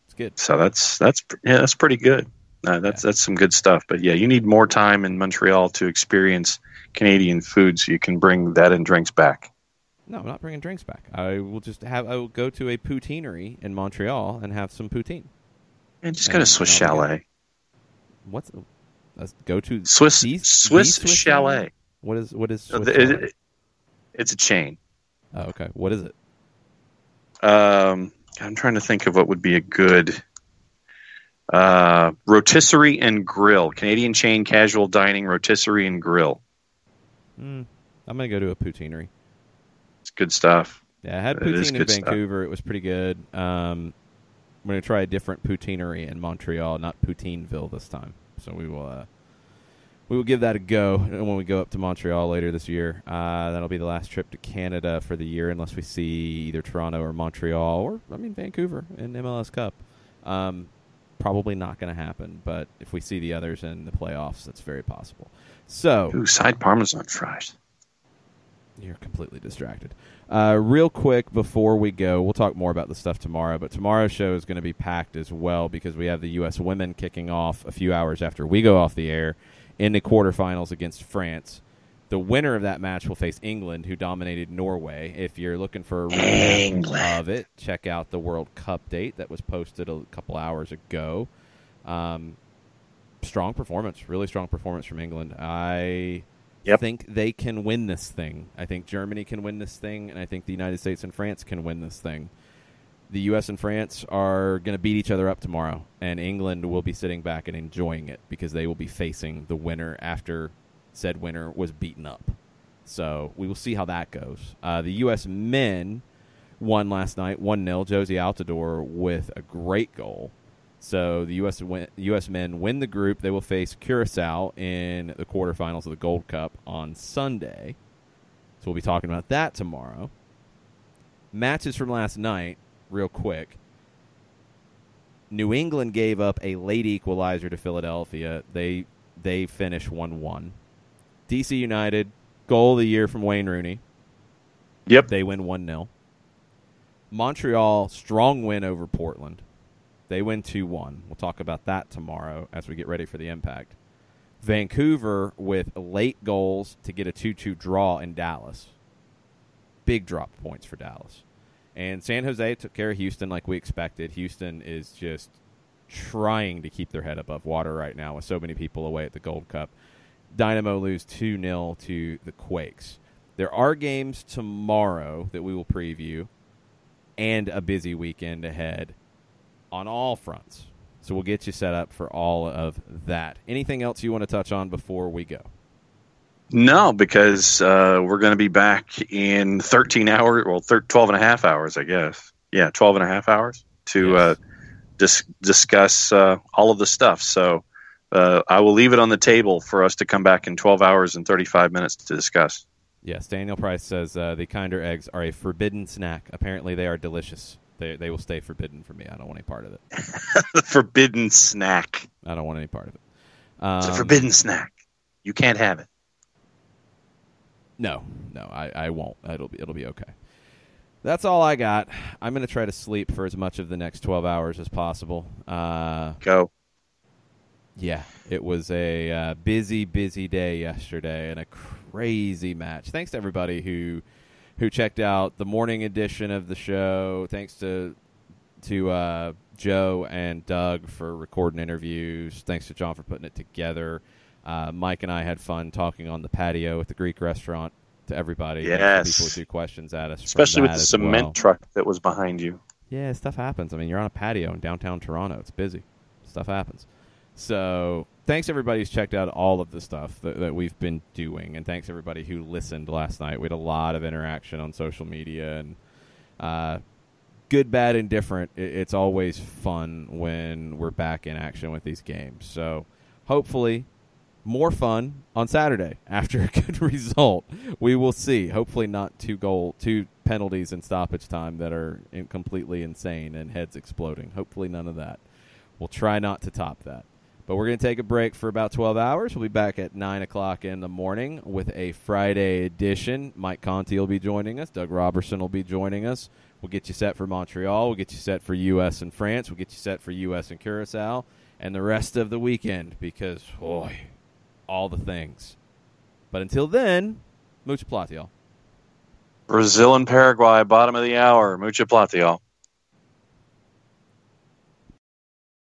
It's good. So that's pretty good. That's some good stuff. But yeah, you need more time in Montreal to experience Canadian food, so you can bring that and drinks back. No, I'm not bringing drinks back. I will go to a poutineery in Montreal and have some poutine. And just go to Swiss Chalet. Let's go to Swiss Chalet. What is Swiss Chalet? It's a chain. Oh, okay. What is it? I'm trying to think of what would be a good rotisserie and grill. Canadian chain, casual dining, rotisserie and grill. I'm gonna go to a poutineery. It's good stuff. Yeah, I had poutine in Vancouver. It was pretty good. I'm going to try a different poutinery in Montreal, not Poutineville this time. So we will give that a go when we go up to Montreal later this year. That'll be the last trip to Canada for the year, unless we see either Toronto or Montreal, or Vancouver in MLS Cup. Probably not going to happen, but if we see the others in the playoffs, that's very possible. So, side Parmesan fries. You're completely distracted. Real quick before we go, we'll talk more about the stuff tomorrow, but tomorrow's show is going to be packed as well because we have the U.S. women kicking off a few hours after we go off the air in the quarterfinals against France. The winner of that match will face England, who dominated Norway. If you're looking for a recap of it, check out the World Cup date that was posted a couple hours ago. Strong performance, really strong performance from England. I think they can win this thing. I think Germany can win this thing, and I think the United States and France can win this thing. The U.S. and France are going to beat each other up tomorrow, and England will be sitting back and enjoying it because they will be facing the winner after said winner was beaten up. So we will see how that goes. The U.S. men won last night 1-0. Josie Altidore with a great goal. So the U.S. men win the group. They will face Curacao in the quarterfinals of the Gold Cup on Sunday. So we'll be talking about that tomorrow. Matches from last night, real quick. New England gave up a late equalizer to Philadelphia. They finish 1-1. DC United, goal of the year from Wayne Rooney. Yep. They win 1-0. Montreal, strong win over Portland. They win 2-1. We'll talk about that tomorrow as we get ready for the Impact. Vancouver with late goals to get a 2-2 draw in Dallas. Big drop points for Dallas. And San Jose took care of Houston like we expected. Houston is just trying to keep their head above water right now with so many people away at the Gold Cup. Dynamo lose 2-0 to the Quakes. There are games tomorrow that we will preview and a busy weekend ahead on all fronts. So we'll get you set up for all of that. Anything else you want to touch on before we go? No, because we're going to be back in 13 hours, 12 and a half hours, I guess. Yeah, 12 and a half hours to discuss all of the stuff. So I will leave it on the table for us to come back in 12 hours and 35 minutes to discuss. Yes, Daniel Price says the Kinder eggs are a forbidden snack. Apparently they are delicious. They will stay forbidden for me. I don't want any part of it. The forbidden snack. I don't want any part of it. It's a forbidden snack. You can't have it. No, I won't. It'll be okay. That's all I got. I'm going to try to sleep for as much of the next 12 hours as possible. Go. Yeah, it was a busy day yesterday and a crazy match. Thanks to everybody who checked out the morning edition of the show. Thanks to Joe and Doug for recording interviews. Thanks to John for putting it together. Mike and I had fun talking on the patio at the Greek restaurant to everybody. Yes. People who do questions at us. Especially with the cement truck that was behind you. Yeah, stuff happens. I mean, you're on a patio in downtown Toronto. It's busy. Stuff happens. So thanks, everybody who's checked out all of the stuff that we've been doing. And thanks, everybody who listened last night. We had a lot of interaction on social media. And good, bad, and different. It's always fun when we're back in action with these games. So hopefully more fun on Saturday after a good result. We will see. Hopefully not two penalties in stoppage time that are completely insane and heads exploding. Hopefully none of that. We'll try not to top that. But we're going to take a break for about 12 hours. We'll be back at 9 o'clock in the morning with a Friday edition. Mike Conti will be joining us. Doug Robertson will be joining us. We'll get you set for Montreal. We'll get you set for U.S. and France. We'll get you set for U.S. and Curacao and the rest of the weekend because, boy, all the things. But until then, mucha plata, y'all. Brazil and Paraguay, bottom of the hour. Mucha plata, y'all.